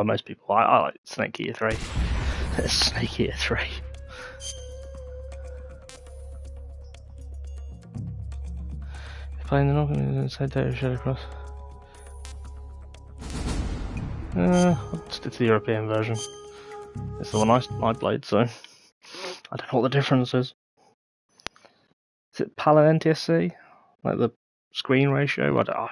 by most people. I like Snake Eater 3. Snake Eater 3. Playing the knock inside data shed across. I'll stick to the European version. It's the one I played, so I don't know what the difference is. Is it PAL and NTSC? Like the screen ratio? I don't know.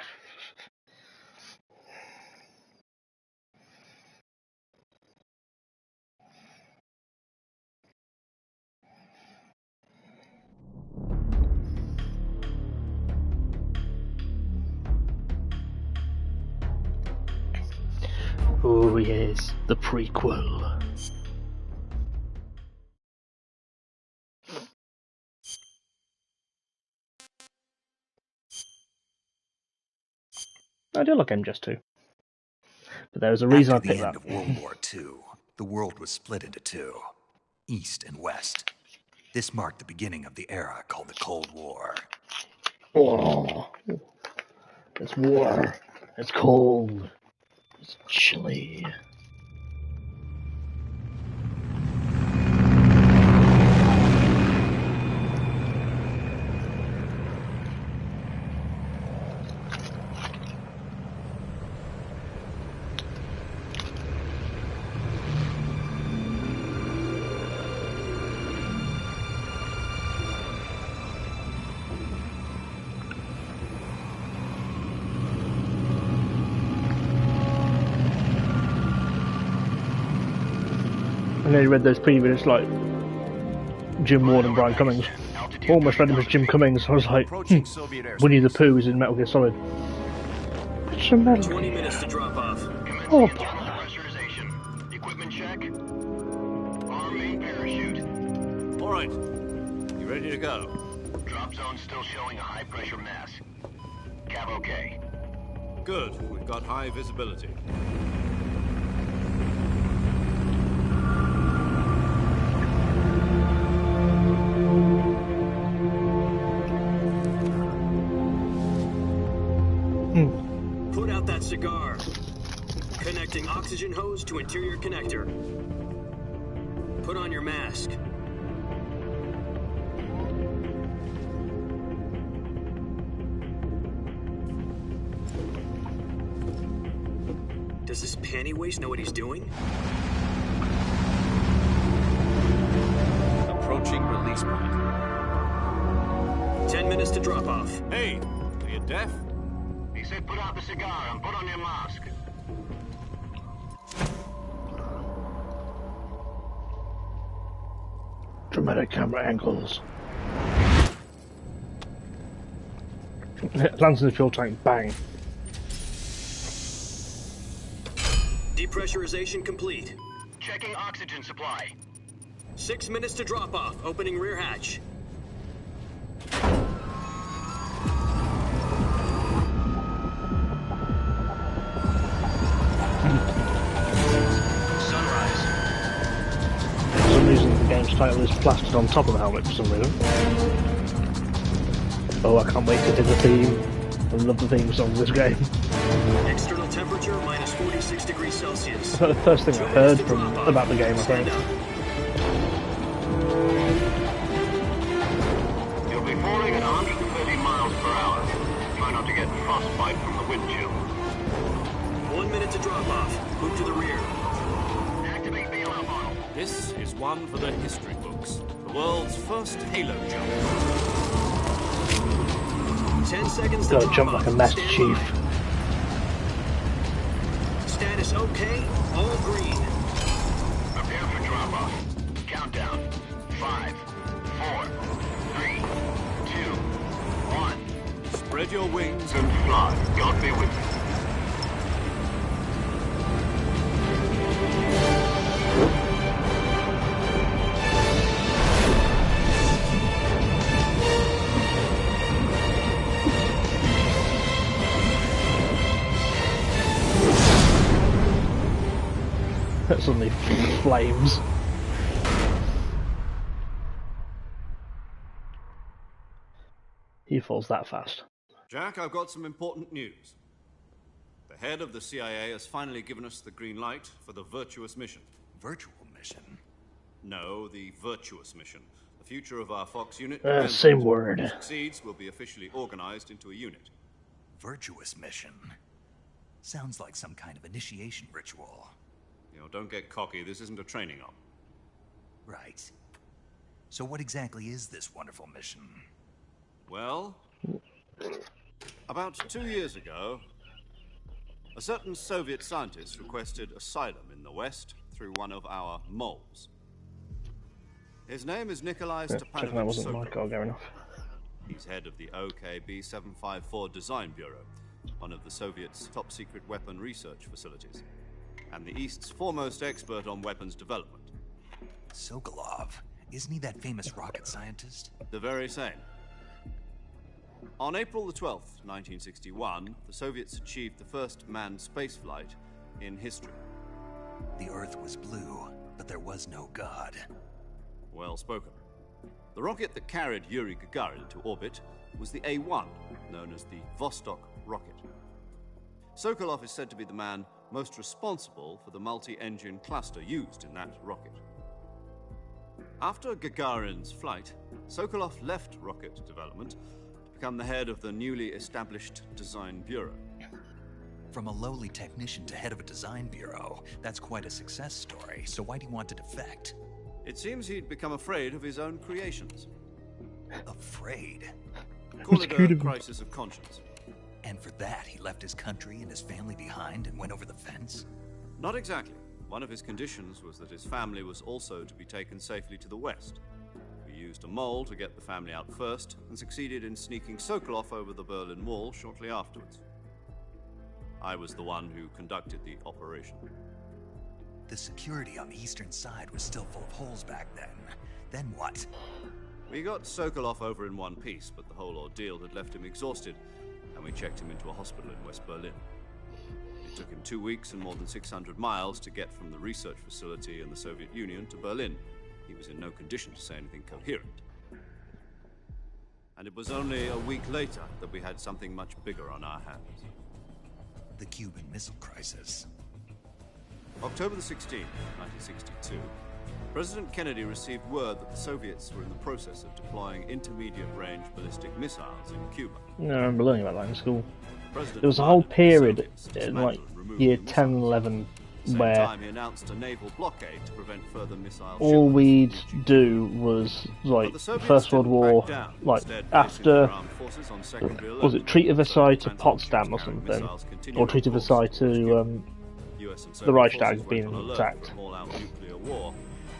Oh yes, the prequel. I do like MGS 2. But there was a reason I picked that. After the end of World War II, the world was split into two, East and West. This marked the beginning of the era called the Cold War. Oh, it's war. It's cold. It's chilly. I nearly read those previews like Jim Ward and Brian Cummings. Almost read them as Jim Cummings. I was like, Winnie the Pooh is in Metal Gear Solid. It's a Metal Gear. 20 minutes to drop off. Oh, Pressurization. Equipment check. Arm main parachute. All right. You ready to go? Drop zone still showing a high pressure mass. Cav okay. Good. We've got high visibility. Put out that cigar. Connecting oxygen hose to interior connector. Put on your mask. Does this panty waste know what he's doing? Approaching release point. 10 minutes to drop off. Hey, are you deaf? He said put out the cigar and put on your mask. dramatic camera angles. Lands in the fuel tank, bang. Depressurization complete. Checking oxygen supply. 6 minutes to drop off. Opening rear hatch. Sunrise. For some reason the game's title is plastered on top of the helmet for some reason. Oh, I can't wait to do the theme. I love the theme song of this game. External temperature minus 46 degrees Celsius. That's the first thing I heard about the game, I think. You'll be falling at 130 miles per hour. Try not to get frostbite from the wind chill. 1 minute to drop off. Move to the rear. Activate bailout model. This is one for the history books. The world's first Halo jump. 10 seconds to Gotta drop jump off. like a Master Stand Chief. by. Status okay. All green. Prepare for drop-off. Countdown. 5, 4, 3, 2, 1. Spread your wings And fly. God be with you. Suddenly flames. He falls that fast. Jack, I've got some important news. The head of the CIA has finally given us the green light for the virtuous mission. Virtual mission? No, the virtuous mission. The future of our Fox unit. Same word. If it succeeds, will be officially organized into a unit. Virtuous mission? Sounds like some kind of initiation ritual. You know, don't get cocky. This isn't a training op. Right. So what exactly is this wonderful mission? Well, about 2 years ago, a certain Soviet scientist requested asylum in the West through one of our moles. His name is Nikolai Checking that Stepanovich wasn't my Sokolov. car going off. He's head of the OKB 754 Design Bureau, one of the Soviets' top-secret weapon research facilities, and the East's foremost expert on weapons development. Sokolov? Isn't he that famous rocket scientist? The very same. On April the 12th, 1961, the Soviets achieved the first manned spaceflight in history. The Earth was blue, but there was no God. Well spoken. The rocket that carried Yuri Gagarin to orbit was the A-1, known as the Vostok rocket. Sokolov is said to be the man most responsible for the multi-engine cluster used in that rocket. After Gagarin's flight, Sokolov left rocket development to become the head of the newly established Design Bureau. From a lowly technician to head of a design bureau, that's quite a success story. So why do you want to defect? It seems he'd become afraid of his own creations. Afraid? Call it a crisis of conscience. And for that, he left his country and his family behind and went over the fence? Not exactly. One of his conditions was that his family was also to be taken safely to the West. We used a mole to get the family out first, and succeeded in sneaking Sokolov over the Berlin Wall shortly afterwards. I was the one who conducted the operation. The security on the eastern side was still full of holes back then. Then what? We got Sokolov over in one piece, but the whole ordeal had left him exhausted, and we checked him into a hospital in West Berlin. It took him 2 weeks and more than 600 miles to get from the research facility in the Soviet Union to Berlin. He was in no condition to say anything coherent. And it was only a week later that we had something much bigger on our hands. The Cuban Missile Crisis. October the 16th, 1962, President Kennedy received word that the Soviets were in the process of deploying intermediate-range ballistic missiles in Cuba. Yeah, I remember learning about that in school. President There was a whole demanded the period Soviets in dismantle like and remove year the 10 and missiles. 11 At the same where time, he announced a naval blockade to prevent further missile all shipments. we'd do was like But the Soviets First World didn't War, back down, like instead placing after their armed forces on secondary was alert. it Treaty of Versailles to So Potsdam or carrying something, missiles or continued Treaty of course Versailles towards to Cuba. US and the Soviet Reichstag forces being went on alert attacked. for an all-out nuclear war.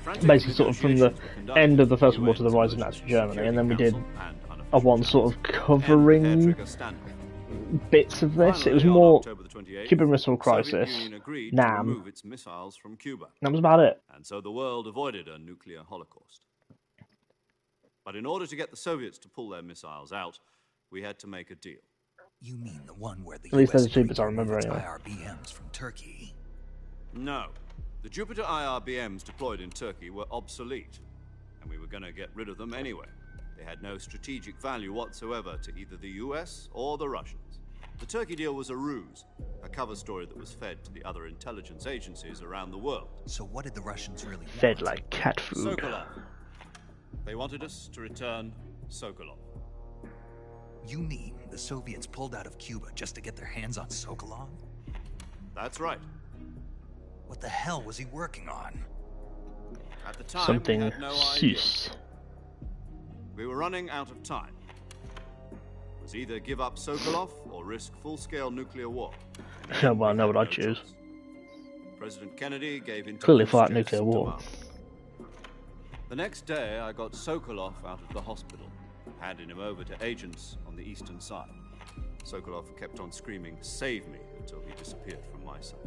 Frantic Basically, sort of from the negotiations were conducted end of the with First World War to the UN's rise of Emergency Nazi Germany, Security and then we did Council and a unofficial one sort of end the covering hair-trigger standoff. bits of this. It was Finally, on more October the 28th, Cuban Missile the Soviet Crisis, Union agreed to NAM. remove its missiles from Cuba, That was about it. and so the world avoided a nuclear holocaust. But in order to get the Soviets to pull their missiles out, we had to make a deal. You mean the one where the At least US those are two agreed bits I to remove remember its anyway. IRBMs from Turkey? No. The Jupiter IRBMs deployed in Turkey were obsolete, and we were going to get rid of them anyway. They had no strategic value whatsoever to either the US or the Russians. The Turkey deal was a ruse, a cover story that was fed to the other intelligence agencies around the world. So what did the Russians really want? Fed like cat food. Sokolov. They wanted us to return Sokolov. You mean the Soviets pulled out of Cuba just to get their hands on Sokolov? That's right. What the hell was he working on? At the time, Something we had no idea. sus. We were running out of time. It was either give up Sokolov or risk full-scale nuclear war. Yeah, well, I know We what had I'd choose. choice. President Kennedy gave Clearly intelligence fight checks nuclear war. demand. The next day, I got Sokolov out of the hospital, handing him over to agents on the eastern side. Sokolov kept on screaming, "Save me," until he disappeared from my sight.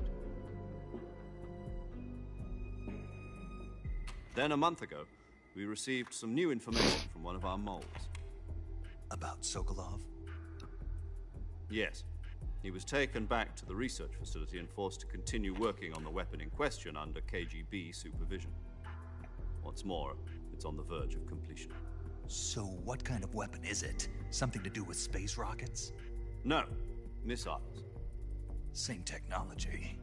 Then, a month ago, we received some new information from one of our moles. About Sokolov? Yes. He was taken back to the research facility and forced to continue working on the weapon in question under KGB supervision. What's more, it's on the verge of completion. So what kind of weapon is it? Something to do with space rockets? No, missiles. Same technology.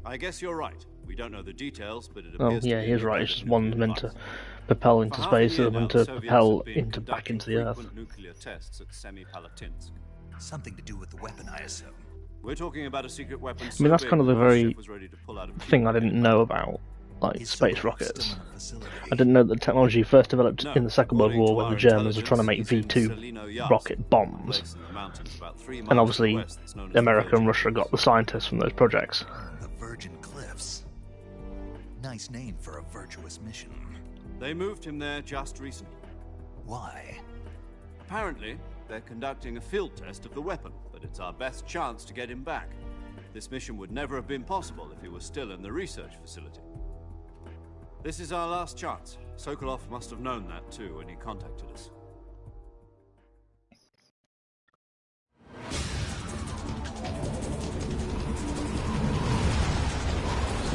I guess you're right. We don't know the details, but it Oh appears yeah, to be he's an right. It's just nuclear one's meant to device. propel For into half a space, year the other now, one the to Soviets propel have been into back conducting into the Earth. frequent nuclear tests at Semipalatinsk. Something to do with the weapon, I assume. We're talking about a secret weapon I mean, that's kind of the the very ship was ready to pull out of thing I Cuba didn't anyway. know about, like Is space Sokolov rockets. still in a facility? I didn't know that the technology first developed No, in the Second World according War to when our the Germans were trying to intelligence, make he's in V2 Selino Yas, rocket a bombs. place in the mountains about 3 miles And to obviously, the west that's known as the America and Virgin Russia got the scientists from those projects. The Virgin Cliffs. Nice name for a virtuous mission. They moved him there just recently. Why? Apparently, they're conducting a field test of the weapon, but it's our best chance to get him back. This mission would never have been possible if he was still in the research facility. This is our last chance. Sokolov must have known that too when he contacted us.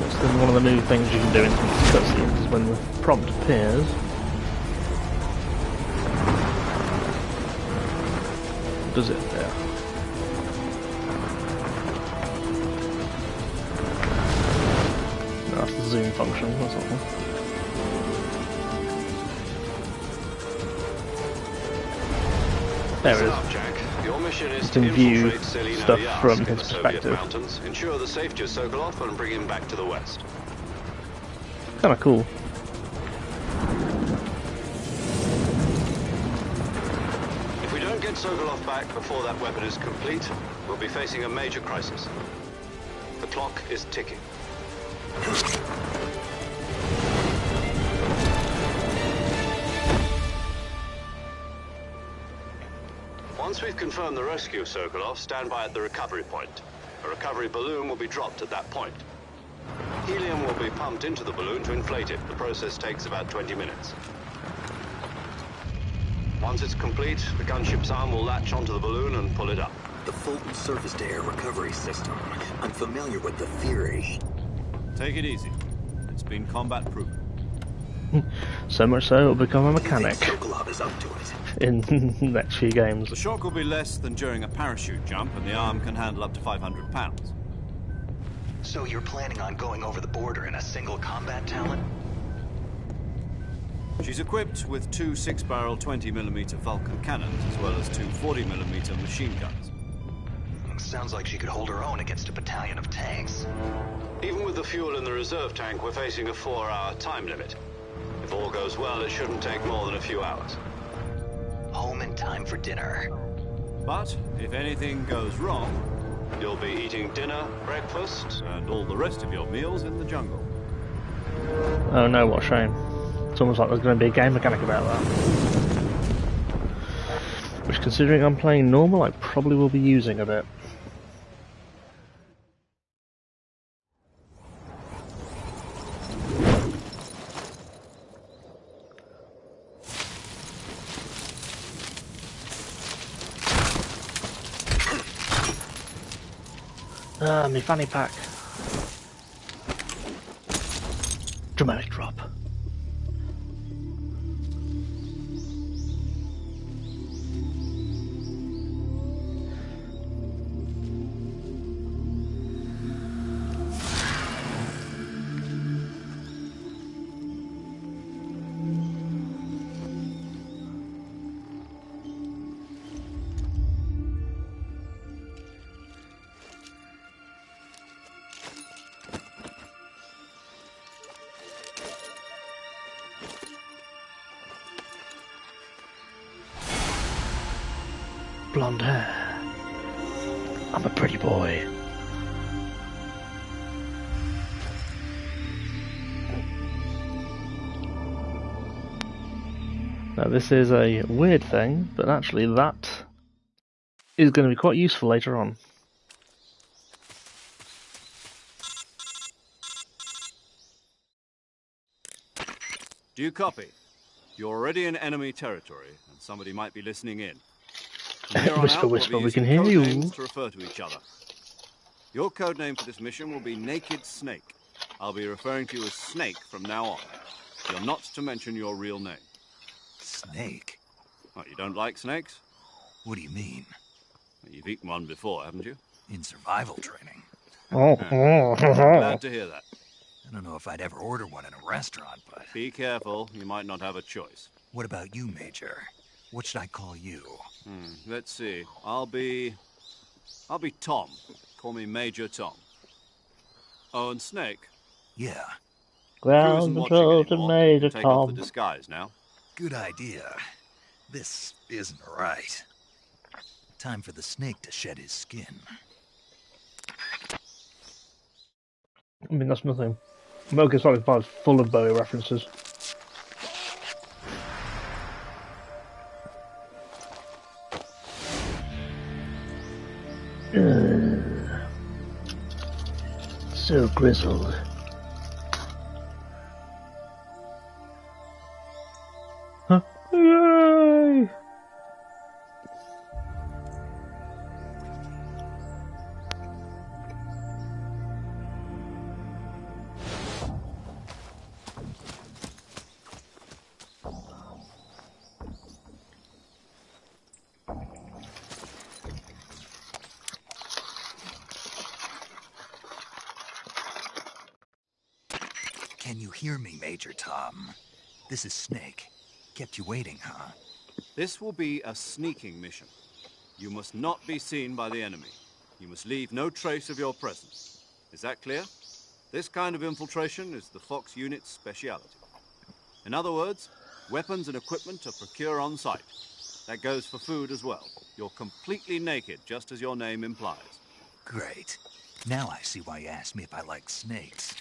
It's then one of the new things you can do in cutscenes is when the prompt appears. Does it? Yeah. No, that's the zoom function or something. There it is. Jack. Your mission is To to view infiltrate Selino stuff Yas from in his the Soviet perspective. mountains, ensure the safety of Sokolov, and bring him back to the west. Kind of cool. If we don't get Sokolov back before that weapon is complete, we'll be facing a major crisis. The clock is ticking. Once we've confirmed the rescue of Sokolov, stand by at the recovery point. A recovery balloon will be dropped at that point. Helium will be pumped into the balloon to inflate it. The process takes about 20 minutes. Once it's complete, the gunship's arm will latch onto the balloon and pull it up. The Fulton surface-to-air recovery system. I'm familiar with the theory. Take it easy. It's been combat-proof. So much so it'll become a Do you think mechanic Sokolov is up to it? in the next few games. The shock will be less than during a parachute jump, and the arm can handle up to 500 pounds. So you're planning on going over the border in a single combat talent? She's equipped with 2 6-barrel 20mm Vulcan cannons, as well as 2 40mm machine guns. Sounds like she could hold her own against a battalion of tanks. Even with the fuel in the reserve tank, we're facing a 4-hour time limit. If all goes well, it shouldn't take more than a few hours. Home in time for dinner. But if anything goes wrong, You'll be eating dinner, breakfast. and all the rest of your meals in the jungle. Oh no, what a shame. It's almost like there's going to be a game mechanic about that. Which, considering I'm playing normal, I probably will be using a bit. Ah, my fanny pack. Dramatic drop. Blonde hair. I'm a pretty boy. Now this is a weird thing, but actually that is going to be quite useful later on. Do you copy? You're already in enemy territory, and somebody might be listening in. From here on Whisper, out, we'll whisper, be we can using hear code you. names to refer to each other. Your code name for this mission will be Naked Snake. I'll be referring to you as Snake from now on. You're not to mention your real name. Snake? What, you don't like snakes? What do you mean? You've eaten one before, haven't you? In survival training. Glad to hear that. I don't know if I'd ever order one in a restaurant, but... Be careful, you might not have a choice. What about you, Major? What should I call you? Let's see. I'll be Tom. Call me Major Tom. Oh, and Snake. Yeah, Crew Ground isn't watching control to anymore. Major You can take off the Tom. disguise now. good idea. This isn't right. Time for the snake to shed his skin. I mean, that's nothing. Metal Gear Solid 5 is full of Bowie references. So grizzled. Huh? Yay! Can you hear me, Major Tom? This is Snake. Kept you waiting, huh? This will be a sneaking mission. You must not be seen by the enemy. You must leave no trace of your presence. Is that clear? This kind of infiltration is the Fox unit's speciality. In other words, weapons and equipment are procured on site. That goes for food as well. You're completely naked, just as your name implies. Great. Now I see why you asked me if I like snakes.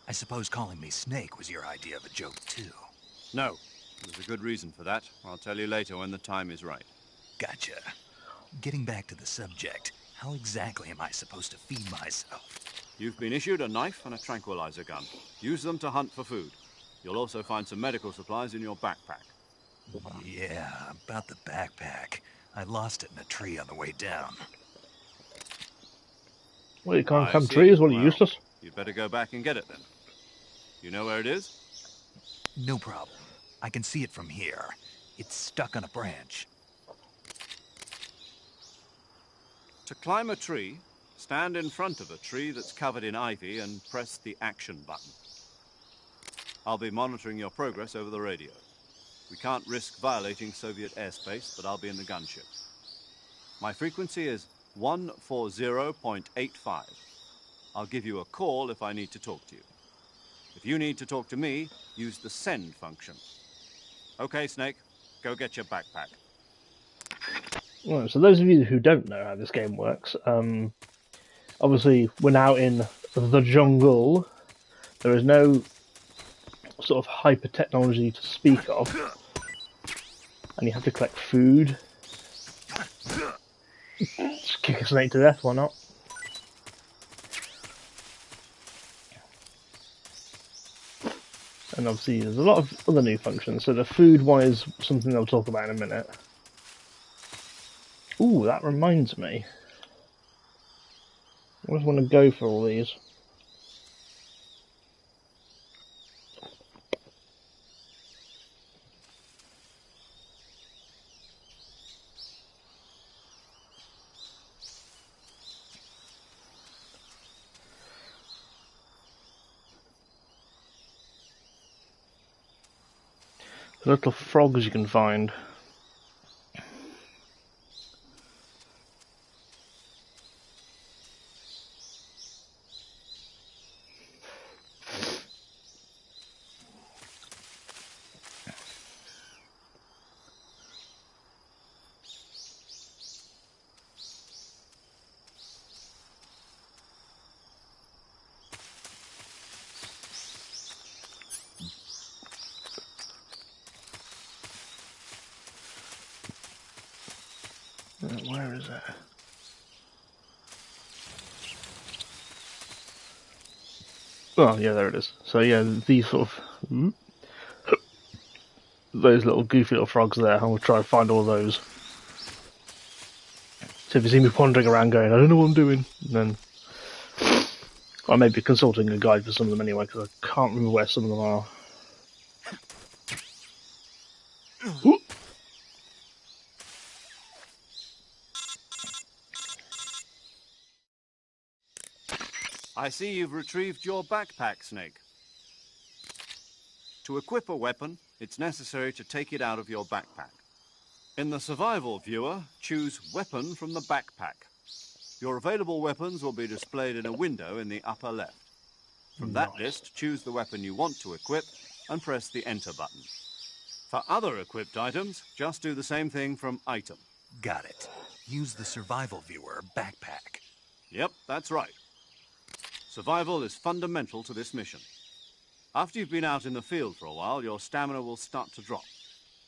I suppose calling me Snake was your idea of a joke, too. No, there's a good reason for that. I'll tell you later when the time is right. Gotcha. Getting back to the subject, how exactly am I supposed to feed myself? You've been issued a knife and a tranquilizer gun. Use them to hunt for food. You'll also find some medical supplies in your backpack. Yeah, about the backpack. I lost it in a tree on the way down. Well, you can't I climb see. trees, well, you're Well, useless. You'd better go back and get it then. You know where it is? No problem. I can see it from here. It's stuck on a branch. To climb a tree, stand in front of a tree that's covered in ivy and press the action button. I'll be monitoring your progress over the radio. We can't risk violating Soviet airspace, but I'll be in the gunship. My frequency is 140.85. I'll give you a call if I need to talk to you. If you need to talk to me, use the send function. Okay, Snake, go get your backpack. Well, so those of you who don't know how this game works, obviously we're now in the jungle. There is no sort of hyper technology to speak of, and you have to collect food. Just kick a snake to death, why not? And obviously there's a lot of other new functions, so the food one is something they'll talk about in a minute. Ooh, that reminds me. I just want to go for all these. The little frogs you can find. Where is it? Oh, yeah, there it is. So yeah, these sort of those little goofy little frogs there, and we'll try and find all those. So if you see me wandering around going, I don't know what I'm doing, then I may be consulting a guide for some of them anyway, because I can't remember where some of them are. I see you've retrieved your backpack, Snake. To equip a weapon, it's necessary to take it out of your backpack. In the survival viewer, choose Weapon from the backpack. Your available weapons will be displayed in a window in the upper left. From that list, choose the weapon you want to equip and press the Enter button. For other equipped items, just do the same thing from Item. Got it. Use the survival viewer backpack. Yep, that's right. Survival is fundamental to this mission. After you've been out in the field for a while, your stamina will start to drop.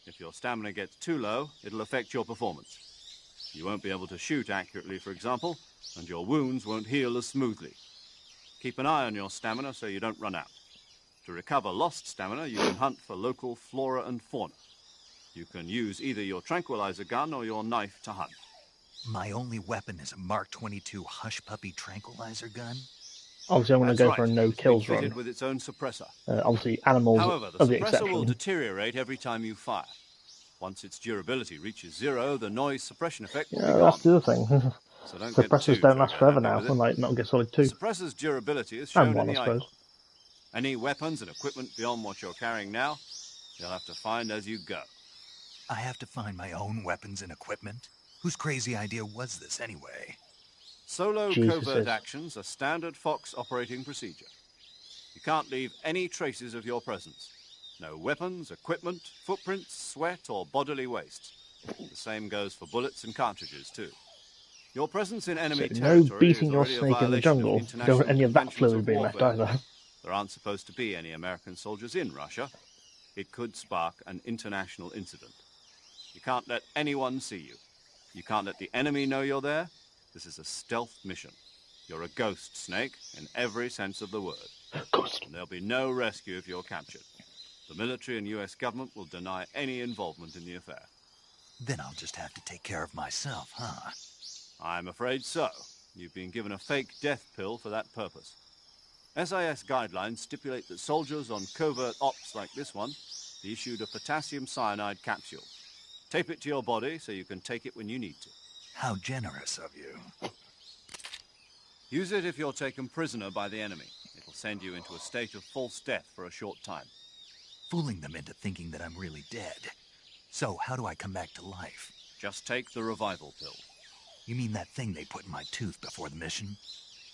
If your stamina gets too low, it'll affect your performance. You won't be able to shoot accurately, for example, and your wounds won't heal as smoothly. Keep an eye on your stamina so you don't run out. To recover lost stamina, you can hunt for local flora and fauna. You can use either your tranquilizer gun or your knife to hunt. My only weapon is a Mark 22 Hush Puppy tranquilizer gun? Obviously, I'm going to go That's for a right. no-kills It's fitted run. with its own suppressor. Obviously, animals However, the are the suppressor will exception. deteriorate every time you fire. Once its durability reaches 0, the noise suppression effect will Yeah, be that's gone. the other thing. So don't get Suppressors too don't last forever trigger-happy now, with it. unlike Metal Gear Solid 2. The suppressor's durability is And shown 1, in I the suppose. icon. Any weapons and equipment beyond what you're carrying now, you'll have to find as you go. I have to find my own weapons and equipment? Whose crazy idea was this anyway? Solo Jesus covert is. actions are standard Fox operating procedure. You can't leave any traces of your presence. No weapons, equipment, footprints, sweat, or bodily waste. The same goes for bullets and cartridges, too. Your presence in enemy So no territory beating is your already a snake in the violation jungle. of Don't international want any of that conventions fluid of being left warfare. either. There aren't supposed to be any American soldiers in Russia. It could spark an international incident. You can't let anyone see you. You can't let the enemy know you're there. This is a stealth mission. You're a ghost, Snake, in every sense of the word. Ghost. And there'll be no rescue if you're captured. The military and US government will deny any involvement in the affair. Then I'll just have to take care of myself, huh? I'm afraid so. You've been given a fake death pill for that purpose. SIS guidelines stipulate that soldiers on covert ops like this one be issued a potassium cyanide capsule. Tape it to your body so you can take it when you need to. How generous of you. Use it if you're taken prisoner by the enemy. It'll send you into a state of false death for a short time. Fooling them into thinking that I'm really dead. So, how do I come back to life? Just take the revival pill. You mean that thing they put in my tooth before the mission?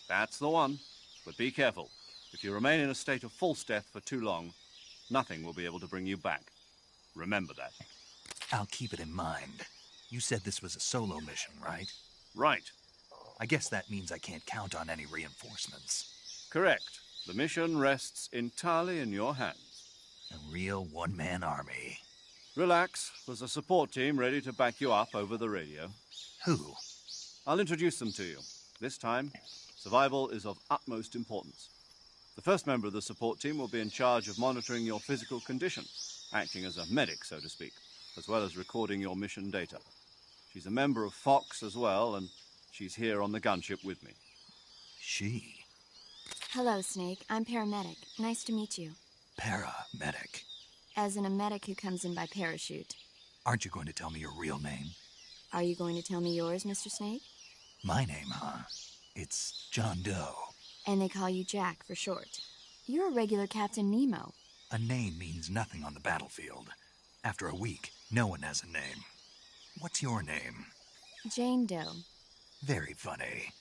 That's the one. But be careful. If you remain in a state of false death for too long, nothing will be able to bring you back. Remember that. I'll keep it in mind. You said this was a solo mission, right? Right. I guess that means I can't count on any reinforcements. Correct. The mission rests entirely in your hands. A real one-man army. Relax. There's a support team ready to back you up over the radio. Who? I'll introduce them to you. This time, survival is of utmost importance. The first member of the support team will be in charge of monitoring your physical condition, acting as a medic, so to speak, as well as recording your mission data. She's a member of Fox as well, and she's here on the gunship with me. She? Hello, Snake. I'm paramedic. Nice to meet you. Paramedic. As in a medic who comes in by parachute. Aren't you going to tell me your real name? Are you going to tell me yours, Mr. Snake? My name, huh? It's John Doe. And they call you Jack for short. You're a regular Captain Nemo. A name means nothing on the battlefield. After a week, no one has a name. What's your name? Jane Doe. Very funny.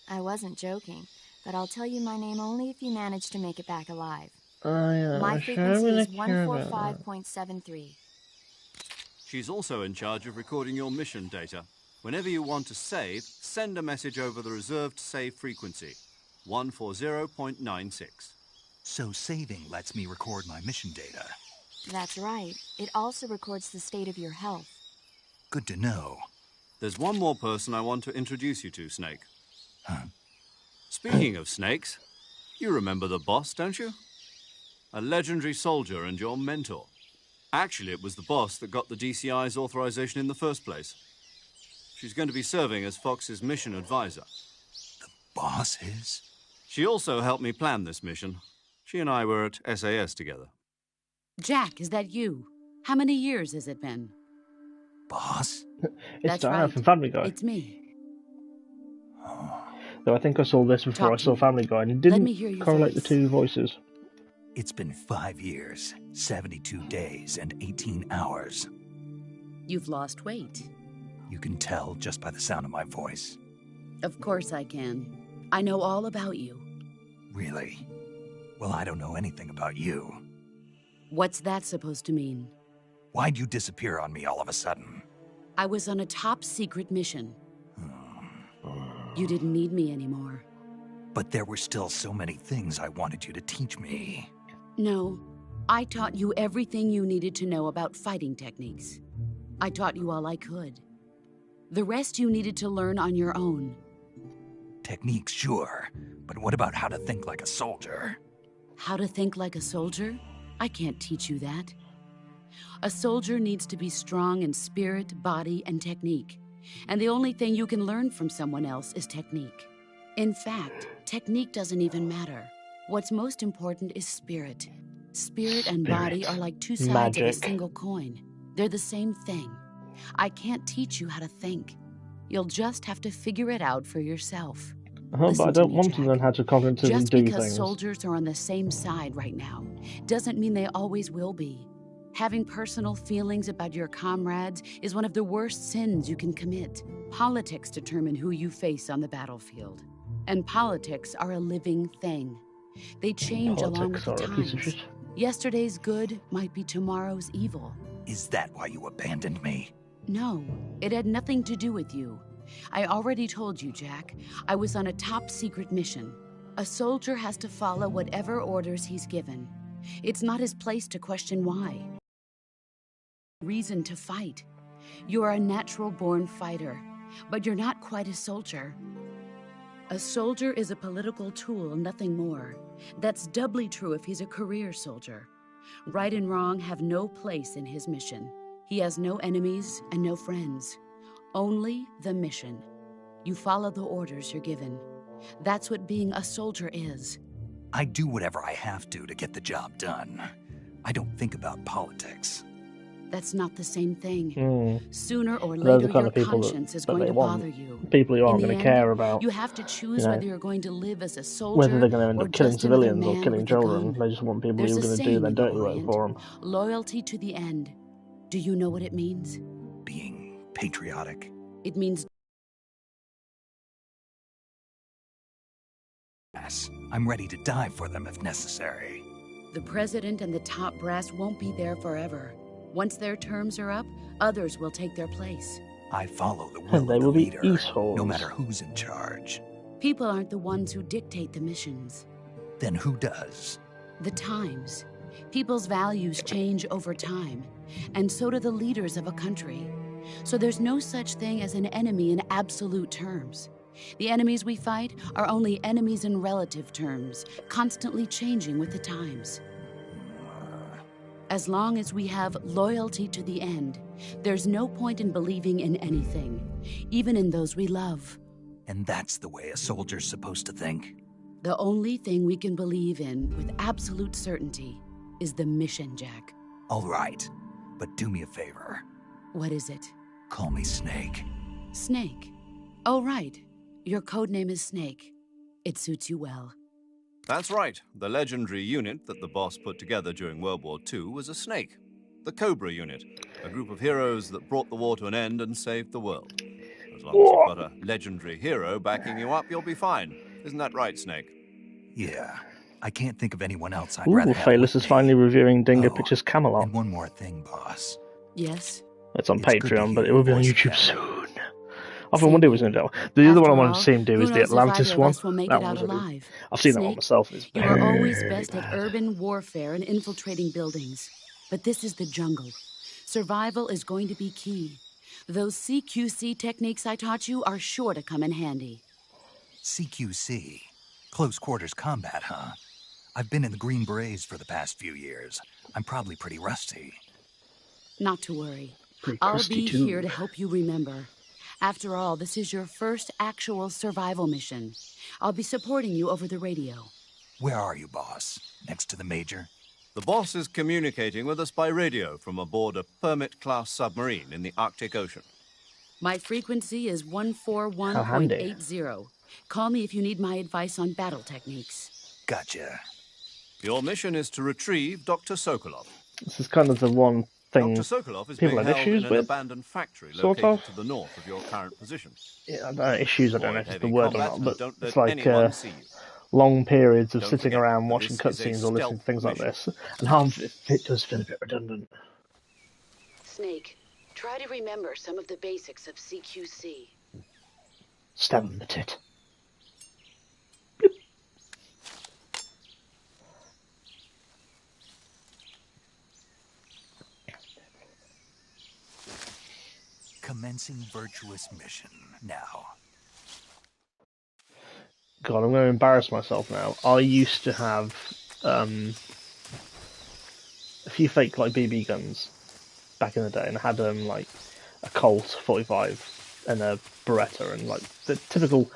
I wasn't joking, but I'll tell you my name only if you manage to make it back alive. My Sure, frequency is really care about that. 145.73. She's also in charge of recording your mission data. Whenever you want to save, send a message over the reserved save frequency, 140.96. So saving lets me record my mission data. That's right. It also records the state of your health. Good to know. There's one more person I want to introduce you to, Snake. Huh? Speaking of snakes, you remember the boss, don't you? A legendary soldier and your mentor. Actually, it was the boss that got the DCI's authorization in the first place. She's going to be serving as Fox's mission advisor. The boss is? She also helped me plan this mission. She and I were at SAS together. Jack, is that you? How many years has it been? Boss? It's That's Diana right. from Family Guy. It's me. Though I think I saw this before I saw Family Guy, and it Let me hear didn't your correlate the voice. two voices. It's been 5 years, 72 days, and 18 hours. You've lost weight. You can tell just by the sound of my voice. Of course I can. I know all about you. Really? Well, I don't know anything about you. What's that supposed to mean? Why'd you disappear on me all of a sudden? I was on a top-secret mission. You didn't need me anymore. But there were still so many things I wanted you to teach me. No, I taught you everything you needed to know about fighting techniques. I taught you all I could. The rest you needed to learn on your own. Techniques, sure. But what about how to think like a soldier? How to think like a soldier? I can't teach you that. A soldier needs to be strong in spirit, body, and technique. And the only thing you can learn from someone else is technique. In fact, technique doesn't even matter. What's most important is spirit. Spirit and body are like two sides of a single coin. They're the same thing. I can't teach you how to think. You'll just have to figure it out for yourself. But I don't want to learn how to cognitively do things. Just because soldiers are on the same side right now doesn't mean they always will be. Having personal feelings about your comrades is one of the worst sins you can commit. Politics determine who you face on the battlefield. And politics are a living thing. They change along with the times. Yesterday's good might be tomorrow's evil. Is that why you abandoned me? No, it had nothing to do with you. I already told you, Jack. I was on a top-secret mission. A soldier has to follow whatever orders he's given. It's not his place to question why. Reason to fight. You are a natural-born fighter, but you're not quite a soldier. A soldier is a political tool, nothing more. That's doubly true if he's a career soldier. Right and wrong have no place in his mission. He has no enemies and no friends. Only the mission. You follow the orders you're given. That's what being a soldier is. I do whatever I have to get the job done. I don't think about politics. That's not the same thing. Sooner or They're later, the kind your of people conscience is that going they to want. bother you. People who aren't In the going to end, care about, you have to choose whether you're going to live as a soldier, whether they're going to end or up killing just another civilians or man killing with a children. gun. They just want people There's who are a going to do saying their in the dirty work Orient, for them. loyalty to the end. Do you know what it means? Being patriotic. It means Yes, I'm ready to die for them if necessary. the president and the top brass won't be there forever. Once their terms are up, others will take their place. I follow the And will they of the will be leader, assholes. no matter who's in charge. People aren't the ones who dictate the missions. Then who does? The times. People's values change over time, and so do the leaders of a country. So there's no such thing as an enemy in absolute terms. The enemies we fight are only enemies in relative terms, constantly changing with the times. As long as we have loyalty to the end, there's no point in believing in anything, even in those we love. And that's the way a soldier's supposed to think? The only thing we can believe in with absolute certainty is the mission, Jack. All right, but do me a favor. What is it? Call me Snake. Snake. Oh, right. Your codename is Snake. It suits you well. That's right. The legendary unit that the boss put together during World War II was a snake. The Cobra unit, a group of heroes that brought the war to an end and saved the world. As long as you've got a legendary hero backing you up, you'll be fine. Isn't that right, Snake? Yeah, I can't think of anyone else I'd Ooh, rather have Phaelus with is me. finally reviewing Dingo Oh, Pictures Camelot. And one more thing, boss. Yes? It's on It's good to Patreon, but hear it will be your on voice YouTube again. soon. I often wonder what he's going to do. The other one I wanted to see him do is the Atlantis one. That Out one's really, alive. I've seen that Snake, one myself. It's You are always very best bad. at urban warfare and infiltrating buildings. But this is the jungle. Survival is going to be key. Those CQC techniques I taught you are sure to come in handy. CQC. Close quarters combat, huh? I've been in the Green Berets for the past few years. I'm probably pretty rusty. Not to worry. Pretty I'll crusty be too. here to help you remember. After all, this is your first actual survival mission. I'll be supporting you over the radio. Where are you, boss? Next to the Major? The boss is communicating with us by radio from aboard a Permit-class submarine in the Arctic Ocean. My frequency is How handy. 141.80. Call me if you need my advice on battle techniques. Gotcha. Your mission is to retrieve Dr. Sokolov. This is kind of the one thing Dr. Sokolov is people being have held issues in an with, abandoned factory sort located of. to the north of your current position. Yeah, I don't know, issues, I don't know Avoid if it's the heavy word or combat not, and but don't it's let like anyone see you. long periods of Don't sitting forget around that watching this is a cutscenes or listening to stealth things like mission. this, and half of it does feel a bit redundant. Snake, try to remember some of the basics of CQC. Stab him in the tit. Commencing virtuous mission now. God, I'm going to embarrass myself now. I used to have a few fake like BB guns back in the day, and I had like a Colt 45 and a Beretta, and like the typical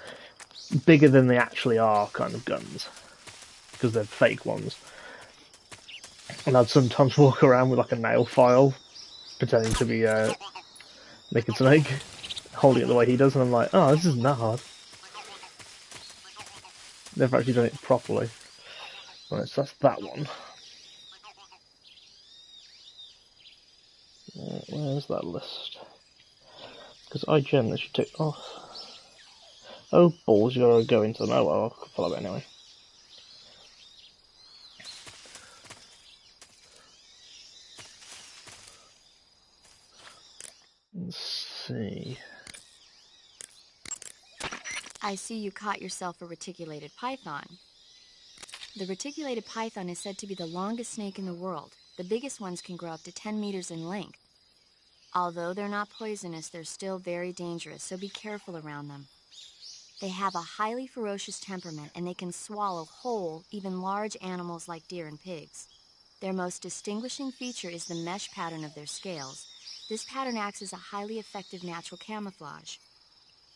bigger than they actually are kind of guns, because they're fake ones. And I'd sometimes walk around with like a nail file, pretending to be Naked Snake, holding it the way he does, and I'm like, oh, this isn't that hard. Never actually done it properly. Right, so that's that one. Where's that list? Because I generally should take off. Oh, balls, you gotta go into them. Oh, well, I'll follow it anyway. Let's see. I see you caught yourself a reticulated python. The reticulated python is said to be the longest snake in the world. The biggest ones can grow up to 10 meters in length. Although they're not poisonous, they're still very dangerous, so be careful around them. They have a highly ferocious temperament, and they can swallow whole, even large animals like deer and pigs. Their most distinguishing feature is the mesh pattern of their scales. This pattern acts as a highly effective natural camouflage.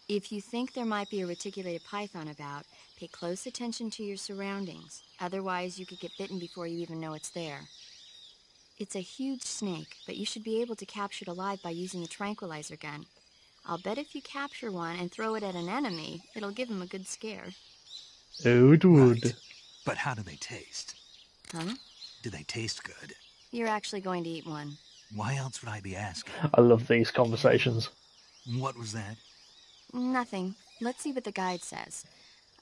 If you think there might be a reticulated python about, pay close attention to your surroundings. Otherwise, you could get bitten before you even know it's there. It's a huge snake, but you should be able to capture it alive by using the tranquilizer gun. I'll bet if you capture one and throw it at an enemy, it'll give him a good scare. Oh, it would. Right. But how do they taste? Huh? Do they taste good? You're actually going to eat one. Why else would I be asking? I love these conversations. What was that? Nothing. Let's see what the guide says.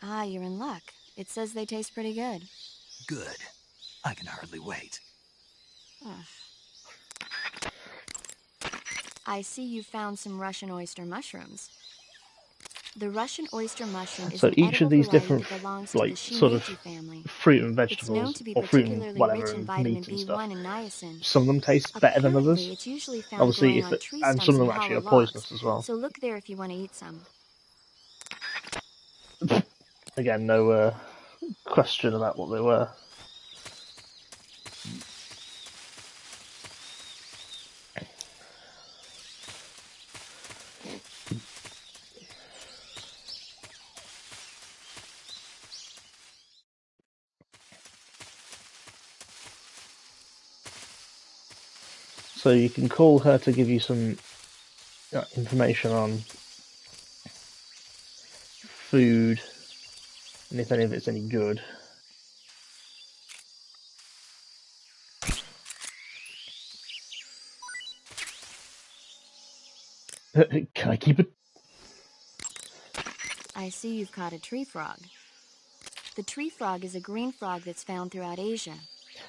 Ah, you're in luck. It says they taste pretty good. Good. I can hardly wait. Ugh. I see you found some Russian oyster mushrooms. The Russian oyster mushroom is So an each of edible these variety different, that belongs to like, the sort of Shimeji family. fruit and It's known vegetables, to be or fruit and particularly whatever, rich in and vitamin meat and stuff. B1 and niacin. Some of them taste better than Apparently, others. it's usually found Obviously, growing on tree and stumps some of in them actually hollow are poisonous logs. as well. So look there if you want to eat some. Again, no question about what they were. So you can call her to give you some information on food, and if any of it's any good. Can I keep it? I see you've caught a tree frog. The tree frog is a green frog that's found throughout Asia.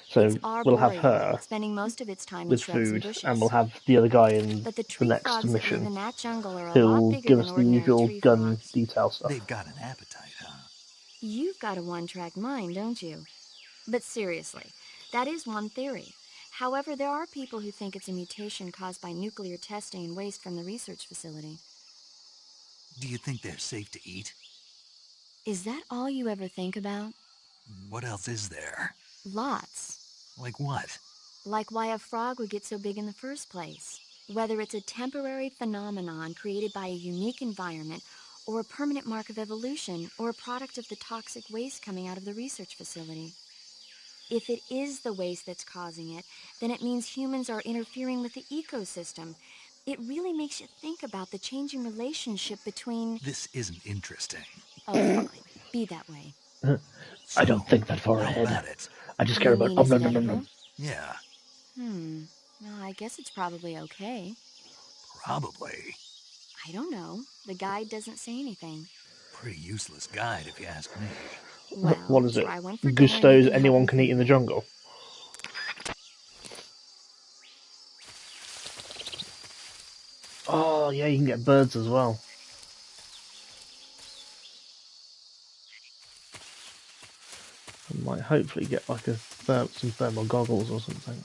So It's we'll have arboreal, her spending most of its time in with shrubs and food, bushes. and we'll have the other guy in But the the tree next frogs that live mission in that jungle are a lot who'll bigger give than us the ordinary usual tree gun frogs. detail stuff. They've got an appetite, huh? You've got a one-track mind, don't you? But seriously, that is one theory. However, there are people who think it's a mutation caused by nuclear testing and waste from the research facility. Do you think they're safe to eat? Is that all you ever think about? What else is there? Lots. Like what? Like why a frog would get so big in the first place. Whether it's a temporary phenomenon created by a unique environment, or a permanent mark of evolution, or a product of the toxic waste coming out of the research facility. If it is the waste that's causing it, then it means humans are interfering with the ecosystem. It really makes you think about the changing relationship between... This isn't interesting. Oh, fine. Be that way. I don't think that far How ahead. about it? I just You care about. mean, Oh, is no, it no, no, edible? no. Yeah, Well, I guess it's probably okay. probably. I don't know. The guide doesn't say anything. Pretty useless guide, if you ask me. Well, What is it? try one for dinner and you Gusto's can have anyone can eat in the improvement. jungle. Oh, yeah, you can get birds as well. I might hopefully get like some thermal goggles or something.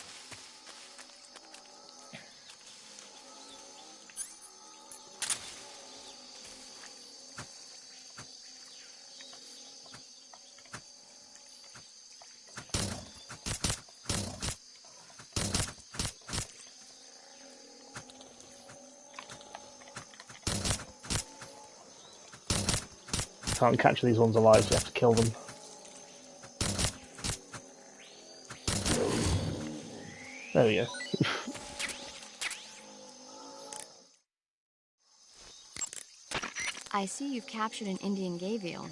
Can't catch these ones alive, so you have to kill them. There we go. I see you've captured an Indian gavial.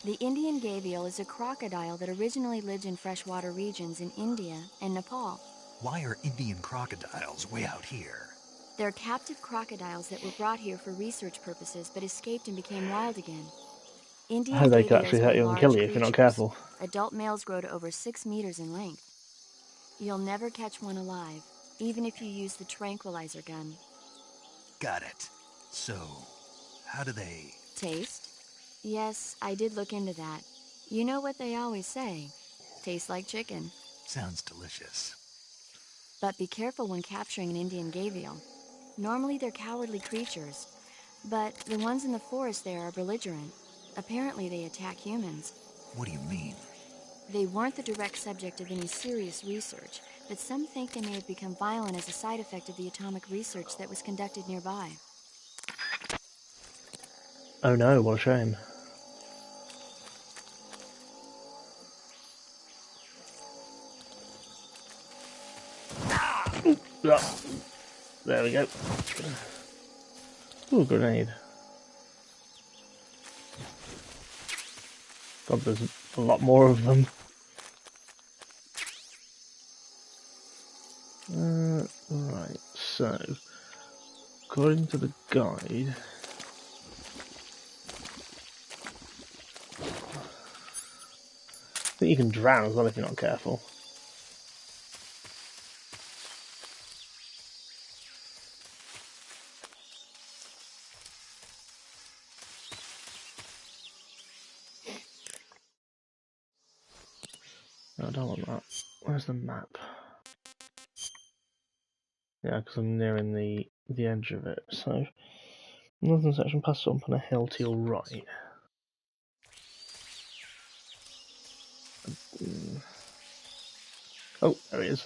The Indian gavial is a crocodile that originally lived in freshwater regions in India and Nepal. Why are Indian crocodiles way out here? They're captive crocodiles that were brought here for research purposes but escaped and became wild again. Indian They could gavials actually are hurt you and large kill you if you're not creatures. careful. Adult males grow to over 6 meters in length. You'll never catch one alive, even if you use the tranquilizer gun. Got it. So, how do they... Taste? Yes, I did look into that. You know what they always say. Tastes like chicken. Sounds delicious. But be careful when capturing an Indian gavial. Normally they're cowardly creatures, but the ones in the forest there are belligerent. Apparently they attack humans. What do you mean? They weren't the direct subject of any serious research, but some think they may have become violent as a side effect of the atomic research that was conducted nearby. Oh no, what a shame. There we go. Ooh, grenade. God, there's a lot more of them. Right, so, according to the guide, I think you can drown as well if you're not careful. No, I don't want that. Where's the map? Yeah, because I'm nearing the edge of it. So, northern section passes up on a hill to your right. Oh, there he is.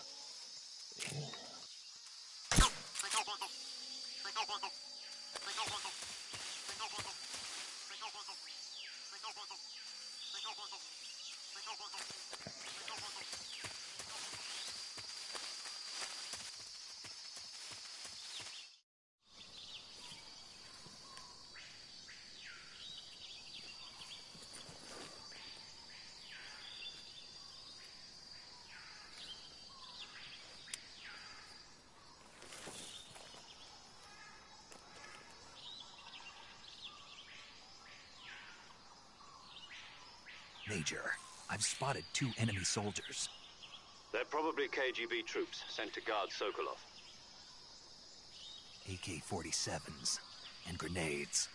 Major, I've spotted 2 enemy soldiers. They're probably KGB troops sent to guard Sokolov. AK-47s and grenades.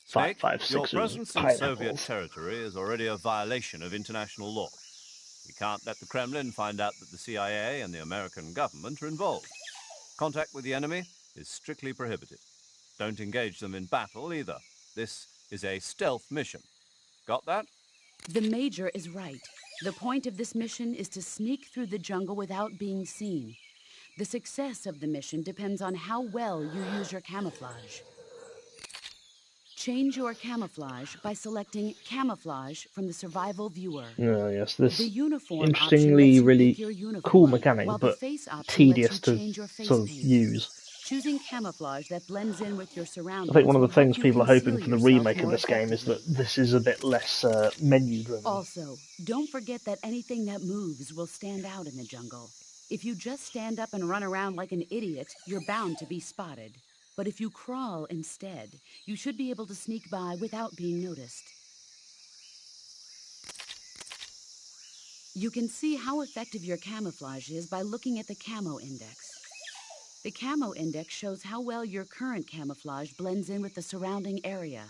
Snake, 5.56 your presence in pineapples. Soviet territory is already a violation of international law. We can't let the Kremlin find out that the CIA and the American government are involved. Contact with the enemy is strictly prohibited. Don't engage them in battle either. This is a stealth mission. Got that? The Major is right. The point of this mission is to sneak through the jungle without being seen. The success of the mission depends on how well you use your camouflage. Change your camouflage by selecting Camouflage from the Survival Viewer. Oh, yes, this The uniform interestingly option lets you really pick your uniform, cool mechanic, while but the face option lets tedious you to change your face sort of paint. use. Choosing camouflage that blends in with your surroundings. I think one of the will help things you people are hoping conceal for the yourself remake of more this game is that effectively. this is a bit less menu-driven. Also, don't forget that anything that moves will stand out in the jungle. If you just stand up and run around like an idiot, you're bound to be spotted. But if you crawl instead, you should be able to sneak by without being noticed. You can see how effective your camouflage is by looking at the camo index. The camo index shows how well your current camouflage blends in with the surrounding area.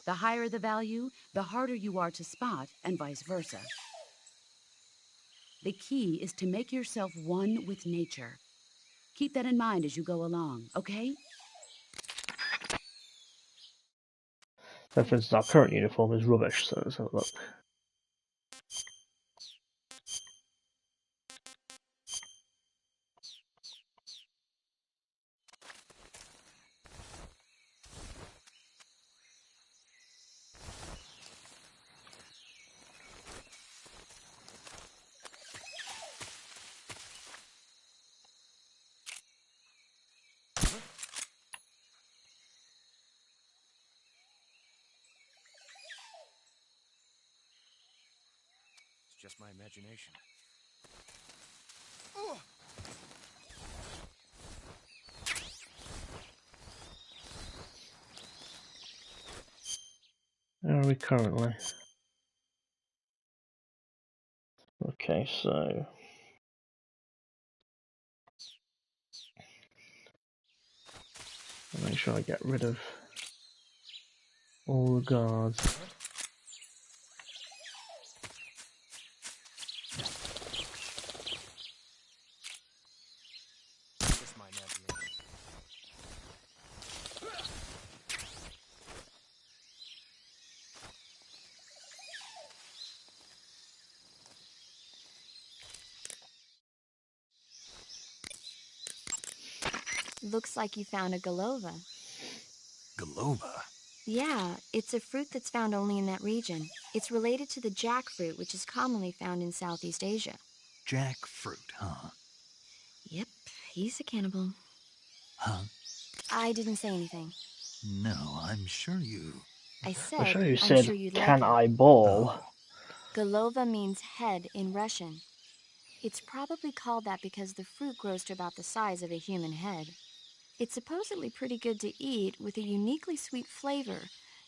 The higher the value, the harder you are to spot, and vice versa. The key is to make yourself one with nature. Keep that in mind as you go along, okay? So, for instance, our current uniform is rubbish, so let's have a look. It's just my imagination. Where are we currently? Okay, so I'll make sure I get rid of all the guards. It's just my imagination. Looks like you found a galova. Galova? Yeah, it's a fruit that's found only in that region. It's related to the jackfruit, which is commonly found in Southeast Asia. Jackfruit, huh? Yep, he's a cannibal. Huh? I didn't say anything. No, I'm sure you... I I'm said, sure you I'm said, sure you'd can like it. I ball? Oh. Galova means head in Russian. It's probably called that because the fruit grows to about the size of a human head. It's supposedly pretty good to eat with a uniquely sweet flavor.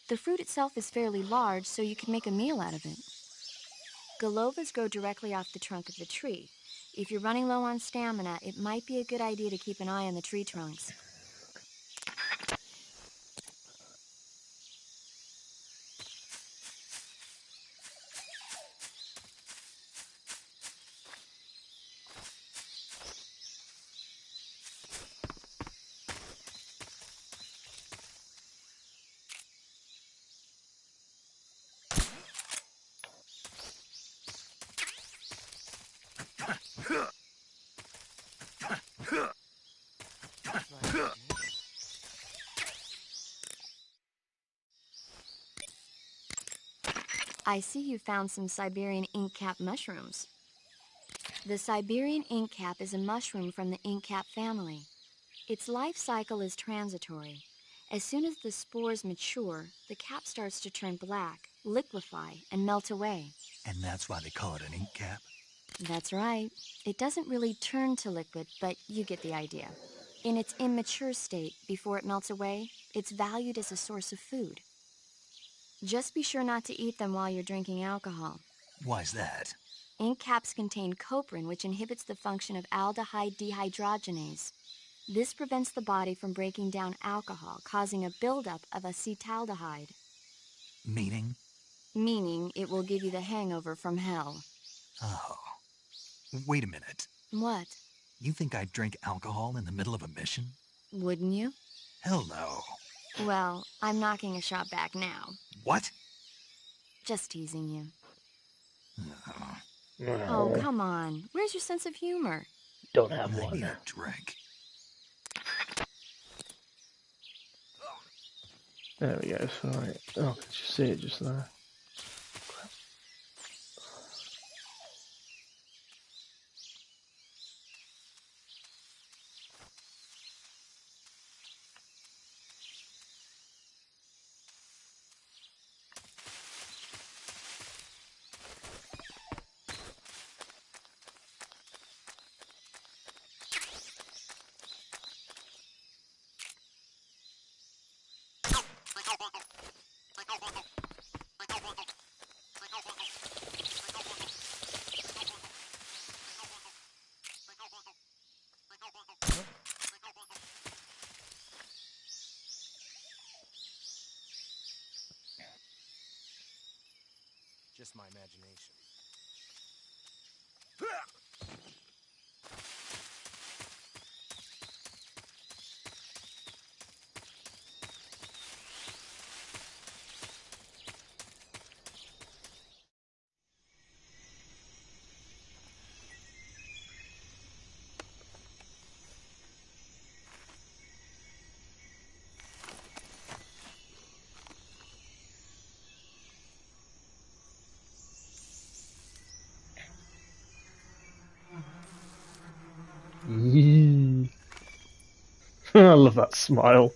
The fruit itself is fairly large, so you can make a meal out of it. Galovas grow directly off the trunk of the tree. If you're running low on stamina, it might be a good idea to keep an eye on the tree trunks. I see you found some Siberian inkcap mushrooms. The Siberian inkcap is a mushroom from the inkcap family. Its life cycle is transitory. As soon as the spores mature, the cap starts to turn black, liquefy, and melt away. And that's why they call it an ink cap? That's right. It doesn't really turn to liquid, but you get the idea. In its immature state, before it melts away, it's valued as a source of food. Just be sure not to eat them while you're drinking alcohol. Why's that? Ink caps contain coprin, which inhibits the function of aldehyde dehydrogenase. This prevents the body from breaking down alcohol, causing a buildup of acetaldehyde. Meaning? Meaning it will give you the hangover from hell. Oh. Wait a minute. What? You think I'd drink alcohol in the middle of a mission? Wouldn't you? Hell no. Well, I'm knocking a shot back now. What? Just teasing you. Oh, Oh, come on. Where's your sense of humor? Don't have I one. need a drink. There we go. So, right. Oh, could you see it just there? Just my imagination. Yee. I love that smile.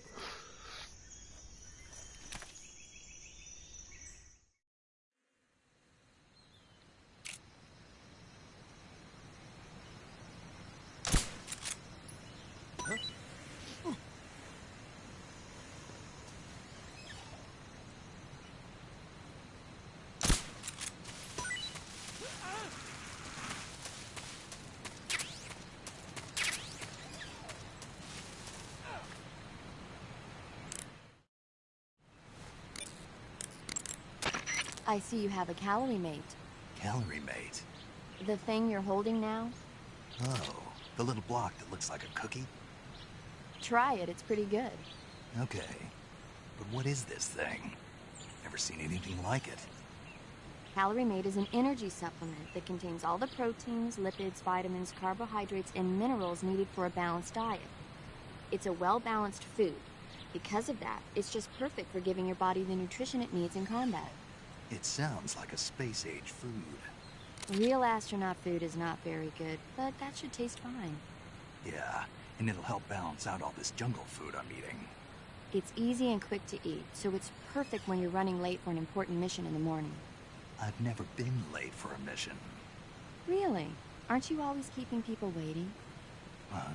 I see you have a calorie mate. Calorie mate? The thing you're holding now? Oh, the little block that looks like a cookie? Try it, it's pretty good. Okay. But what is this thing? Never seen anything like it. Calorie Mate is an energy supplement that contains all the proteins, lipids, vitamins, carbohydrates, and minerals needed for a balanced diet. It's a well-balanced food. Because of that, it's just perfect for giving your body the nutrition it needs in combat. It sounds like a space-age food. Real astronaut food is not very good, but that should taste fine. Yeah, and it'll help balance out all this jungle food I'm eating. It's easy and quick to eat, so it's perfect when you're running late for an important mission in the morning. I've never been late for a mission. Really? Aren't you always keeping people waiting? Huh?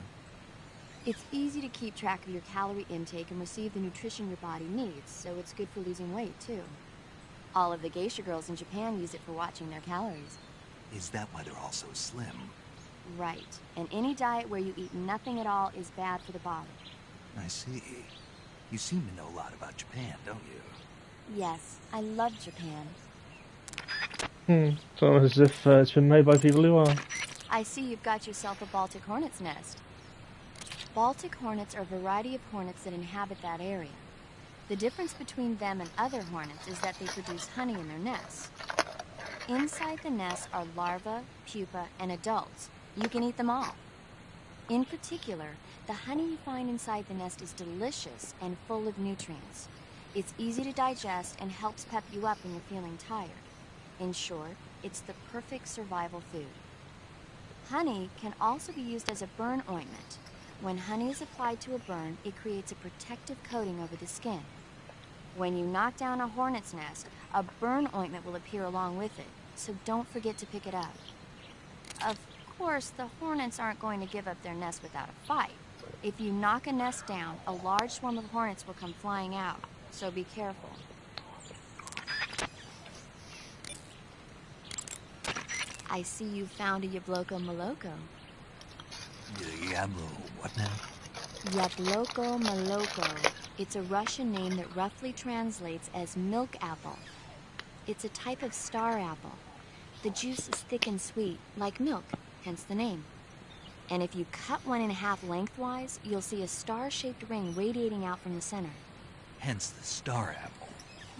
It's easy to keep track of your calorie intake and receive the nutrition your body needs, so it's good for losing weight, too. All of the geisha girls in Japan use it for watching their calories. Is that why they're all so slim? Right. And any diet where you eat nothing at all is bad for the body. I see. You seem to know a lot about Japan, don't you? Yes, I love Japan. It's almost as if it's been made by people who are. I see you've got yourself a Baltic hornet's nest. Baltic hornets are a variety of hornets that inhabit that area. The difference between them and other hornets is that they produce honey in their nests. Inside the nest are larvae, pupa, and adults. You can eat them all. In particular, the honey you find inside the nest is delicious and full of nutrients. It's easy to digest and helps pep you up when you're feeling tired. In short, it's the perfect survival food. Honey can also be used as a burn ointment. When honey is applied to a burn, it creates a protective coating over the skin. When you knock down a hornet's nest, a burn ointment will appear along with it, so don't forget to pick it up. Of course, the hornets aren't going to give up their nest without a fight. If you knock a nest down, a large swarm of hornets will come flying out, so be careful. I see you found a Yabloko Maloko. Yablo, what now? Yabloko Maloko. It's a Russian name that roughly translates as milk apple. It's a type of star apple. The juice is thick and sweet, like milk, hence the name. And if you cut one in half lengthwise, you'll see a star-shaped ring radiating out from the center. Hence the star apple.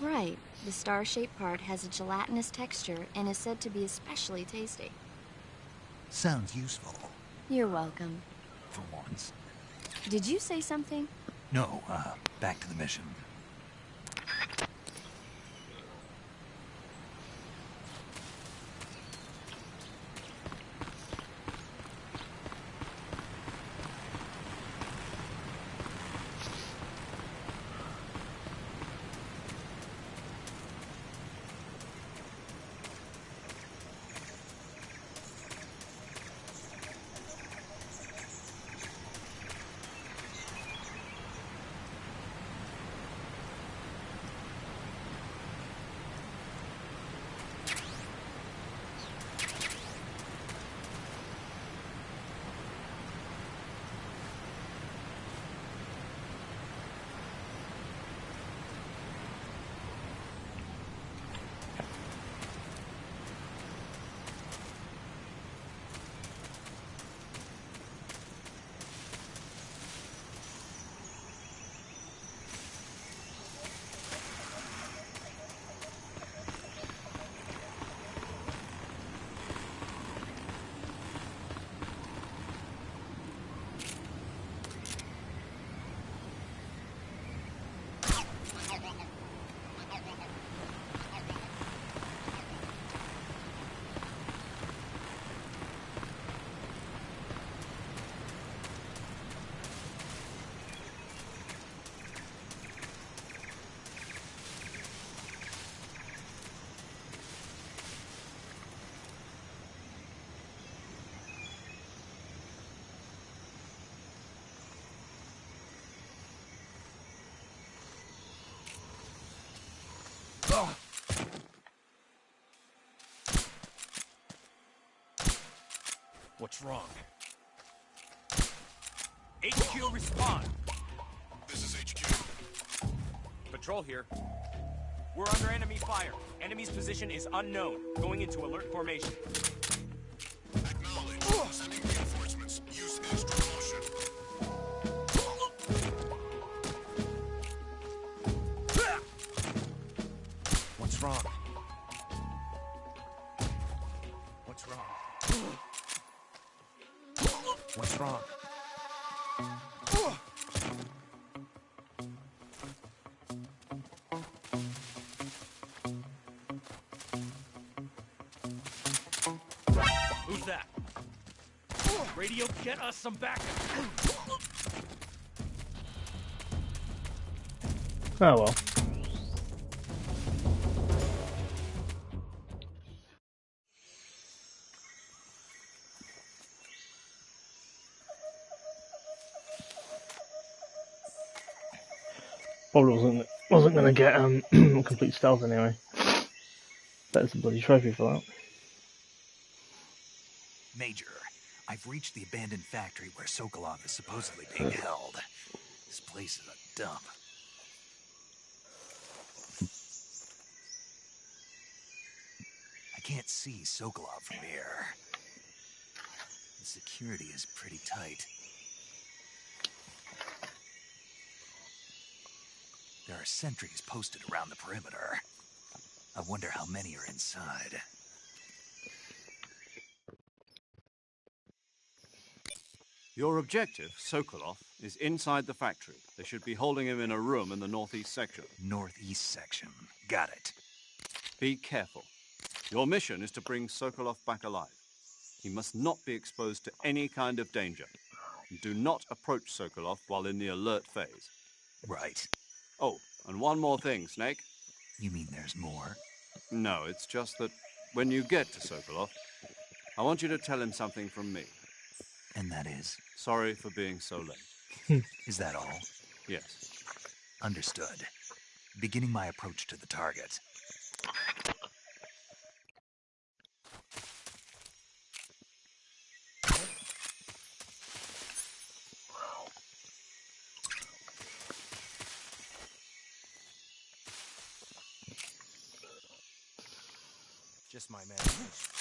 Right. The star-shaped part has a gelatinous texture and is said to be especially tasty. Sounds useful. You're welcome. For once. Did you say something? No, back to the mission. What's wrong? HQ, respond! This is HQ. Patrol here. We're under enemy fire. Enemy's position is unknown. Going into alert formation. Acknowledge. Sending reinforcements. Use extra caution. What's wrong? What's wrong? What's wrong? Who's that? Radio, get us some backup. Oh well. Probably wasn't gonna get complete stealth anyway. That's a bloody trophy for that. Major, I've reached the abandoned factory where Sokolov is supposedly being held. This place is a dump. I can't see Sokolov from here. The security is pretty tight. There are sentries posted around the perimeter. I wonder how many are inside. Your objective, Sokolov, is inside the factory. They should be holding him in a room in the northeast section. Northeast section. Got it. Be careful. Your mission is to bring Sokolov back alive. He must not be exposed to any kind of danger. Do not approach Sokolov while in the alert phase. Right. Oh, and one more thing, Snake. You mean there's more? No, it's just that when you get to Sokolov, I want you to tell him something from me. And that is? Sorry for being so late. Is that all? Yes. Understood. Beginning my approach to the target. Just my imagination.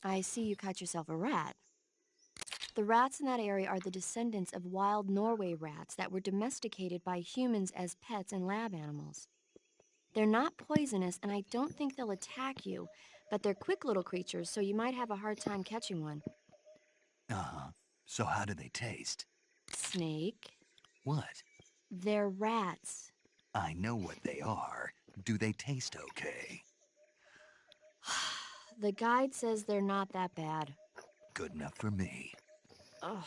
I see you caught yourself a rat. The rats in that area are the descendants of wild Norway rats that were domesticated by humans as pets and lab animals. They're not poisonous, and I don't think they'll attack you, but they're quick little creatures, so you might have a hard time catching one. Uh-huh. So how do they taste? Snake. What? They're rats. I know what they are. Do they taste okay? The guide says they're not that bad. Good enough for me. Ugh.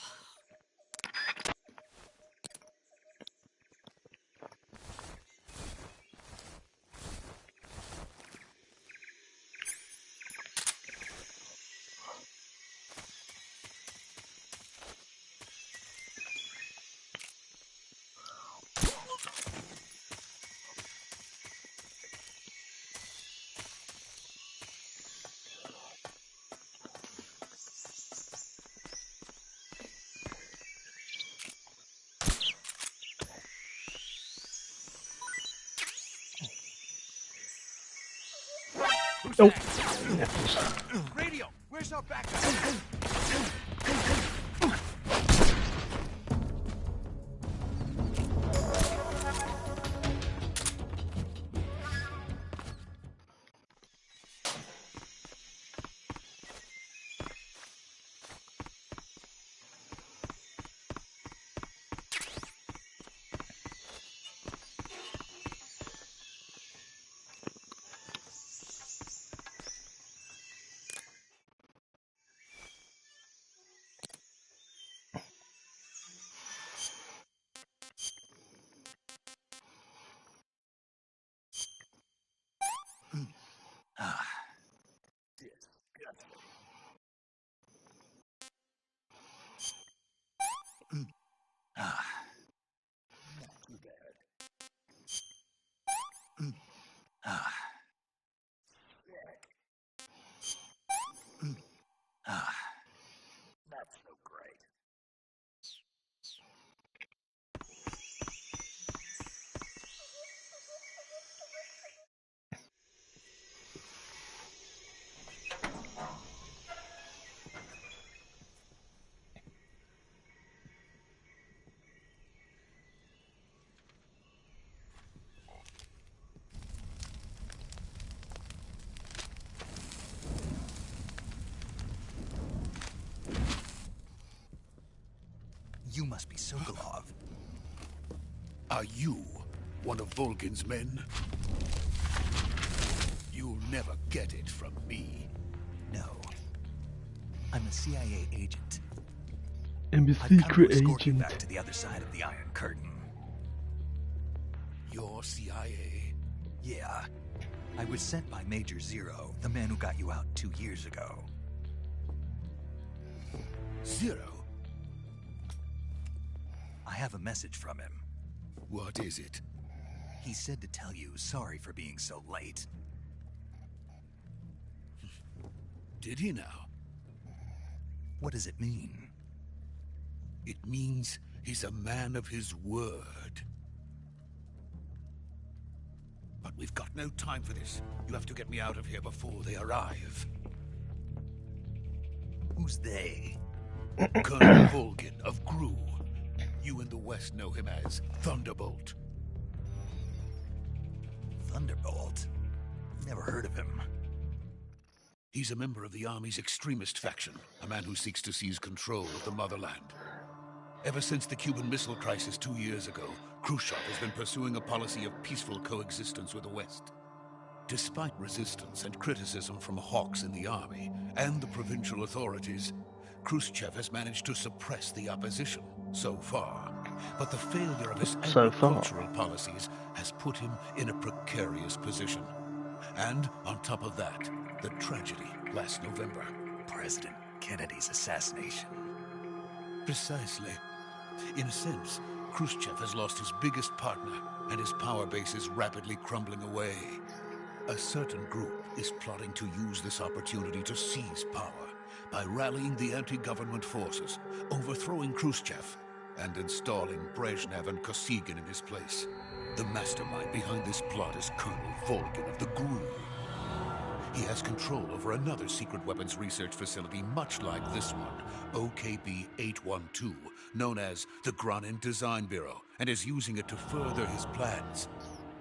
Who's Oh. that? Radio, where's our backup? Ah. Ah. Ah. Ah. That's so great. You must be Sokolov. Are you one of Volgin's men? You'll never get it from me. No. I'm a CIA agent. I'm a I've come to secret escort you agent. back to the other side of the Iron Curtain. You're CIA? Yeah. I was sent by Major Zero, the man who got you out 2 years ago. Zero? I have a message from him. What is it? He said to tell you sorry for being so late. Did he now? What does it mean? It means he's a man of his word. But we've got no time for this. You have to get me out of here before they arrive. Who's they? Colonel Volgin of Gru. You in the West know him as Thunderbolt. Thunderbolt? Never heard of him. He's a member of the Army's extremist faction, a man who seeks to seize control of the motherland. Ever since the Cuban Missile Crisis 2 years ago, Khrushchev has been pursuing a policy of peaceful coexistence with the West. Despite resistance and criticism from hawks in the army and the provincial authorities, Khrushchev has managed to suppress the opposition so far. But the failure of his So far. agricultural policies has put him in a precarious position. And on top of that, the tragedy last November. President Kennedy's assassination. Precisely. In a sense, Khrushchev has lost his biggest partner, and his power base is rapidly crumbling away. A certain group is plotting to use this opportunity to seize power by rallying the anti-government forces, overthrowing Khrushchev, and installing Brezhnev and Kosygin in his place. The mastermind behind this plot is Colonel Volgin of the Gru. He has control over another secret weapons research facility much like this one, OKB-812, known as the Granin Design Bureau, and is using it to further his plans.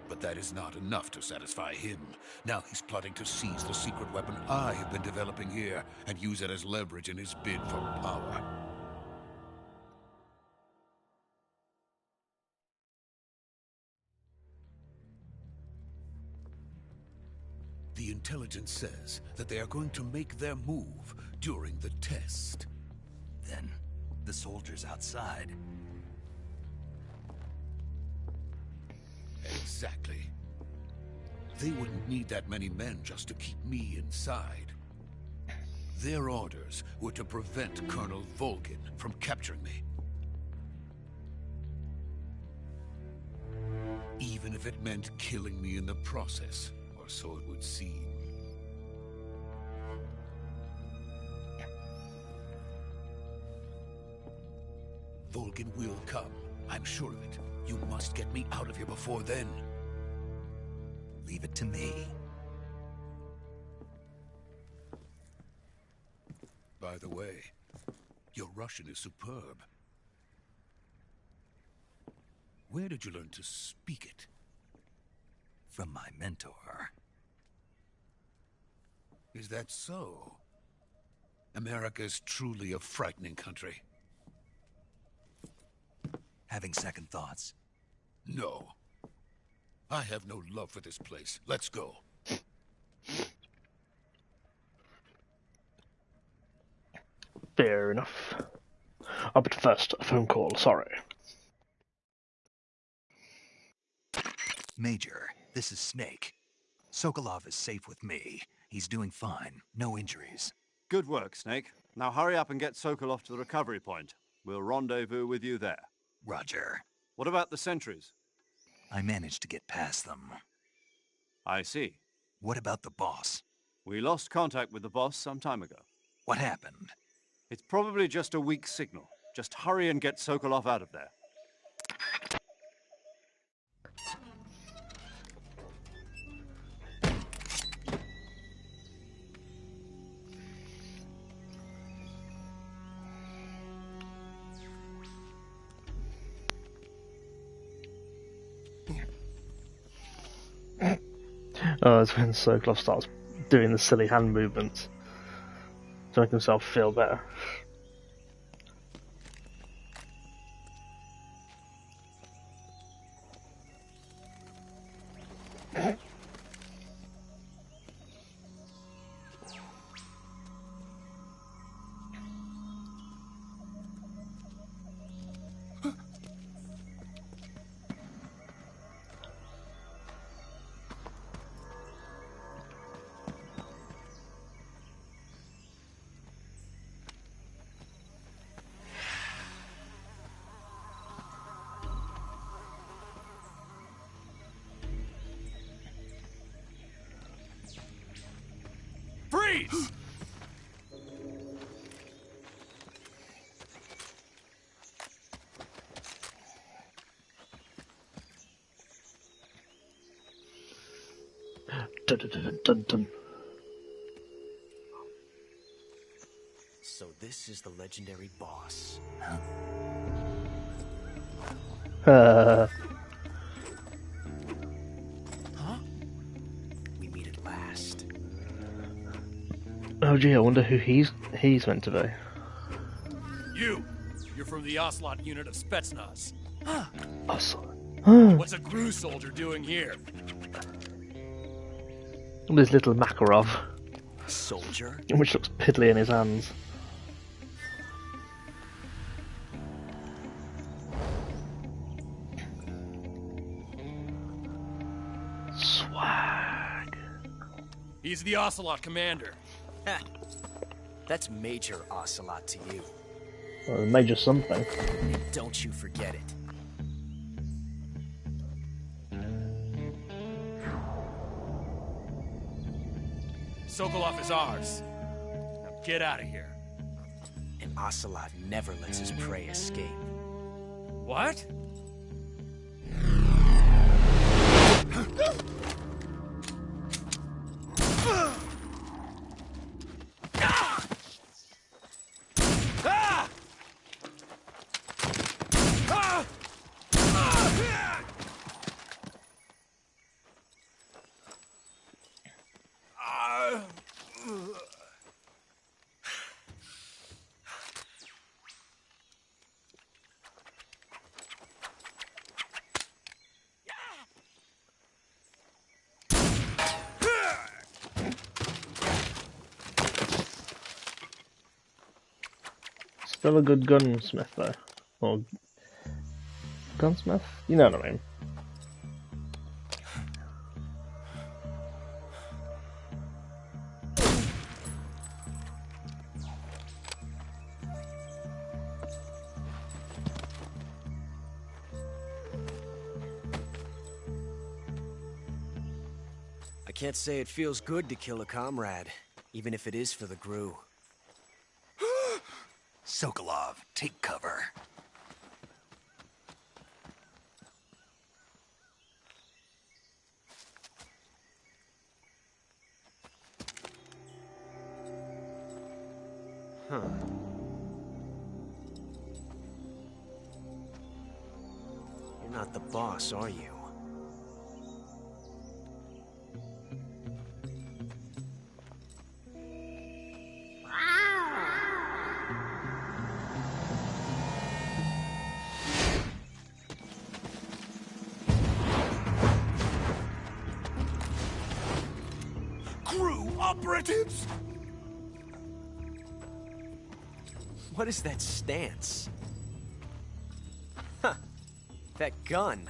But that is not enough to satisfy him. Now he's plotting to seize the secret weapon I have been developing here and use it as leverage in his bid for power. The intelligence says that they are going to make their move during the test. Then, the soldiers outside. Exactly. They wouldn't need that many men just to keep me inside. Their orders were to prevent Colonel Volgin from capturing me. Even if it meant killing me in the process, or so it would seem. Volgin will come. I'm sure of it. You must get me out of here before then. Leave it to me. By the way, your Russian is superb. Where did you learn to speak it? From my mentor. Is that so? America is truly a frightening country. Having second thoughts? No. I have no love for this place. Let's go. Fair enough. Oh, but first, a phone call, sorry. Major, this is Snake. Sokolov is safe with me. He's doing fine. No injuries. Good work, Snake. Now hurry up and get Sokolov to the recovery point. We'll rendezvous with you there. Roger. What about the sentries? I managed to get past them. I see. What about the boss? We lost contact with the boss some time ago. What happened? It's probably just a weak signal. Just hurry and get Sokolov out of there. Oh, it's when Sokolov starts doing the silly hand movements to make himself feel better. Freeze! Dun, dun, dun, dun, dun. So this is the legendary boss. Uh, Huh? We meet at last. oh gee, I wonder who he's meant to be. You're from the Ocelot unit of Spetsnaz. Awesome. What's a Gru soldier doing here? This little Makarov, Soldier? which looks piddly in his hands. Swag. He's the Ocelot commander. Ha! That's Major Ocelot to you. Well, Major something. And don't you forget it. Sokolov is ours. Now get out of here. And Ocelot never lets his prey escape. What? Still a good gunsmith though. Or gunsmith? You know what I mean. I can't say it feels good to kill a comrade, even if it is for the GRU. Sokolov, take cover. Huh. You're not the boss, are you? GRU operatives! What is that stance? Huh. That gun.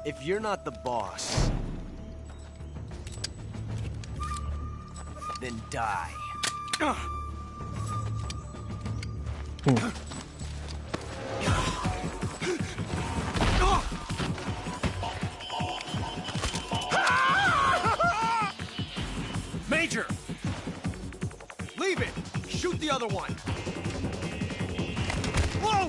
If you're not the boss, then die. Major! Leave it! Shoot the other one! Whoa!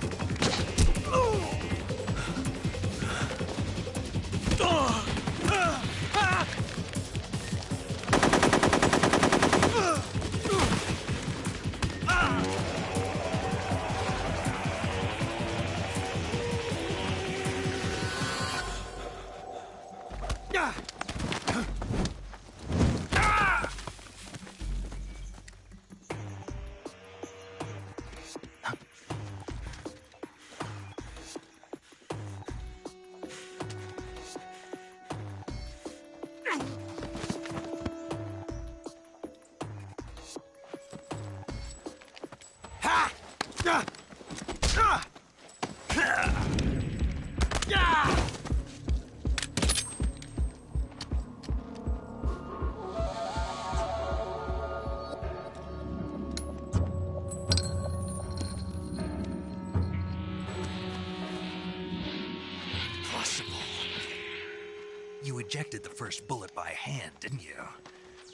You ejected the first bullet by hand, didn't you?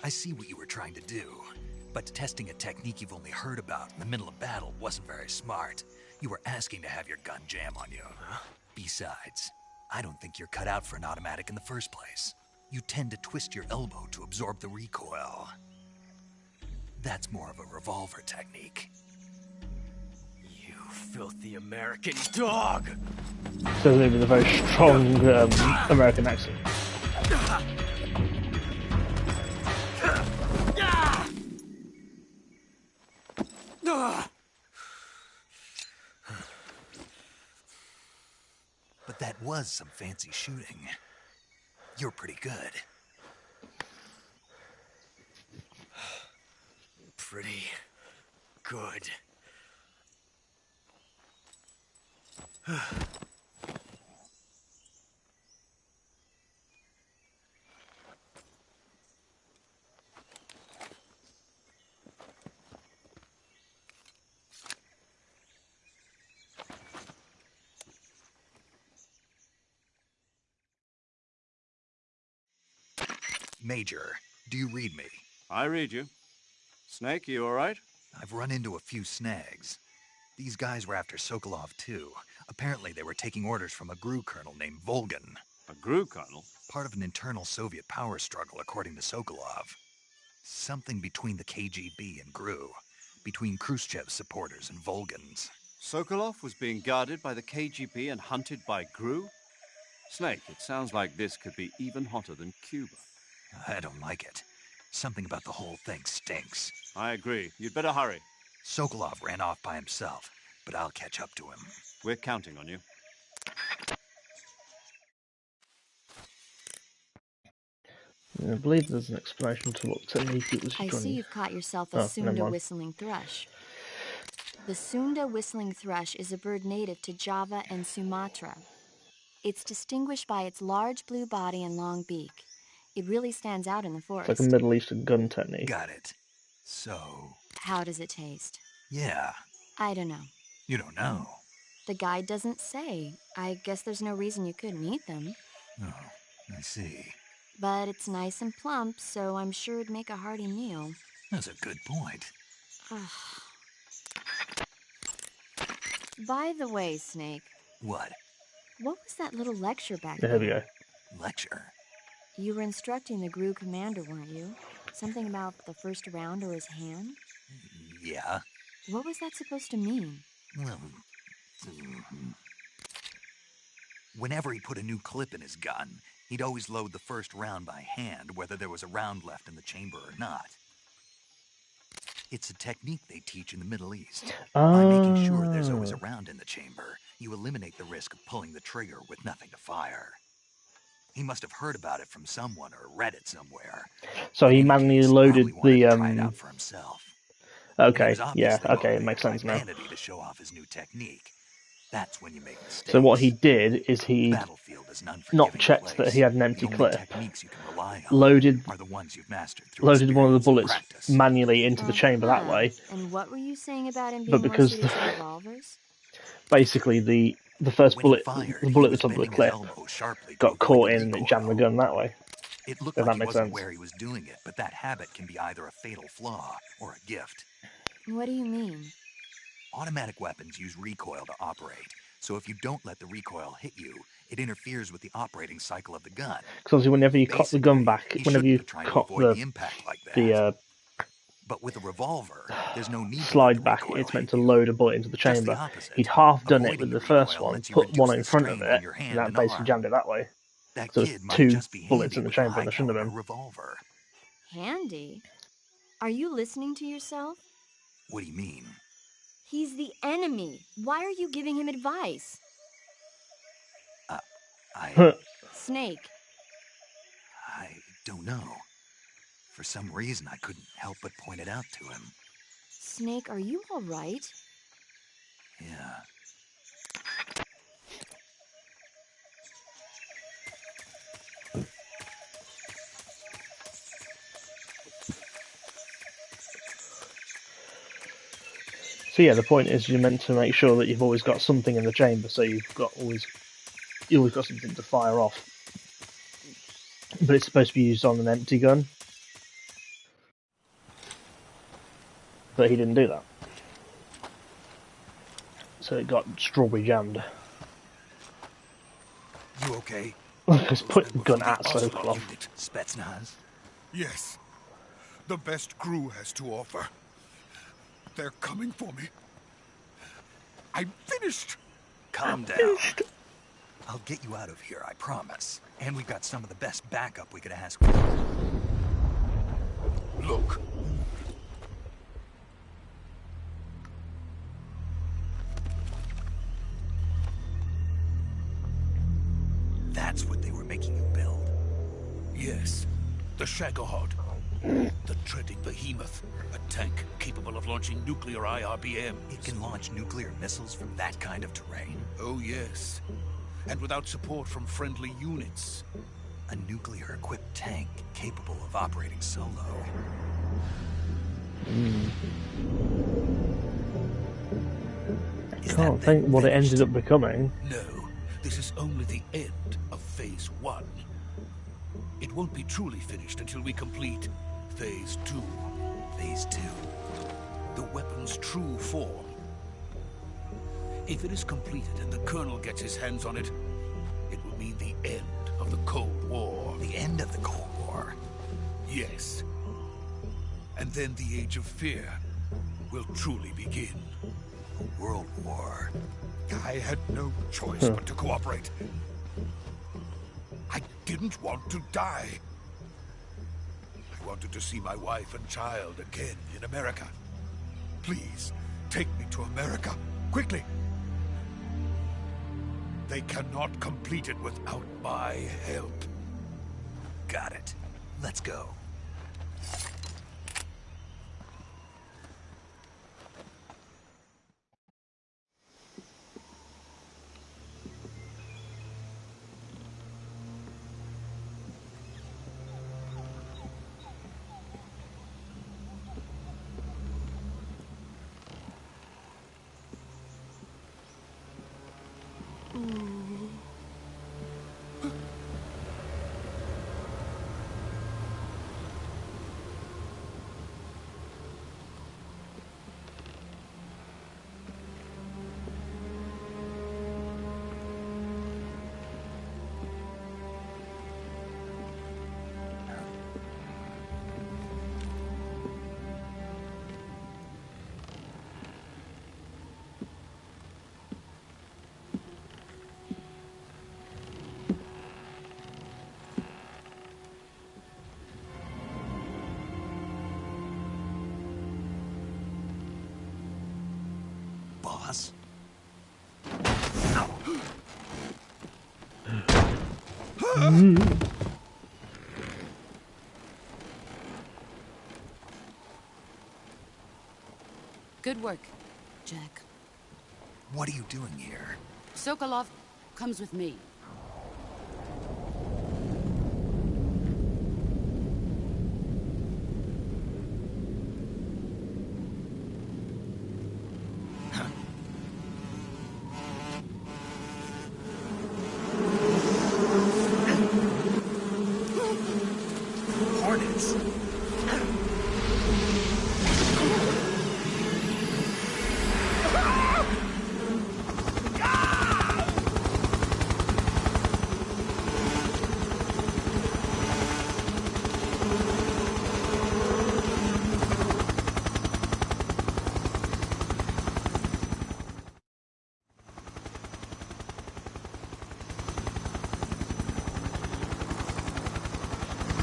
I see what you were trying to do. But testing a technique you've only heard about in the middle of battle wasn't very smart. You were asking to have your gun jam on you. Besides, I don't think you're cut out for an automatic in the first place. You tend to twist your elbow to absorb the recoil. That's more of a revolver technique. You filthy American dog! So they with a very strong American accent. But that was some fancy shooting. You're pretty good. Pretty good. Major, do you read me? I read you. Snake, you all right? I've run into a few snags. These guys were after Sokolov, too. Apparently they were taking orders from a GRU colonel named Volgan. A GRU colonel? Part of an internal Soviet power struggle, according to Sokolov. Something between the KGB and GRU. Between Khrushchev's supporters and Volgan's. Sokolov was being guarded by the KGB and hunted by GRU? Snake, it sounds like this could be even hotter than Cuba. I don't like it. Something about the whole thing stinks. I agree. You'd better hurry. Sokolov ran off by himself, but I'll catch up to him. We're counting on you. I believe there's an explanation to what technique it was I trying see to... you've caught yourself a never Sunda mind. whistling thrush. The Sunda whistling thrush is a bird native to Java and Sumatra. It's distinguished by its large blue body and long beak. It really stands out in the It's forest. like a Middle Eastern gun technique. Got it. So... How does it taste? yeah. I don't know. You don't know. The guide doesn't say. I guess there's no reason you couldn't eat them. Oh, I see. But it's nice and plump, so I'm sure it'd make a hearty meal. That's a good point. By the way, Snake, What? what was that little lecture back Yeah, there? here we go. Lecture? You were instructing the GRU commander, weren't you? Something about the first round or his hand? Yeah. What was that supposed to mean? Well, whenever he put a new clip in his gun, he'd always load the first round by hand, whether there was a round left in the chamber or not. It's a technique they teach in the Middle East. By making sure there's always a round in the chamber, you eliminate the risk of pulling the trigger with nothing to fire. He must have heard about it from someone or read it somewhere. So he manually loaded the try it out for himself. Okay, yeah, okay, it makes sense now. To show off his new technique. That's when you make mistakes. So what he did is he not checked that he had an empty clip, loaded one of the bullets manually into the chamber that way. And what were you saying about him being But because more suited to revolvers? basically the first bullet, the bullet at the top of the clip, got caught in and it jammed the gun that way. It looked If like that he makes wasn't sense. where he was doing it, but that habit can be either a fatal flaw or a gift. What do you mean? Automatic weapons use recoil to operate, so if you don't let the recoil hit you, it interferes with the operating cycle of the gun. Because obviously whenever you cock the gun back, whenever you cock But with a revolver, there's no need slide back, it's meant to load a bullet into the chamber. He'd half done it with the first one, put one in front of it, and that basically jammed it that way. So there's two bullets in the chamber and there shouldn't have been. Revolver. Handy? Are you listening to yourself? What do you mean? He's the enemy. Why are you giving him advice? Snake. I don't know. For some reason, I couldn't help but point it out to him. Snake, are you all right? Yeah. So yeah, the point is you're meant to make sure that you've always got something in the chamber, so you always got something to fire off. But it's supposed to be used on an empty gun. But he didn't do that. So it got strawberry jammed. You okay? Just put the gun at Sokolov. Spetsnaz? Yes. The best GRU has to offer. They're coming for me. I'm finished. Calm down. I'll get you out of here, I promise. And we've got some of the best backup we could ask for. Look. That's what they were making you build? Yes. The Shagohod. The treading behemoth. A tank capable of launching nuclear IRBMs. It can launch nuclear missiles from that kind of terrain? Oh, yes. And without support from friendly units. A nuclear-equipped tank capable of operating solo. I can't think what it ended up becoming. No, this is only the end of Phase 1. It won't be truly finished until we complete Phase 2. Phase 2? The weapon's true form. If it is completed and the Colonel gets his hands on it, it will mean the end of the Cold War. The end of the Cold War? Yes. And then the Age of Fear will truly begin. A world war. I had no choice but to cooperate. I didn't want to die. I wanted to see my wife and child again in America. Please, take me to America, quickly. They cannot complete it without my help. Got it. Let's go. Boss? Good work, Jack. What are you doing here? Sokolov comes with me. Hornets.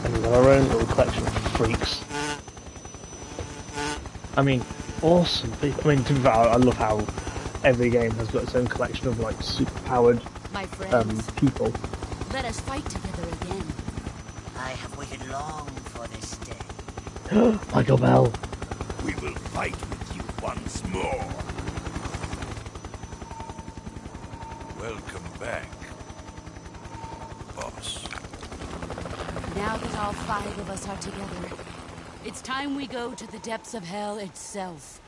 And we've got our own little collection of freaks. I mean, awesome. I mean, to be fair, I love how every game has got its own collection of like super-powered My friends, people. let us fight together again. I have waited long for this day. Michael Bell. We will fight with you once more. Welcome back, boss. Now that all 5 of us are together, it's time we go to the depths of hell itself.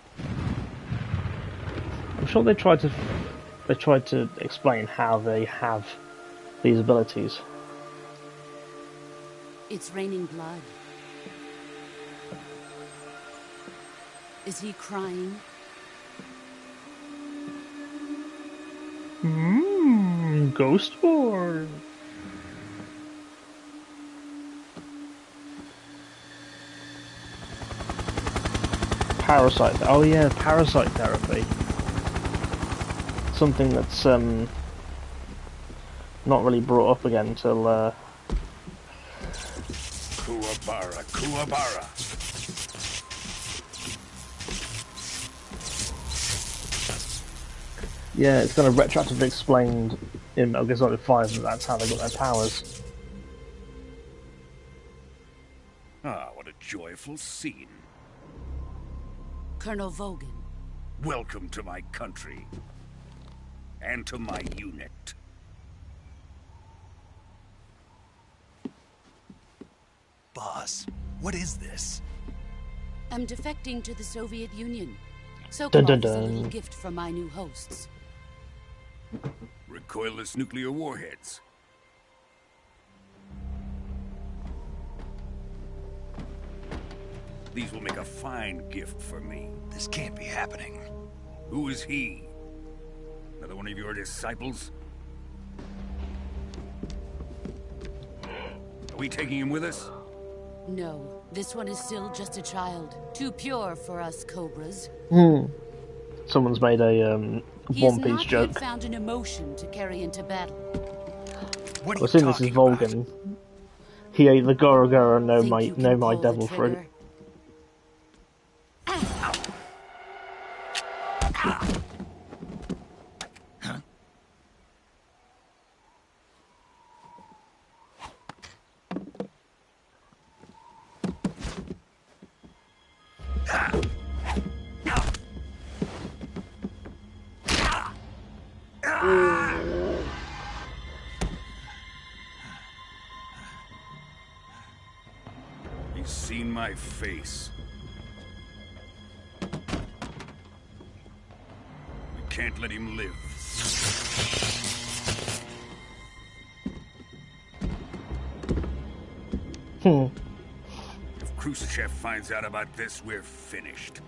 I'm sure they tried to explain how they have these abilities. It's raining blood. Is he crying? Ghost Boy. Parasite. Oh yeah, parasite therapy. Something that's not really brought up again until Kuwabara, Kuwabara. yeah, it's kind of retroactively explained in Metal Gear Solid 5 that that's how they got their powers. Ah, what a joyful scene. Colonel Vogan. Welcome to my country. And to my unit. Boss, what is this? I'm defecting to the Soviet Union. Dun, Sokolov dun, is a little dun. gift from my new hosts. Recoilless nuclear warheads. These will make a fine gift for me. This can't be happening. Who is he? Another one of your disciples? Are we taking him with us? No, this one is still just a child. Too pure for us Cobras. Someone's made a He One has Piece not joke. yet found an emotion to carry into battle. What are Well, you seeing this is talking about? Volgan. He ate the Goro Goro, no Think my you can no my pull the devil fruit. trigger? He's seen my face. We can't let him live. If Khrushchev finds out about this, we're finished.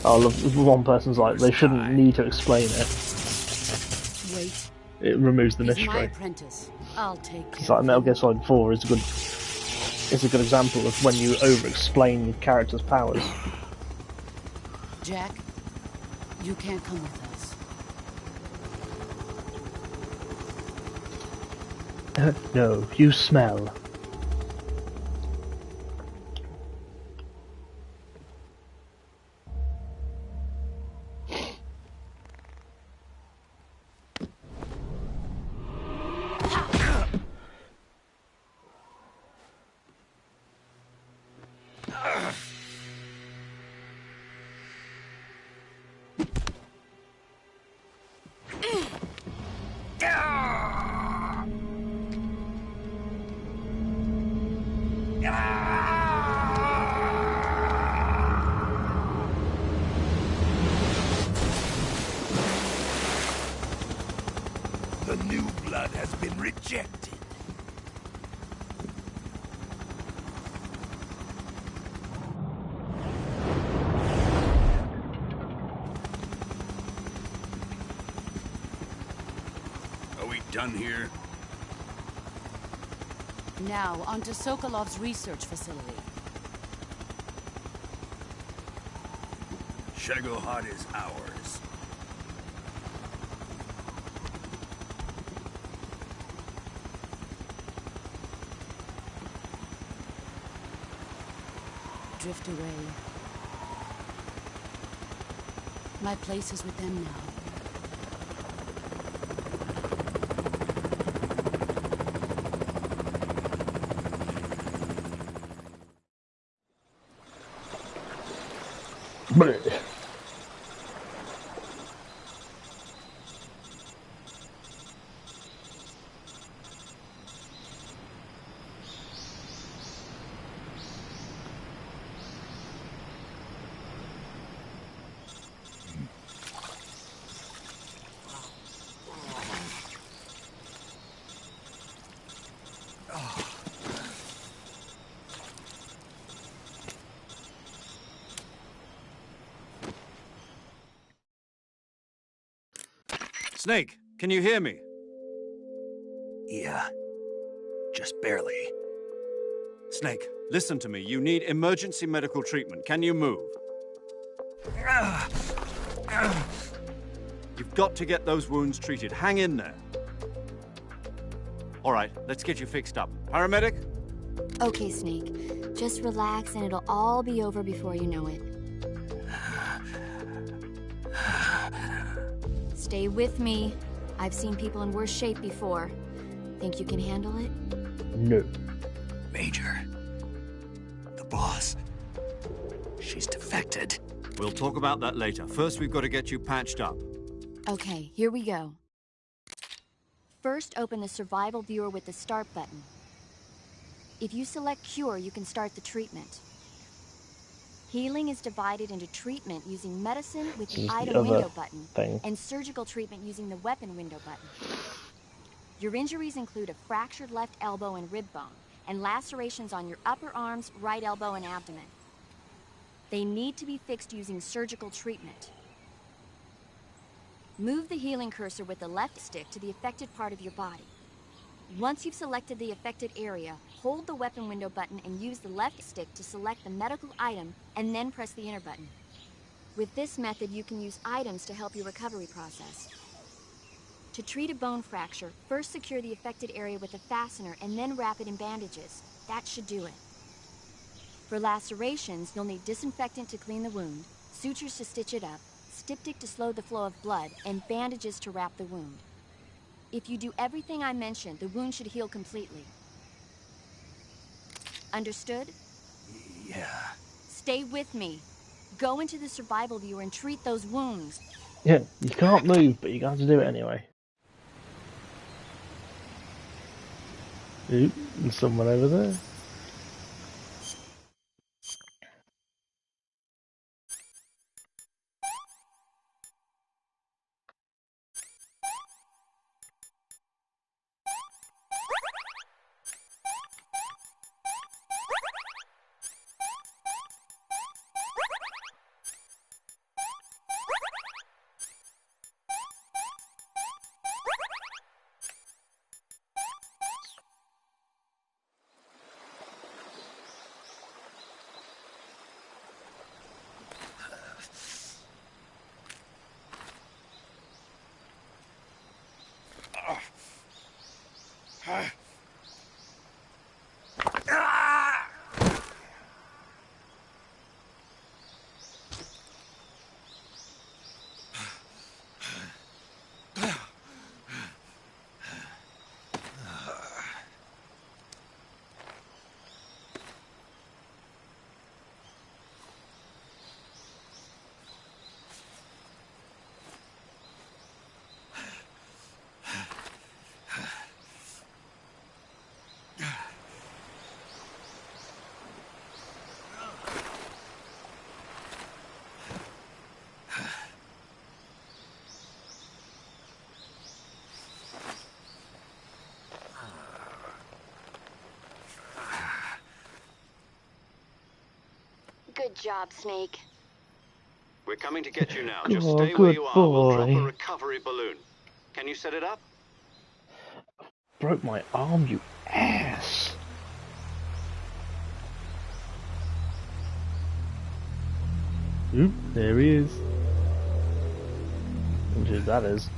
I love one person's like, they shouldn't need to explain it. Wait. It removes the He's mystery. my apprentice. I'll take care It's like of Metal him. Gear Solid 4 is a good example of when you over-explain your character's powers. Jack, you can't come with us. No, you smell. The new blood has been rejected. Are we done here? Now, onto Sokolov's research facility. Shagohod is ours. Drift away. My place is with them now. Snake, can you hear me? Yeah. Just barely. Snake, listen to me. You need emergency medical treatment. Can you move? You've got to get those wounds treated. Hang in there. All right, let's get you fixed up. Paramedic? Okay, Snake. Just relax and it'll all be over before you know it. Stay with me. I've seen people in worse shape before. Think you can handle it? No. Major. The boss. She's defected. We'll talk about that later. First, we've got to get you patched up. Okay, here we go. First, open the survival viewer with the start button. If you select cure, you can start the treatment. Healing is divided into treatment using medicine with the item window button and surgical treatment using the weapon window button. Your injuries include a fractured left elbow and rib bone and lacerations on your upper arms, right elbow, and abdomen. They need to be fixed using surgical treatment. Move the healing cursor with the left stick to the affected part of your body. Once you've selected the affected area, hold the weapon window button and use the left stick to select the medical item and then press the enter button. With this method, you can use items to help your recovery process. To treat a bone fracture, first secure the affected area with a fastener and then wrap it in bandages. That should do it. For lacerations, you'll need disinfectant to clean the wound, sutures to stitch it up, styptic to slow the flow of blood, and bandages to wrap the wound. If you do everything I mentioned, the wound should heal completely. Understood? Yeah. Stay with me. Go into the survival viewer and treat those wounds. Yeah, you can't move, but you got to do it anyway. Oop, there's someone over there. Good job, Snake. We're coming to get you now. Just stay where good you are. boy. We'll drop a recovery balloon. Can you set it up? Broke my arm, you ass. Oop, there he is. Who that is.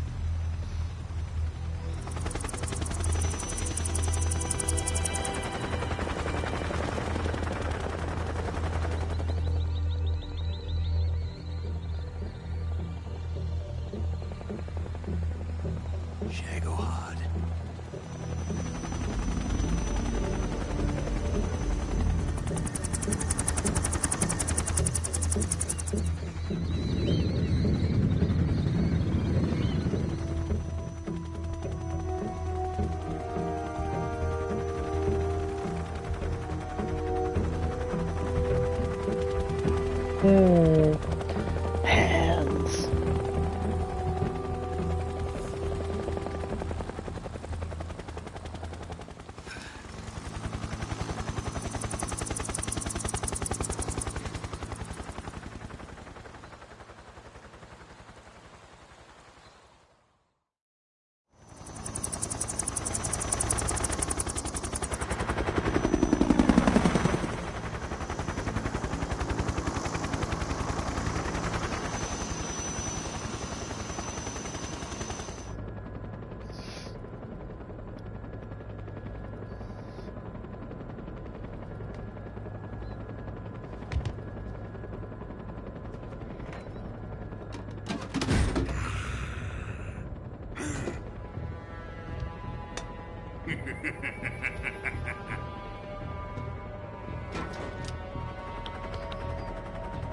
Shagohod. Oh, hands.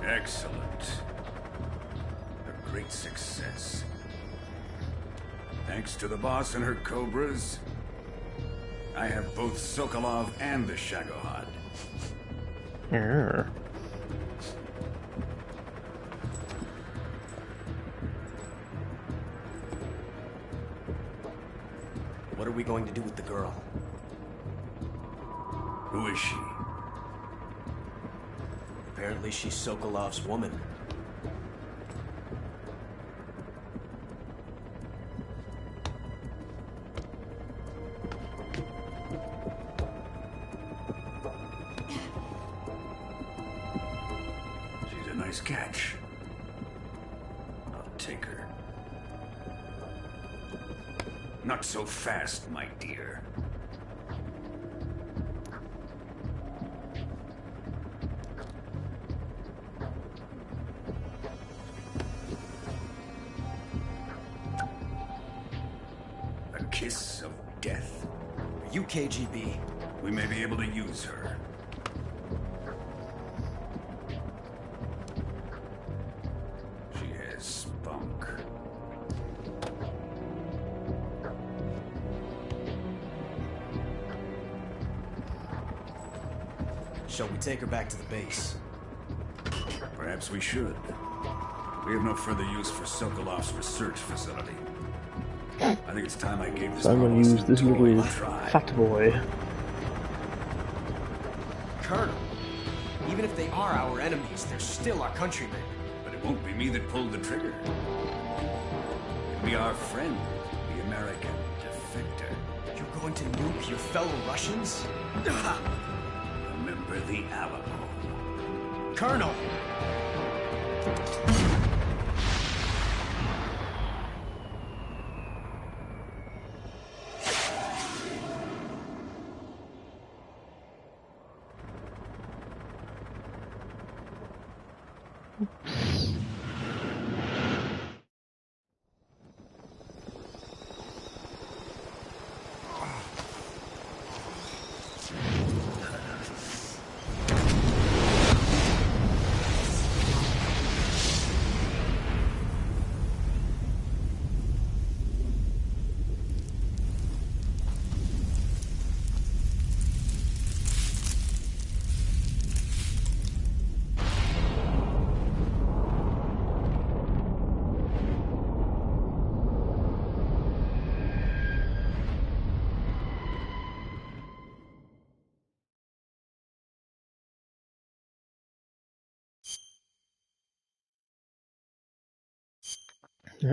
Excellent. A great success. Thanks to the boss and her cobras, I have both Sokolov and the Shagohod. What are we going to do with the girl? Who is she? Apparently she's Sokolov's woman. She's a nice catch. I'll take her. Not so fast, my dear. A kiss of death? Are you KGB? We may be able to use her. She has spunk. Shall we take her back to the base? Perhaps we should. We have no further use for Sokolov's research facility. I think it's time I gave this. So I'm going to use this lovely fat boy. Colonel, even if they are our enemies, they're still our countrymen. But it won't be me that pulled the trigger. It'll be our friend, the American defector. You're going to nuke your fellow Russians? Remember the Alamo. Colonel!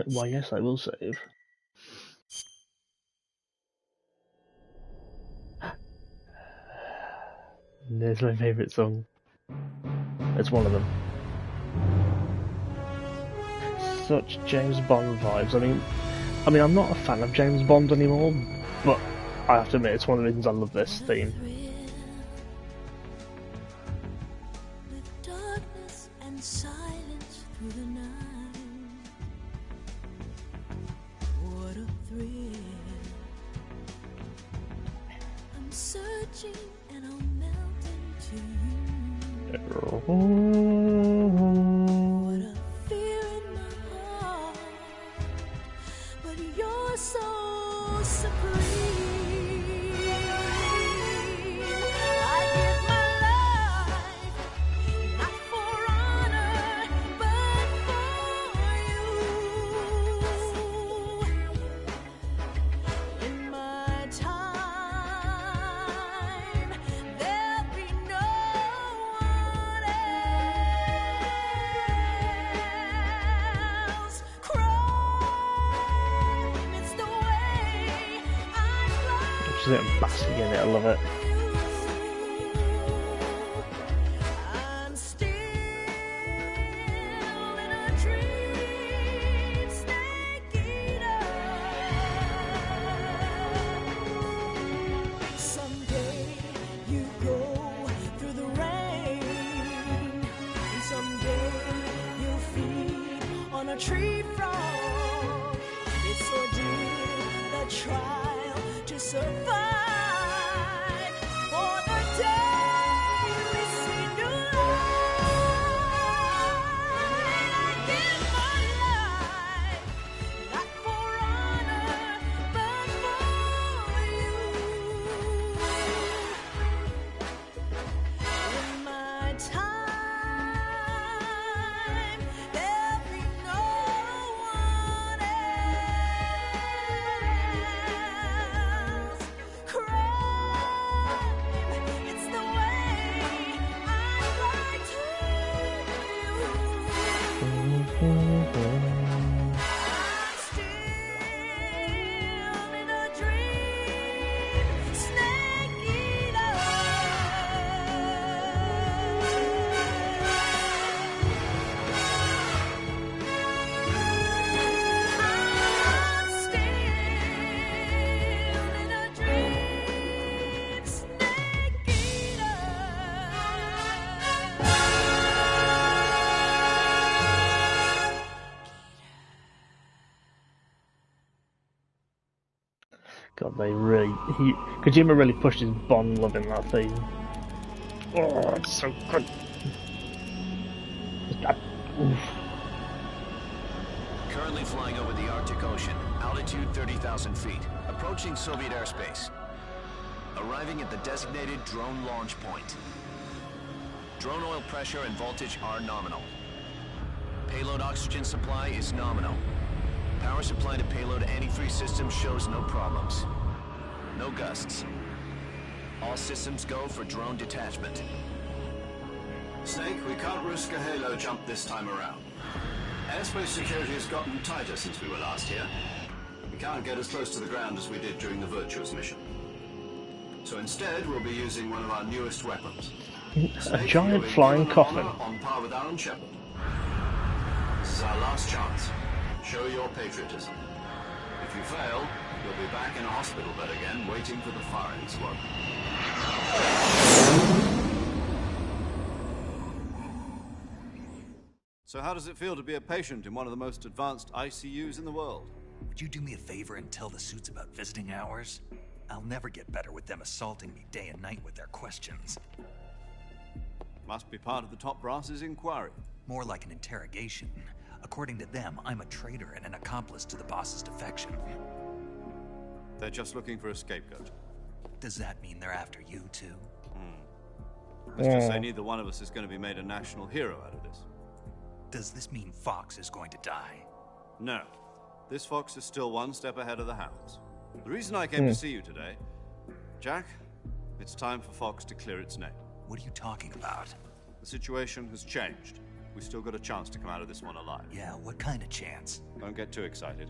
Why, yes, I will save. There's my favourite song. It's one of them. Such James Bond vibes. I mean, I'm not a fan of James Bond anymore, but I have to admit it's one of the reasons I love this theme. With darkness and silence through the night. What a thrill. I'm searching and I'll melt into you. What a fear in my heart. But you're so supreme. I give my life, not for honor, but for you. In my time, there'll be no one else. Crime, it's the way I Just I'm basking in it, I love it. I'm still in a dream, snake eater. Someday you go through the rain, and someday you'll feed on a tree frog. It's ordeal, the trial to survive. For the day we see new light, I give my life, not for honor, but for you. In my time, there'll be no one else. Crime, it's the way I lie to you. I'm still in a dream, snake eater. I'm still in a dream, snake eater. God, they really... Kojima really pushed his Bond love in that theme. Oh, it's so good. Oof. Currently flying over the Arctic Ocean, altitude 30,000 feet, approaching Soviet airspace. Arriving at the designated drone launch point. Drone oil pressure and voltage are nominal. Payload oxygen supply is nominal. Power supply to payload antifreeze system shows no problems. No gusts. All systems go for drone detachment. Snake, we can't risk a halo jump this time around. Airspace security has gotten tighter since we were last here. We can't get as close to the ground as we did during the Virtuous mission. So instead, we'll be using one of our newest weapons. A giant flying coffin. On par with Aaron Shepard. This is our last chance. Show your patriotism. If you fail, you'll be back in a hospital bed again, waiting for the firing squad. So how does it feel to be a patient in one of the most advanced ICUs in the world? Would you do me a favor and tell the suits about visiting hours? I'll never get better with them assaulting me day and night with their questions. Must be part of the top brass's inquiry. More like an interrogation. According to them, I'm a traitor and an accomplice to the boss's defection. They're just looking for a scapegoat. Does that mean they're after you, too? Let's just say neither one of us is going to be made a national hero out of this. Does this mean Fox is going to die? No. This fox is still one step ahead of the hounds. The reason I came to see you today, Jack, it's time for Fox to clear its name. What are you talking about? The situation has changed. We've still got a chance to come out of this one alive. Yeah, what kind of chance? Don't get too excited.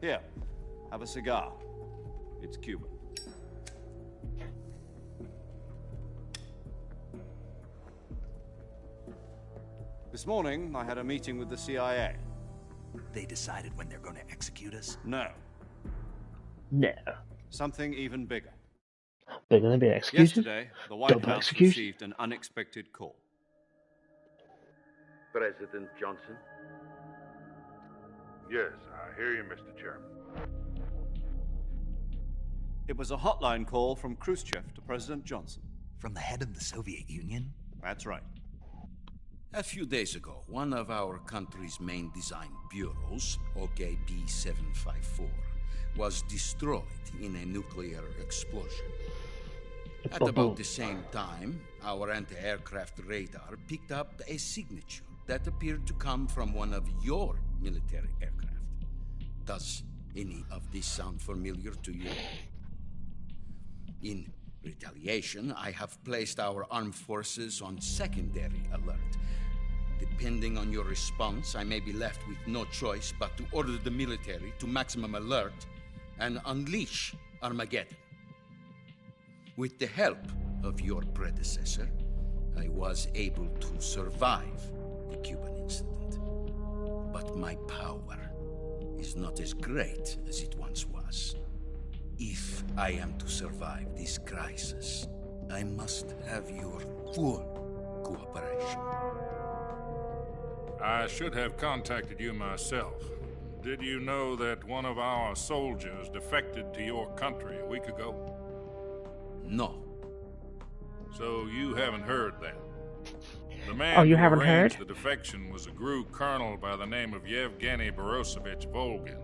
Here, have a cigar. It's Cuban. This morning, I had a meeting with the CIA. They decided when they're going to execute us? No. No. Something even bigger. They're going to be executed? Yesterday, the White House received an unexpected call. President Johnson? Yes, I hear you, Mr. Chairman. It was a hotline call from Khrushchev to President Johnson. From the head of the Soviet Union? That's right. A few days ago, one of our country's main design bureaus, OKB 754, was destroyed in a nuclear explosion. At about the same time, our anti-aircraft radar picked up a signature that appeared to come from one of your military aircraft. Does any of this sound familiar to you? In retaliation, I have placed our armed forces on secondary alert. Depending on your response, I may be left with no choice but to order the military to maximum alert and unleash Armageddon. With the help of your predecessor, I was able to survive the Cuban incident. But my power is not as great as it once was. If I am to survive this crisis, I must have your full cooperation. I should have contacted you myself. Did you know that one of our soldiers defected to your country a week ago? No. So you haven't heard then? The man you who haven't arranged heard? the defection was a GRU colonel by the name of Yevgeny Borisovich Volgin.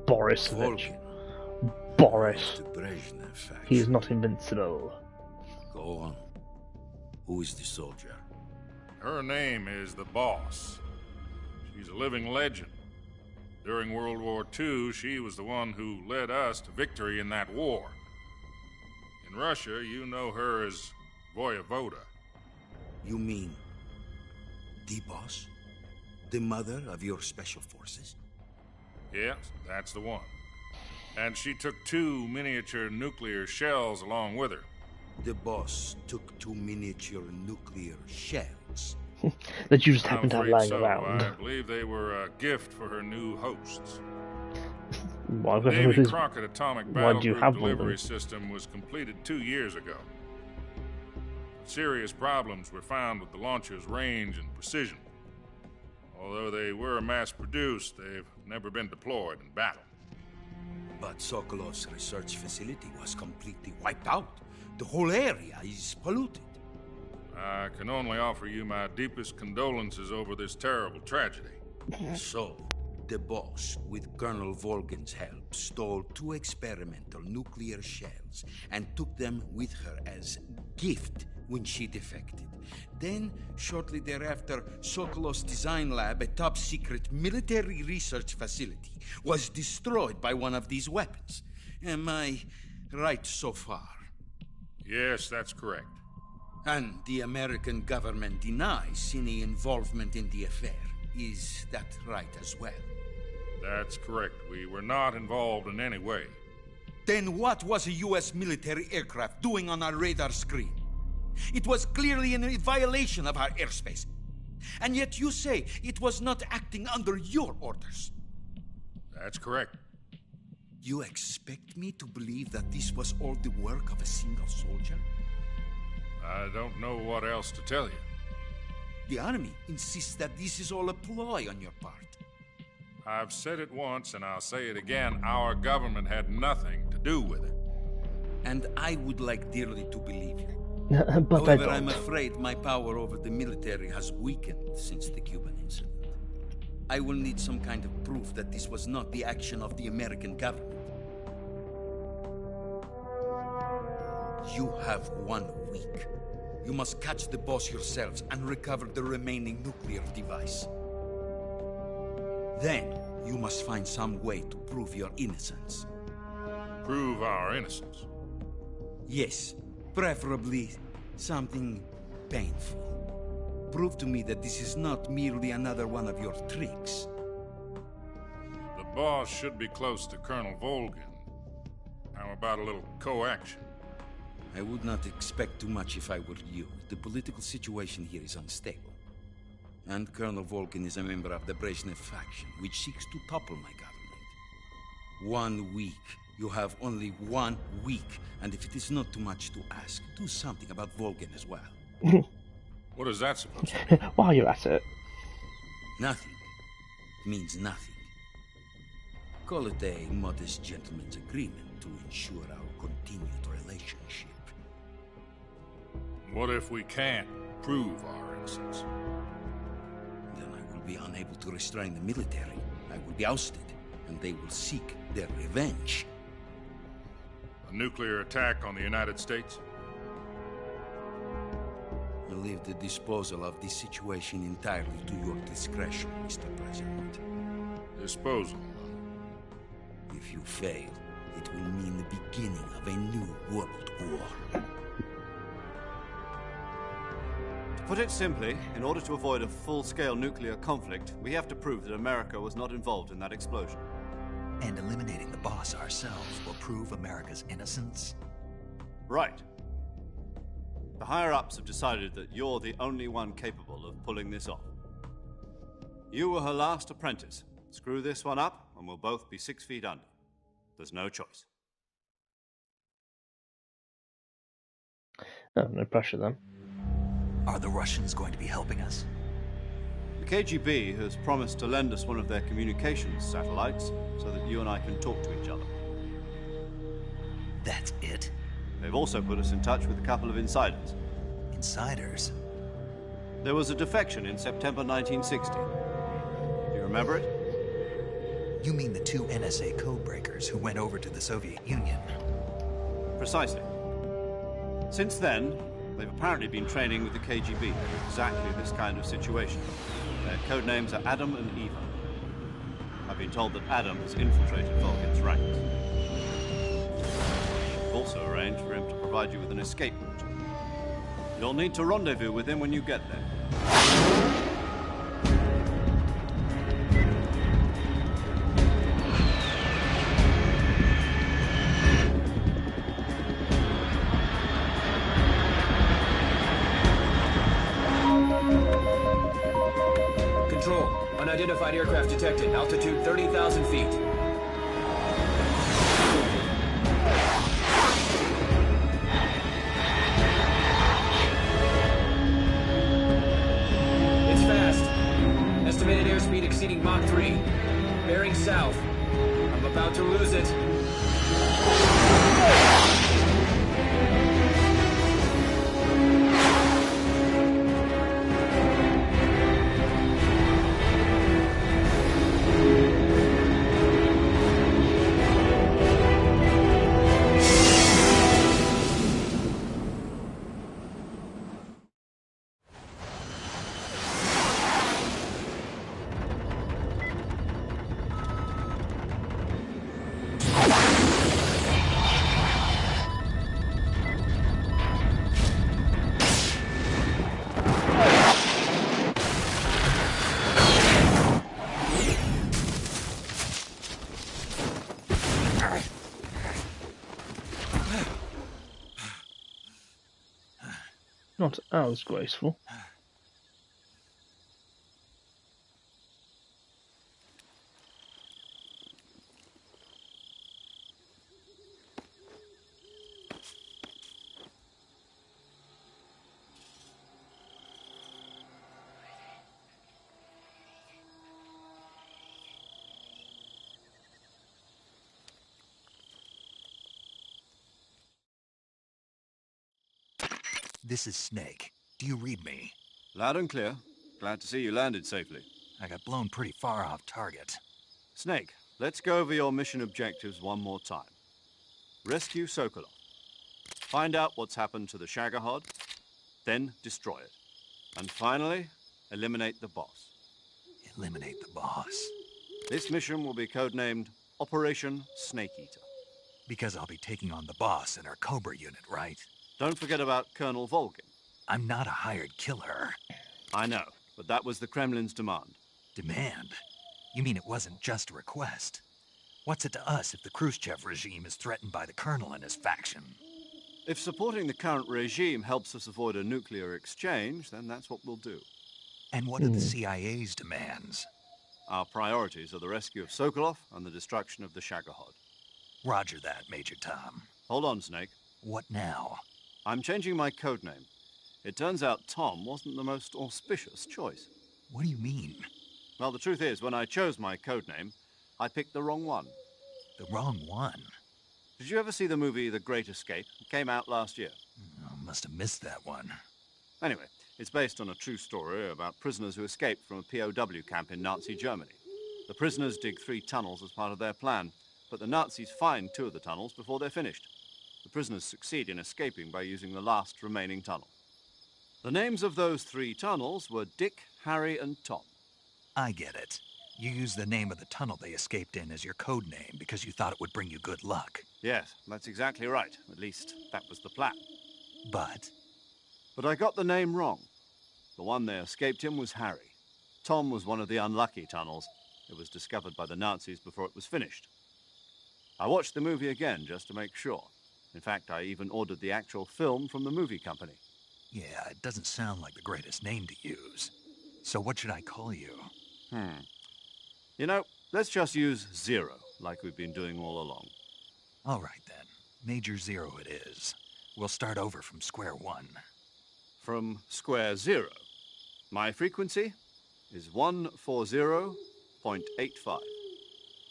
Borisovich. Boris. He is not invincible. Go on. Who is the soldier? Her name is the Boss. She's a living legend. During World War II, she was the one who led us to victory in that war. In Russia, you know her as Voyevoda. You mean the Boss? The mother of your special forces? Yes, that's the one. And she took 2 miniature nuclear shells along with her. The Boss took 2 miniature nuclear shells. That you just happen to have lying so. around. I believe they were a gift for her new hosts. Why The Davy Crockett Atomic Battle do you Group have one of delivery them? system was completed 2 years ago. Serious problems were found with the launcher's range and precision. Although they were mass-produced, they've never been deployed in battle. But Sokolov's research facility was completely wiped out. The whole area is polluted. I can only offer you my deepest condolences over this terrible tragedy. So, the Boss, with Colonel Volgin's help, stole 2 experimental nuclear shells and took them with her as gift when she defected. Then, shortly thereafter, Sokolov's design lab, a top-secret military research facility, was destroyed by one of these weapons. Am I right so far? Yes, that's correct. And the American government denies any involvement in the affair. Is that right as well? That's correct. We were not involved in any way. Then what was a U.S. military aircraft doing on our radar screen? It was clearly in violation of our airspace. And yet you say it was not acting under your orders. That's correct. You expect me to believe that this was all the work of a single soldier? I don't know what else to tell you. The Army insists that this is all a ploy on your part. I've said it once, and I'll say it again. Our government had nothing to do with it. And I would like dearly to believe you. But However, I'm afraid my power over the military has weakened since the Cuban incident. I will need some kind of proof that this was not the action of the American government. You have 1 week. You must catch the boss yourselves and recover the remaining nuclear device. Then, you must find some way to prove your innocence. Prove our innocence? Yes. Preferably something painful. Prove to me that this is not merely another one of your tricks. The boss should be close to Colonel Volgin. How about a little co-action? I would not expect too much if I were you. The political situation here is unstable. And Colonel Volgin is a member of the Brezhnev faction, which seeks to topple my government. 1 week. You have only 1 week, and if it is not too much to ask, do something about Volgin as well. What is that supposed to mean? While you're at it. Nothing. It means nothing. Call it a modest gentleman's agreement to ensure our continued relationship. What if we can't prove our innocence? Then I will be unable to restrain the military. I will be ousted, and they will seek their revenge. A nuclear attack on the United States? I leave the disposal of this situation entirely to your discretion, Mr. President. Disposal? If you fail, it will mean the beginning of a new world war. To put it simply, in order to avoid a full-scale nuclear conflict, we have to prove that America was not involved in that explosion. And eliminating the boss ourselves will prove America's innocence? Right. The higher-ups have decided that you're the only one capable of pulling this off. You were her last apprentice. Screw this one up, and we'll both be 6 feet under. There's no choice. Oh, no pressure then. Are the Russians going to be helping us? The KGB has promised to lend us one of their communications satellites so that you and I can talk to each other. That's it? They've also put us in touch with a couple of insiders. Insiders? There was a defection in September 1960. Do you remember it? You mean the 2 NSA codebreakers who went over to the Soviet Union? Precisely. Since then, they've apparently been training with the KGB for exactly this kind of situation. Their code names are Adam and Eva. I've been told that Adam has infiltrated Volgin's ranks. I've also arranged for him to provide you with an escape route. You'll need to rendezvous with him when you get there. Control. Unidentified aircraft detected. Altitude 30,000 feet. It's fast. Estimated airspeed exceeding Mach 3. Bearing south. I'm about to lose it. Not as graceful. This is Snake. Do you read me? Loud and clear. Glad to see you landed safely. I got blown pretty far off target. Snake, let's go over your mission objectives one more time. Rescue Sokolov. Find out what's happened to the Shagohod, then destroy it. And finally, eliminate the boss. Eliminate the boss. This mission will be codenamed Operation Snake Eater. Because I'll be taking on the boss in our Cobra unit, right? Don't forget about Colonel Volgin. I'm not a hired killer. I know, but that was the Kremlin's demand. Demand? You mean it wasn't just a request? What's it to us if the Khrushchev regime is threatened by the Colonel and his faction? If supporting the current regime helps us avoid a nuclear exchange, then that's what we'll do. And what are the CIA's demands? Our priorities are the rescue of Sokolov and the destruction of the Shagohod. Roger that, Major Tom. Hold on, Snake. What now? I'm changing my codename. It turns out Tom wasn't the most auspicious choice. What do you mean? Well, the truth is, when I chose my codename, I picked the wrong one. The wrong one? Did you ever see the movie The Great Escape? It came out last year. I must have missed that one. Anyway, it's based on a true story about prisoners who escaped from a POW camp in Nazi Germany. The prisoners dig 3 tunnels as part of their plan, but the Nazis find 2 of the tunnels before they're finished. The prisoners succeed in escaping by using the last remaining tunnel. The names of those 3 tunnels were Dick, Harry, and Tom. I get it. You used the name of the tunnel they escaped in as your code name because you thought it would bring you good luck. Yes, that's exactly right. At least, that was the plan. But I got the name wrong. The one they escaped in was Harry. Tom was one of the unlucky tunnels. It was discovered by the Nazis before it was finished. I watched the movie again just to make sure. In fact, I even ordered the actual film from the movie company. yeah, it doesn't sound like the greatest name to use. So what should I call you? You know, let's just use Zero, like we've been doing all along. All right, then. Major Zero it is. We'll start over from square one. From square 0. My frequency is 140.85.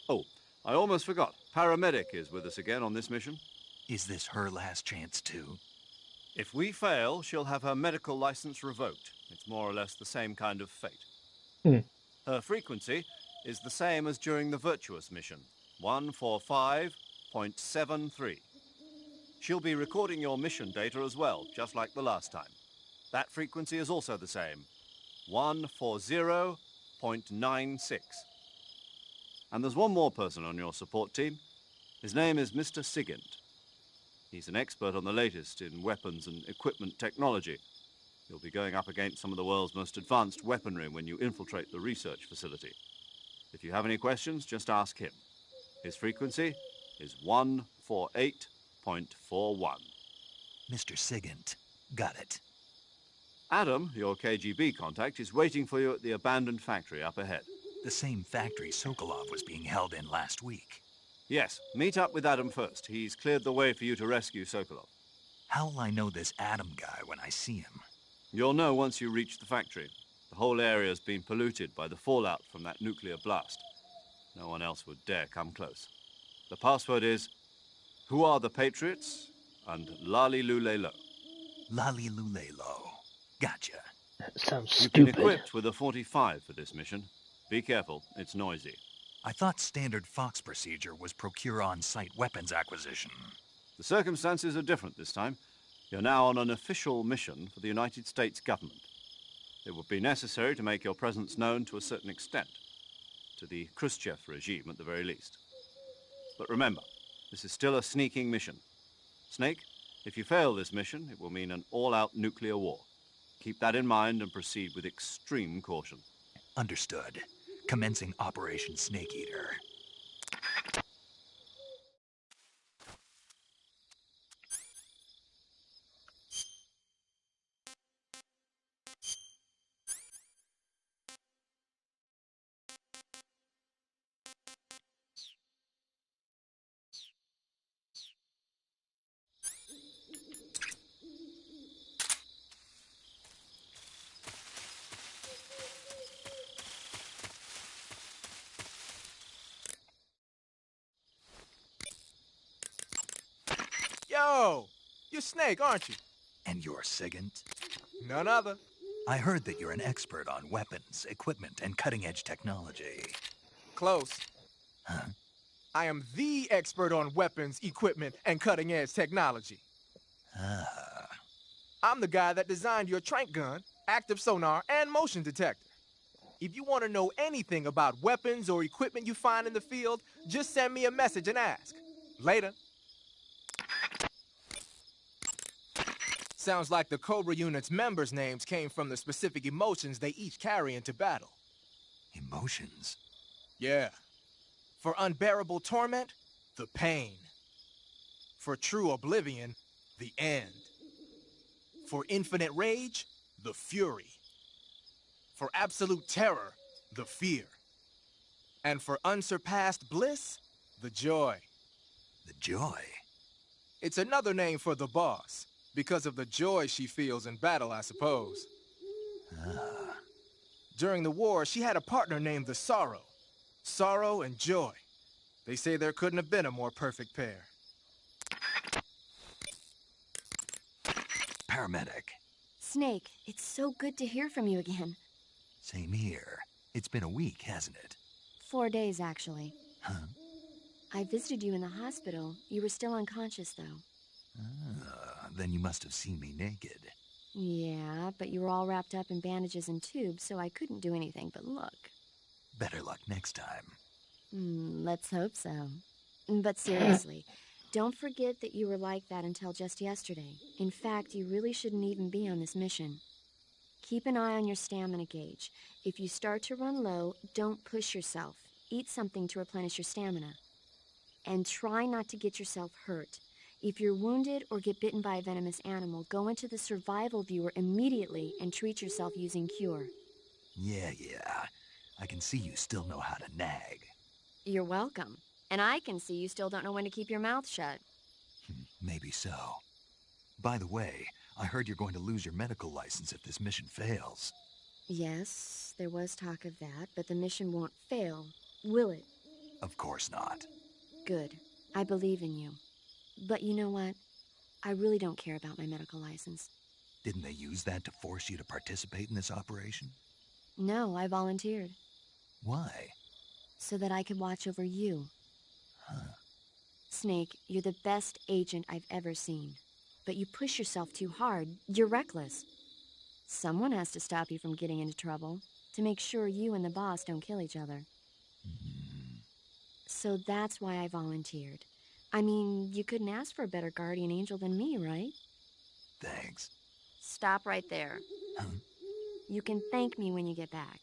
Oh, I almost forgot. Paramedic is with us again on this mission. Is this her last chance, too? If we fail, she'll have her medical license revoked. It's more or less the same kind of fate. Her frequency is the same as during the Virtuous mission, 145.73. She'll be recording your mission data as well, just like the last time. That frequency is also the same, 140.96. And there's one more person on your support team. His name is Mr. Sigint. He's an expert on the latest in weapons and equipment technology. You'll be going up against some of the world's most advanced weaponry when you infiltrate the research facility. If you have any questions, just ask him. His frequency is 148.41. Mr. Sigint. Got it. Adam, your KGB contact, is waiting for you at the abandoned factory up ahead. The same factory Sokolov was being held in last week. Yes, meet up with Adam first. He's cleared the way for you to rescue Sokolov. How will I know this Adam guy when I see him? You'll know once you reach the factory. The whole area's been polluted by the fallout from that nuclear blast. No one else would dare come close. The password is, "Who are the Patriots?" and "Lali Lule Lo." Lali Lule Lo. Gotcha. Sounds You've stupid. been equipped with a 45 for this mission. Be careful, it's noisy. I thought standard Fox procedure was procure on-site weapons acquisition. The circumstances are different this time. You're now on an official mission for the United States government. It would be necessary to make your presence known to a certain extent. To the Khrushchev regime, at the very least. But remember, this is still a sneaking mission. Snake, if you fail this mission, it will mean an all-out nuclear war. Keep that in mind and proceed with extreme caution. Understood. Commencing Operation Snake Eater. Yo, you're Snake, aren't you? And you're Sigint? None other. I heard that you're an expert on weapons, equipment, and cutting-edge technology. Close. Huh? I am the expert on weapons, equipment, and cutting-edge technology. Ah. I'm the guy that designed your trank gun, active sonar, and motion detector. If you want to know anything about weapons or equipment you find in the field, just send me a message and ask. Later. Sounds like the Cobra unit's members' names came from the specific emotions they each carry into battle. Emotions? Yeah. For unbearable torment, the pain. For true oblivion, the end. For infinite rage, the fury. For absolute terror, the fear. And for unsurpassed bliss, the joy. The joy? It's another name for the boss, because of the joy she feels in battle, I suppose. Ah. During the war, she had a partner named the Sorrow. Sorrow and joy. They say there couldn't have been a more perfect pair. Paramedic. Snake, it's so good to hear from you again. Same here. It's been a week, hasn't it? 4 days, actually. Huh? I visited you in the hospital. You were still unconscious, though. Then you must have seen me naked. Yeah, but you were all wrapped up in bandages and tubes, so I couldn't do anything but look. Better luck next time. Let's hope so. But seriously, don't forget that you were like that until just yesterday. In fact, you really shouldn't even be on this mission. Keep an eye on your stamina gauge. If you start to run low, don't push yourself. Eat something to replenish your stamina. And try not to get yourself hurt. If you're wounded or get bitten by a venomous animal, go into the survival viewer immediately and treat yourself using Cure. Yeah. I can see you still know how to nag. You're welcome. And I can see you still don't know when to keep your mouth shut. Maybe so. By the way, I heard you're going to lose your medical license if this mission fails. Yes, there was talk of that, but the mission won't fail, will it? Of course not. Good. I believe in you. But you know what? I really don't care about my medical license. Didn't they use that to force you to participate in this operation? No, I volunteered. Why? So that I could watch over you. Huh. Snake, you're the best agent I've ever seen. But you push yourself too hard. You're reckless. Someone has to stop you from getting into trouble, to make sure you and the boss don't kill each other. So that's why I volunteered. I mean, you couldn't ask for a better guardian angel than me, right? Thanks. Stop right there. Huh? You can thank me when you get back.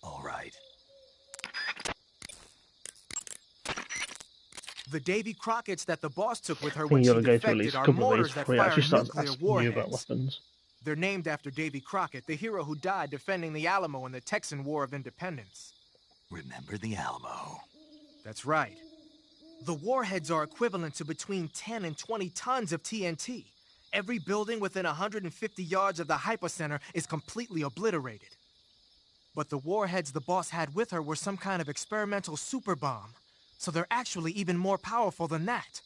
All right. The Davy Crockett's that the boss took with her I when think she you gotta go through at least defected a are couple of mortars these that before he actually fire starts nuclear asking you about warheads. weapons. They're named after Davy Crockett, the hero who died defending the Alamo in the Texan War of Independence. Remember the Alamo. That's right. The warheads are equivalent to between 10 and 20 tons of TNT. Every building within 150 yards of the hypocenter is completely obliterated. But the warheads the boss had with her were some kind of experimental super bomb, so they're actually even more powerful than that.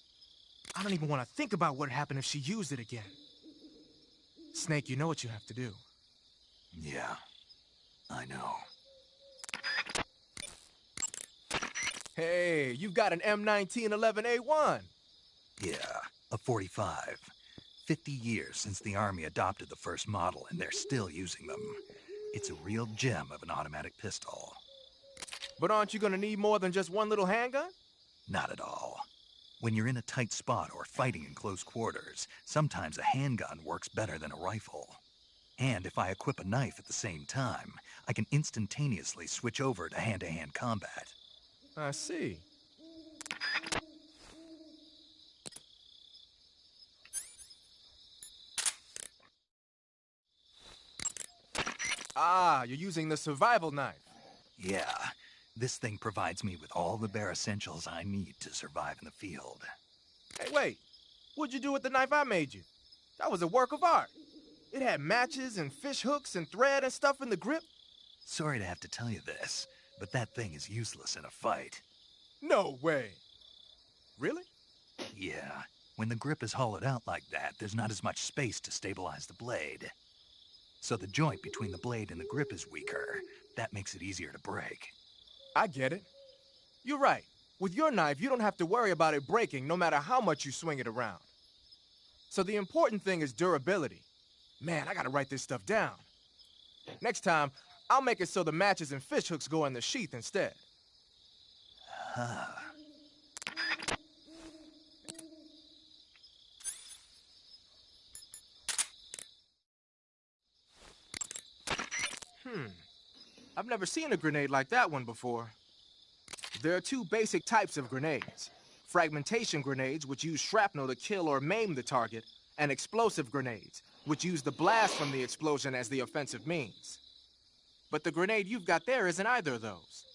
I don't even want to think about what would happen if she used it again. Snake, you know what you have to do. Yeah, I know. Hey, you've got an M1911A1. Yeah, a 45. 50 years since the Army adopted the first model, and they're still using them. It's a real gem of an automatic pistol. But aren't you gonna need more than just one little handgun? Not at all. When you're in a tight spot or fighting in close quarters, sometimes a handgun works better than a rifle. And if I equip a knife at the same time, I can instantaneously switch over to hand-to-hand combat. I see. Ah, you're using the survival knife. Yeah, this thing provides me with all the bare essentials I need to survive in the field. Hey, wait. What'd you do with the knife I made you? That was a work of art. It had matches and fish hooks and thread and stuff in the grip. Sorry to have to tell you this, but that thing is useless in a fight. No way. Really? Yeah, When the grip is hollowed out like that, there's not as much space to stabilize the blade. So the joint between the blade and the grip is weaker. That makes it easier to break. I get it. You're right. With your knife, you don't have to worry about it breaking no matter how much you swing it around. So the important thing is durability. Man, I gotta write this stuff down. Next time, I'll make it so the matches and fish hooks go in the sheath instead. I've never seen a grenade like that one before. There are two basic types of grenades. Fragmentation grenades, which use shrapnel to kill or maim the target, and explosive grenades, which use the blast from the explosion as the offensive means. But the grenade you've got there isn't either of those.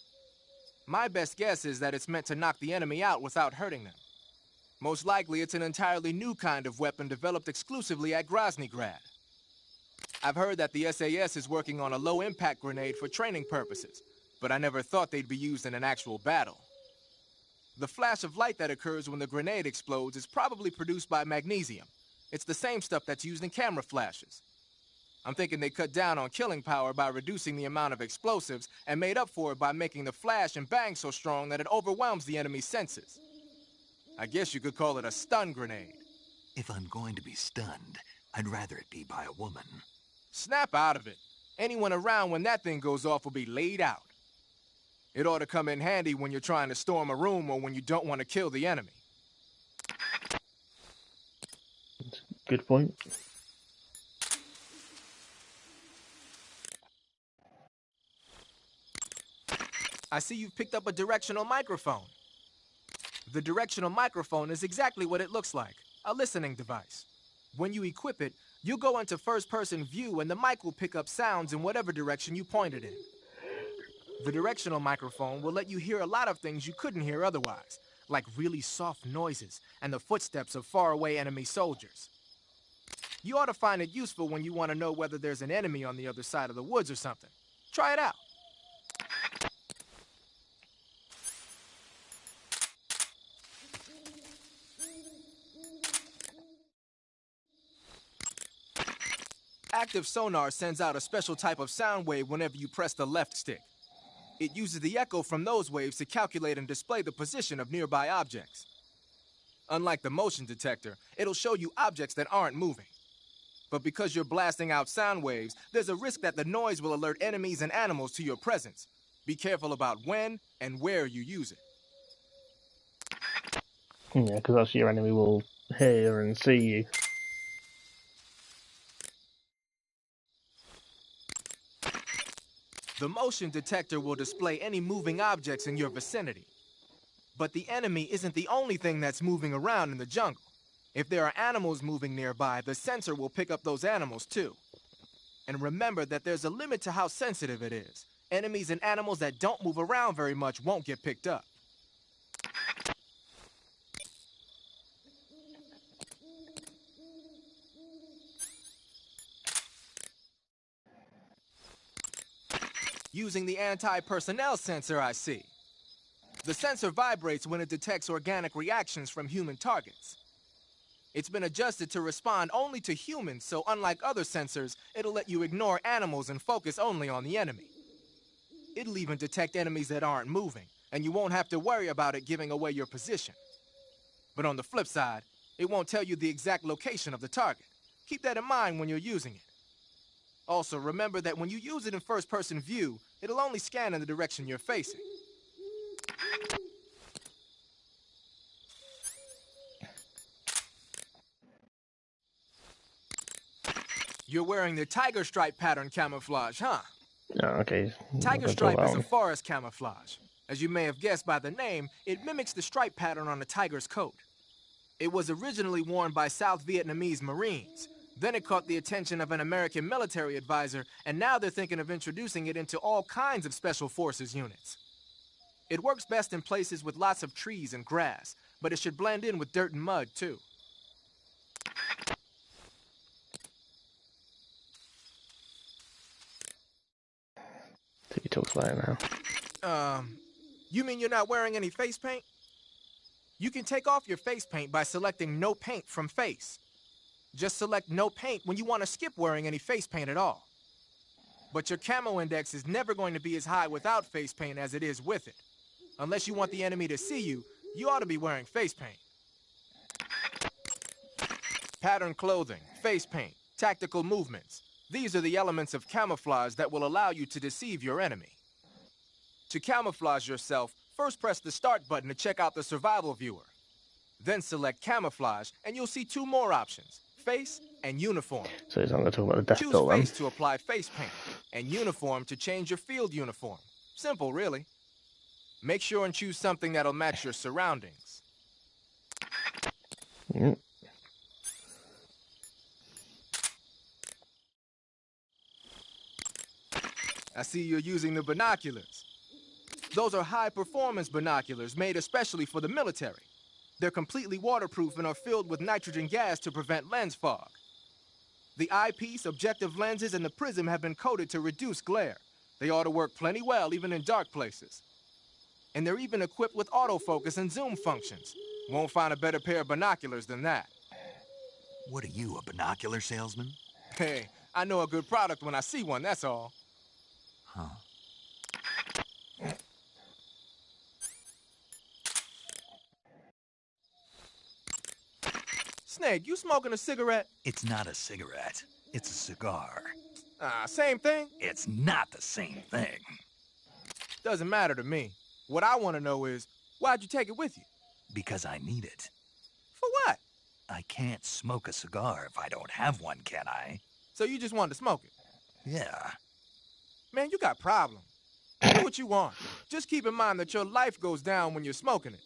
My best guess is that it's meant to knock the enemy out without hurting them. Most likely, it's an entirely new kind of weapon developed exclusively at Groznygrad. I've heard that the SAS is working on a low-impact grenade for training purposes, but I never thought they'd be used in an actual battle. The flash of light that occurs when the grenade explodes is probably produced by magnesium. It's the same stuff that's used in camera flashes. I'm thinking they cut down on killing power by reducing the amount of explosives and made up for it by making the flash and bang so strong that it overwhelms the enemy's senses. I guess you could call it a stun grenade. If I'm going to be stunned, I'd rather it be by a woman. Snap out of it. Anyone around when that thing goes off will be laid out. It ought to come in handy when you're trying to storm a room or when you don't want to kill the enemy. Good point. I see you've picked up a directional microphone. The directional microphone is exactly what it looks like, a listening device. When you equip it, you'll go into first-person view and the mic will pick up sounds in whatever direction you point it in. The directional microphone will let you hear a lot of things you couldn't hear otherwise, like really soft noises and the footsteps of faraway enemy soldiers. You ought to find it useful when you want to know whether there's an enemy on the other side of the woods or something. Try it out. Active sonar sends out a special type of sound wave whenever you press the left stick. It uses the echo from those waves to calculate and display the position of nearby objects. Unlike the motion detector, it'll show you objects that aren't moving. But because you're blasting out sound waves, there's a risk that the noise will alert enemies and animals to your presence. Be careful about when and where you use it. Yeah, because that's your enemy will hear and see you. The motion detector will display any moving objects in your vicinity. But the enemy isn't the only thing that's moving around in the jungle. If there are animals moving nearby, the sensor will pick up those animals too. And remember that there's a limit to how sensitive it is. Enemies and animals that don't move around very much won't get picked up. Using the anti-personnel sensor, I see. The sensor vibrates when it detects organic reactions from human targets. It's been adjusted to respond only to humans, so unlike other sensors, it'll let you ignore animals and focus only on the enemy. It'll even detect enemies that aren't moving, and you won't have to worry about it giving away your position. But on the flip side, it won't tell you the exact location of the target. Keep that in mind when you're using it. Also, remember that when you use it in first-person view, it'll only scan in the direction you're facing. You're wearing the tiger stripe pattern camouflage, huh? Oh, okay. Tiger stripe is a forest camouflage. As you may have guessed by the name, it mimics the stripe pattern on a tiger's coat. It was originally worn by South Vietnamese Marines. Then it caught the attention of an American military advisor, and now they're thinking of introducing it into all kinds of special forces units. It works best in places with lots of trees and grass, but it should blend in with dirt and mud, too. He talks about it now. You mean you're not wearing any face paint? You can take off your face paint by selecting No Paint from Face. Just select No Paint when you want to skip wearing any face paint at all. But your camo index is never going to be as high without face paint as it is with it. Unless you want the enemy to see you, you ought to be wearing face paint. Pattern clothing, face paint, tactical movements. These are the elements of camouflage that will allow you to deceive your enemy. To camouflage yourself, first press the Start button to check out the survival viewer. Then select Camouflage, and you'll see two more options, Face and Uniform. So he's not going to talk about the death Choose bill then. Face to apply face paint, and Uniform to change your field uniform. Simple, really. Make sure and choose something that'll match your surroundings. Mm. I see you're using the binoculars. Those are high-performance binoculars made especially for the military. They're completely waterproof and are filled with nitrogen gas to prevent lens fog. The eyepiece, objective lenses, and the prism have been coated to reduce glare. They ought to work plenty well, even in dark places. And they're even equipped with autofocus and zoom functions. Won't find a better pair of binoculars than that. What are you, a binocular salesman? Hey, I know a good product when I see one, that's all. Huh. Snake, you smoking a cigarette? It's not a cigarette. It's a cigar. Same thing? It's not the same thing. Doesn't matter to me. What I want to know is, why'd you take it with you? Because I need it. For what? I can't smoke a cigar if I don't have one, can I? So you just wanted to smoke it? Yeah. Man, you got problems. Do what you want. Just keep in mind that your life goes down when you're smoking it.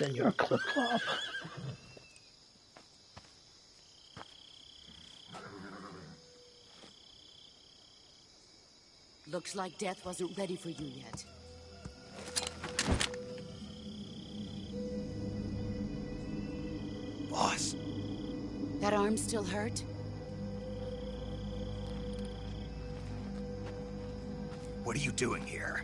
Senor Clip Clop. Looks like death wasn't ready for you yet. Boss. That arm still hurt? What are you doing here?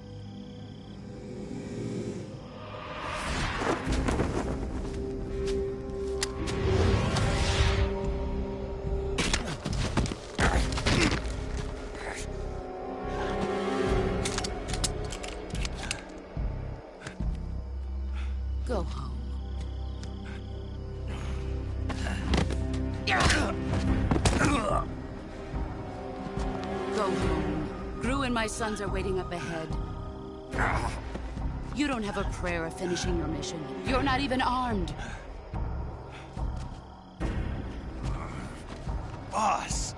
Go home. Go home. Gru and my sons are waiting up ahead. You don't have a prayer of finishing your mission. You're not even armed. Boss!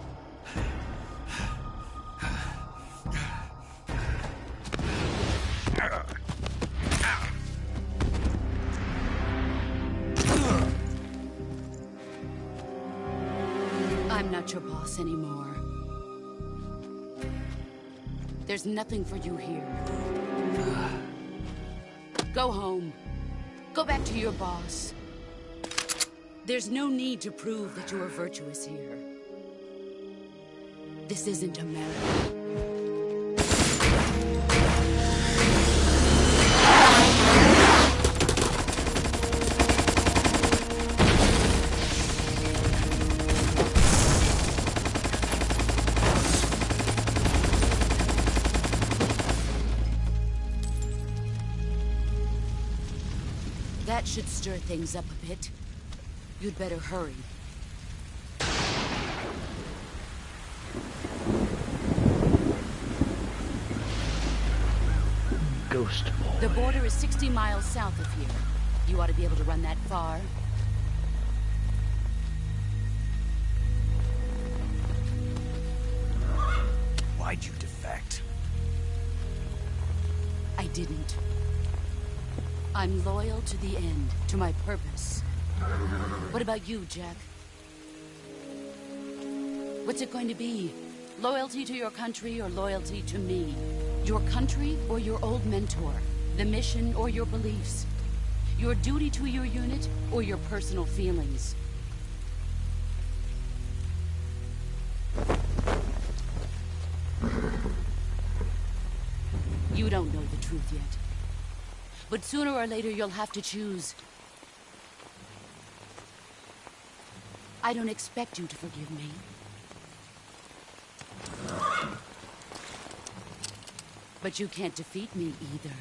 I'm not your boss anymore. There's nothing for you here. Go home. Go back to your boss. There's no need to prove that you are virtuous here. This isn't America. That should stir things up a bit. You'd better hurry. Ghost boy. The border is 60 miles south of here. You ought to be able to run that far. Why'd you defect? I didn't. I'm loyal to the end, to my purpose. What about you, Jack? What's it going to be? Loyalty to your country or loyalty to me? Your country or your old mentor? The mission or your beliefs? Your duty to your unit or your personal feelings? You don't know the truth yet. But sooner or later you'll have to choose. I don't expect you to forgive me. But you can't defeat me either.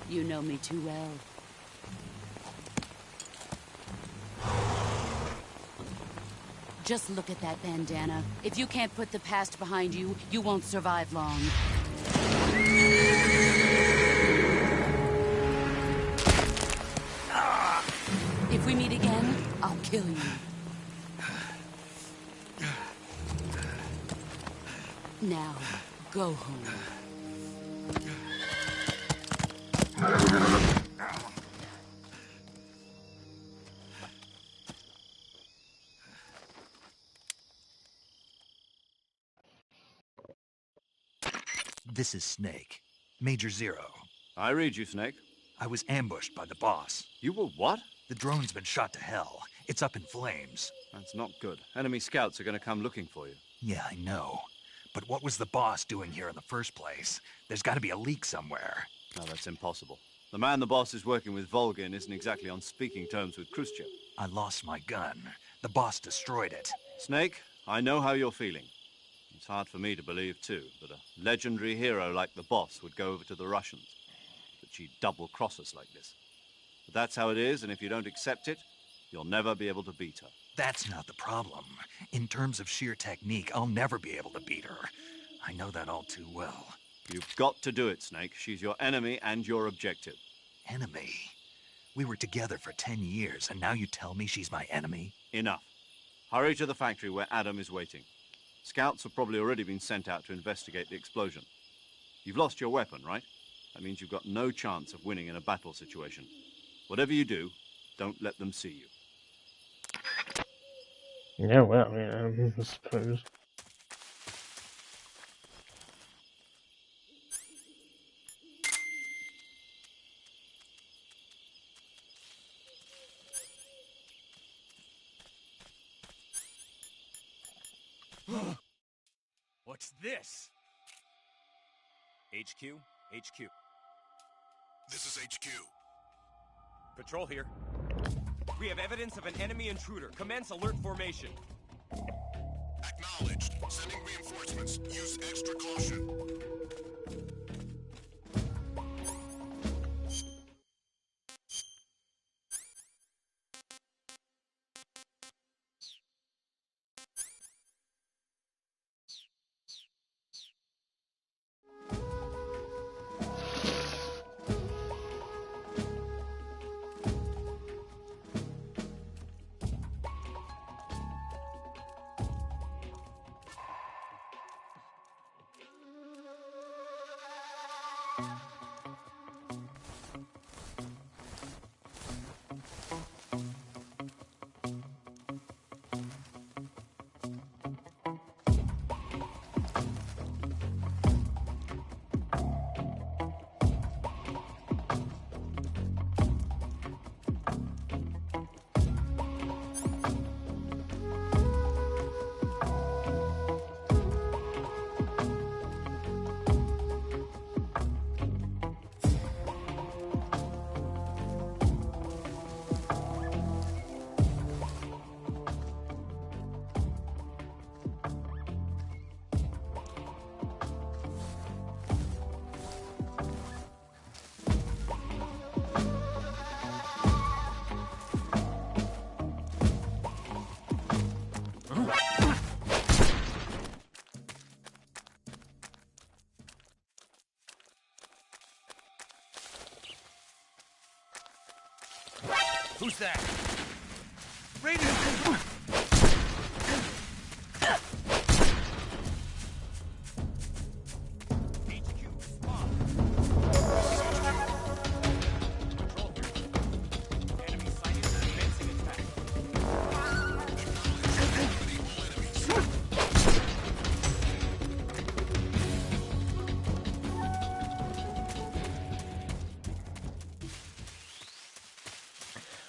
You know me too well. Just look at that bandana. If you can't put the past behind you, you won't survive long. If we meet again, I'll kill you. Now, go home. This is Snake. Major Zero. I read you, Snake. I was ambushed by the boss. You were what? The drone's been shot to hell. It's up in flames. That's not good. Enemy scouts are going to come looking for you. Yeah, I know. But what was the boss doing here in the first place? There's got to be a leak somewhere. No, that's impossible. The man the boss is working with, Volgin, isn't exactly on speaking terms with Khrushchev. I lost my gun. The boss destroyed it. Snake, I know how you're feeling. It's hard for me to believe, too, that a legendary hero like the boss would go over to the Russians. That she'd double-cross us like this. But that's how it is, and if you don't accept it, you'll never be able to beat her. That's not the problem. In terms of sheer technique, I'll never be able to beat her. I know that all too well. You've got to do it, Snake. She's your enemy and your objective. Enemy? We were together for 10 years, and now you tell me she's my enemy? Enough. Hurry to the factory where Adam is waiting. Scouts have probably already been sent out to investigate the explosion. You've lost your weapon, right? That means you've got no chance of winning in a battle situation. Whatever you do, don't let them see you. Yeah, well, yeah, I suppose. What's this? HQ? HQ. This is HQ. Patrol here. We have evidence of an enemy intruder. Commence alert formation. Acknowledged. Sending reinforcements. Use extra caution. Who's that? Raiden!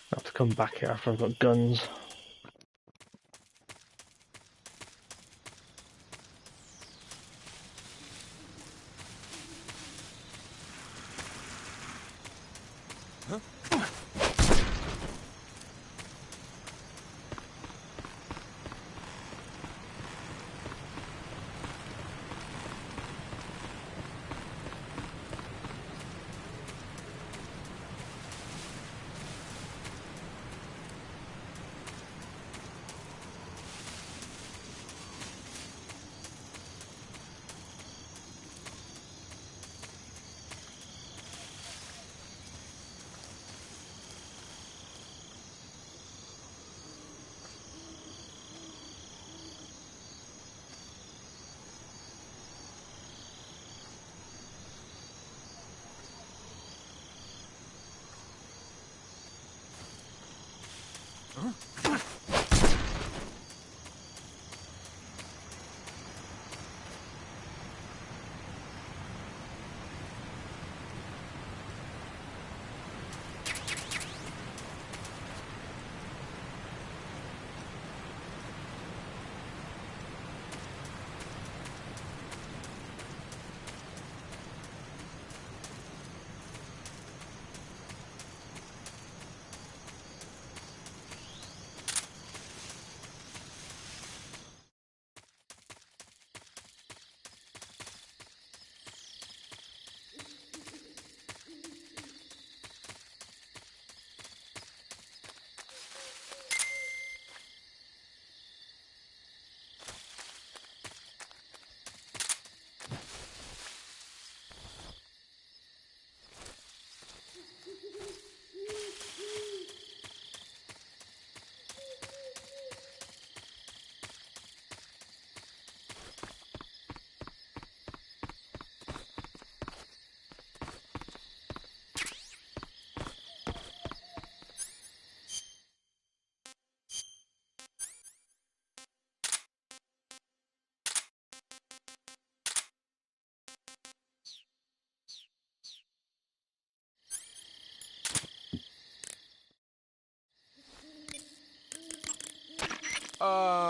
I have to come back here after I've got guns.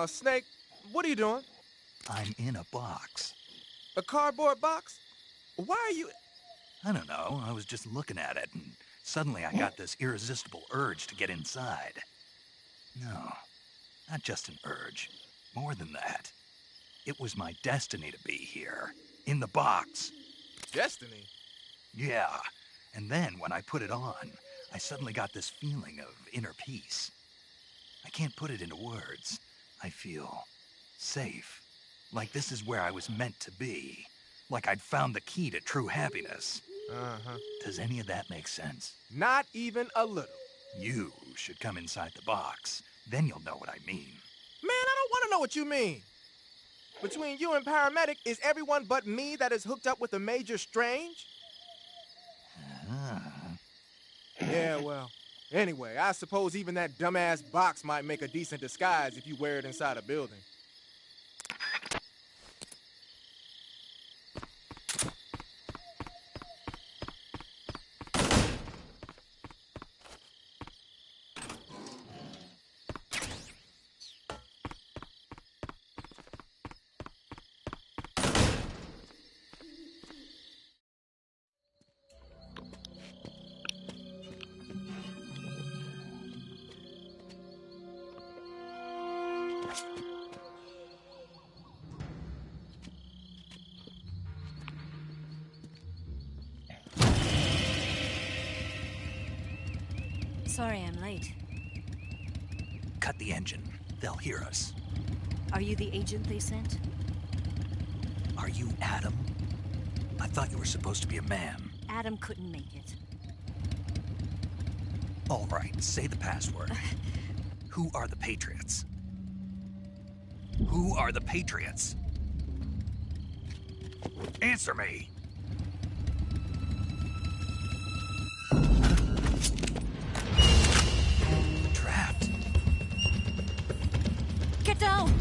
Snake, what are you doing? I'm in a box. A cardboard box? Why are you... I don't know, I was just looking at it, and suddenly I got this irresistible urge to get inside. No, not just an urge. More than that. It was my destiny to be here, in the box. Destiny? Yeah, and then when I put it on, I suddenly got this feeling of inner peace. I can't put it into words. I feel safe. Like this is where I was meant to be. Like I'd found the key to true happiness. Uh-huh. Does any of that make sense? Not even a little. You should come inside the box. Then you'll know what I mean. Man, I don't want to know what you mean. Between you and Paramedic, is everyone but me that is hooked up with a Major Strange? Yeah, well, anyway, I suppose even that dumbass box might make a decent disguise if you wear it inside a building. Sorry I'm late. Cut the engine. They'll hear us. Are you the agent they sent? Are you Adam? I thought you were supposed to be a man. Adam couldn't make it. All right, say the password. Who are the Patriots? Who are the Patriots? Answer me! Trapped. Get down!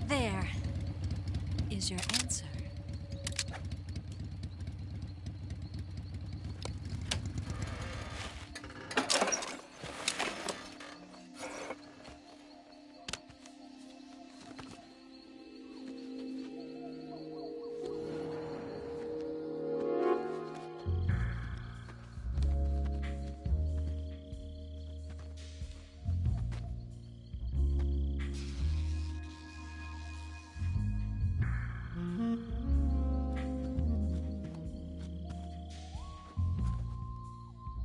There is your answer.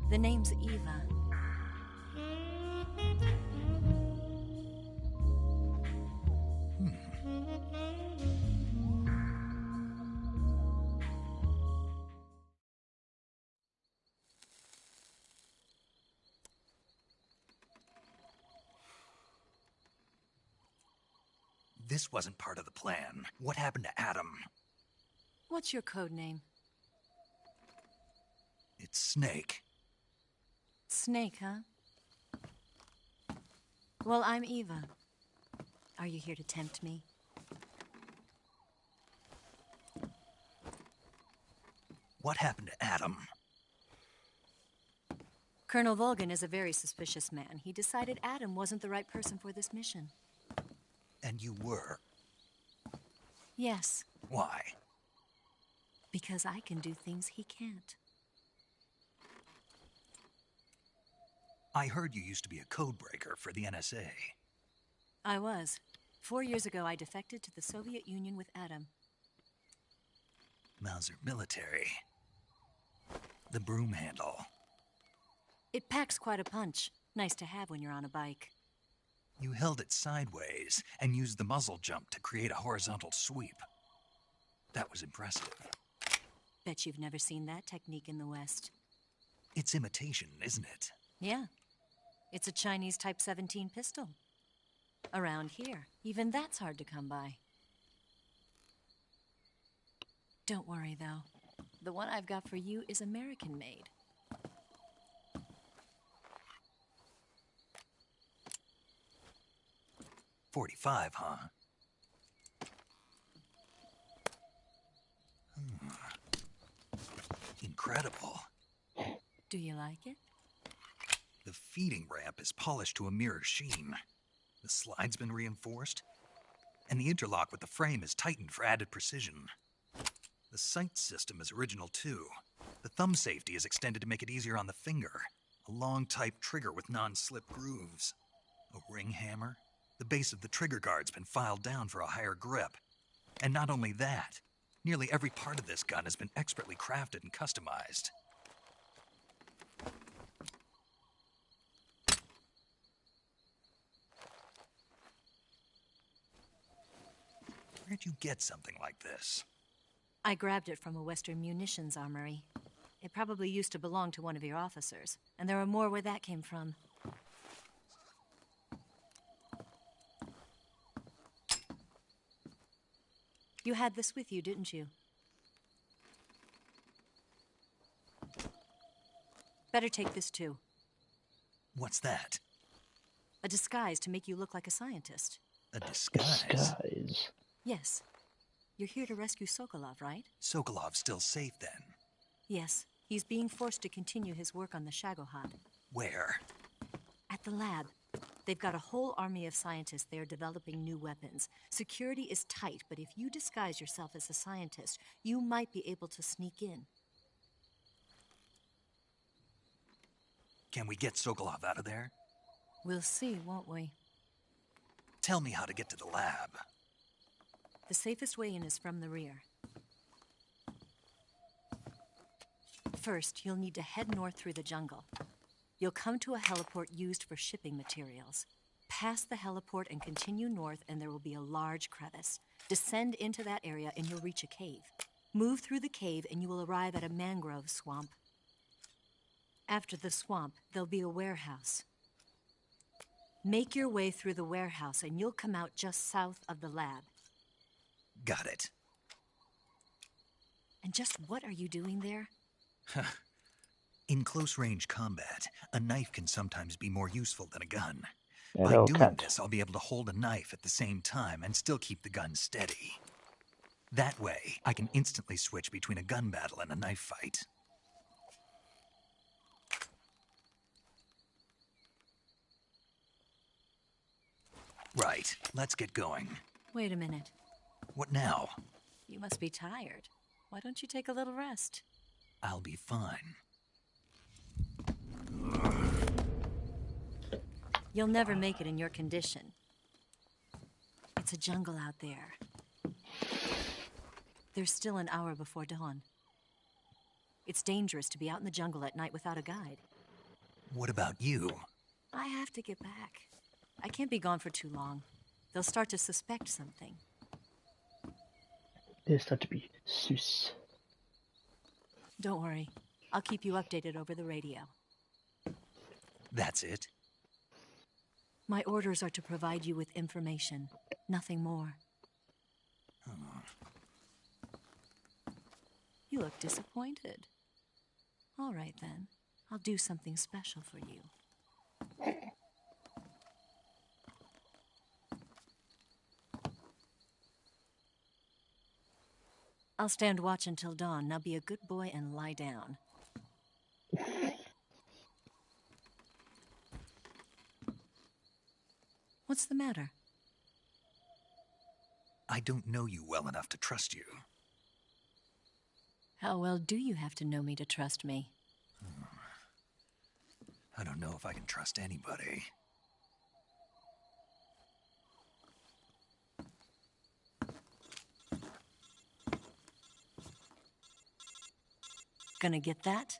The name's Eva. This wasn't part of the plan. What happened to Adam? What's your code name? It's Snake. Snake, huh? Well, I'm Eva. Are you here to tempt me? What happened to Adam? Colonel Volgan is a very suspicious man. He decided Adam wasn't the right person for this mission. And you were? Yes, Why? because I can do things he can't. I heard you used to be a codebreaker for the NSA. I was. 4 years ago, I defected to the Soviet Union with Adam. Mauser military. The broom handle. It packs quite a punch. Nice to have when you're on a bike. You held it sideways and used the muzzle jump to create a horizontal sweep. That was impressive. Bet you've never seen that technique in the West. It's imitation, isn't it? Yeah. It's a Chinese Type 17 pistol. Around here, even that's hard to come by. Don't worry, though. The one I've got for you is American-made. .45, huh? Incredible. Do you like it? The feeding ramp is polished to a mirror sheen. The slide's been reinforced, and the interlock with the frame is tightened for added precision. The sight system is original too. The thumb safety is extended to make it easier on the finger. A long type trigger with non-slip grooves. A ring hammer. The base of the trigger guard's been filed down for a higher grip. And not only that, nearly every part of this gun has been expertly crafted and customized. Where'd you get something like this? I grabbed it from a Western munitions armory. It probably used to belong to one of your officers, and there are more where that came from. You had this with you, didn't you? Better take this too. What's that? A disguise to make you look like a scientist. A disguise? Disguise. Yes. You're here to rescue Sokolov, right? Sokolov's still safe then. Yes. He's being forced to continue his work on the Shagohod. Where? At the lab. They've got a whole army of scientists there developing new weapons. Security is tight, but if you disguise yourself as a scientist, you might be able to sneak in. Can we get Sokolov out of there? We'll see, won't we? Tell me how to get to the lab. The safest way in is from the rear. First, you'll need to head north through the jungle. You'll come to a heliport used for shipping materials. Pass the heliport and continue north, and there will be a large crevice. Descend into that area and you'll reach a cave. Move through the cave and you will arrive at a mangrove swamp. After the swamp, there'll be a warehouse. Make your way through the warehouse and you'll come out just south of the lab. Got it. And just what are you doing there? In close-range combat, a knife can sometimes be more useful than a gun. Yeah, By no, doing can't. this, I'll be able to hold a knife at the same time and still keep the gun steady. That way, I can instantly switch between a gun battle and a knife fight. Right, let's get going. Wait a minute. What now? You must be tired. Why don't you take a little rest? I'll be fine. You'll never make it in your condition. It's a jungle out there. There's still an hour before dawn. It's dangerous to be out in the jungle at night without a guide. What about you? I have to get back. I can't be gone for too long. They'll start to suspect something. There's start to be sus. Don't worry. I'll keep you updated over the radio. That's it? My orders are to provide you with information, nothing more. You look disappointed. All right, then. I'll do something special for you. I'll stand watch until dawn. Now be a good boy and lie down. What's the matter? I don't know you well enough to trust you. How well do you have to know me to trust me? I don't know if I can trust anybody. Gonna get that?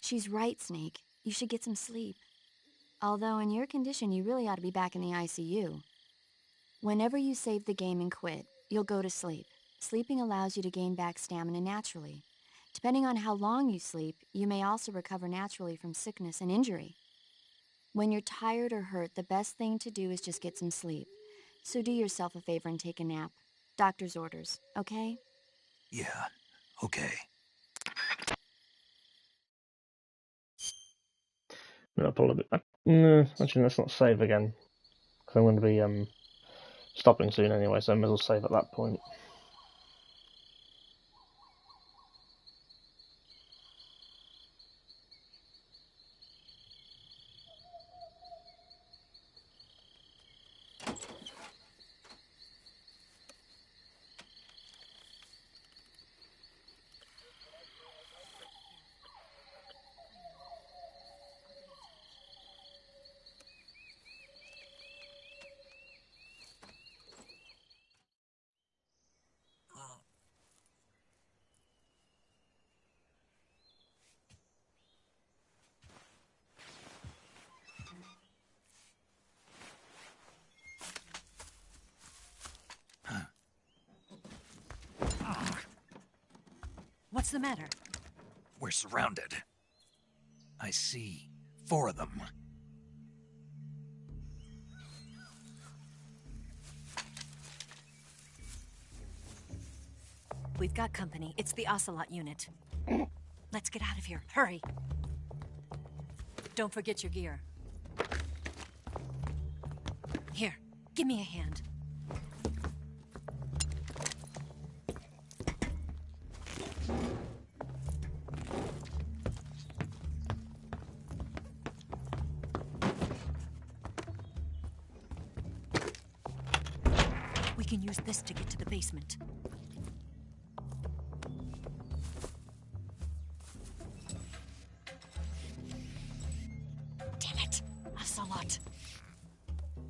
She's right, Snake. You should get some sleep. Although in your condition, you really ought to be back in the ICU. Whenever you save the game and quit, you'll go to sleep. Sleeping allows you to gain back stamina naturally. Depending on how long you sleep, you may also recover naturally from sickness and injury. When you're tired or hurt, the best thing to do is just get some sleep. So do yourself a favor and take a nap. Doctor's orders, okay? Yeah, okay. I'll pull a bit back. No, actually, let's not save again. Because I'm going to be stopping soon anyway, so I may as well save at that point. What's the matter? We're surrounded. I see 4 of them. We've got company. It's the Ocelot unit. Let's get out of here. Hurry. Don't forget your gear. Here, give me a hand. We can use this to get to the basement. Ocelot.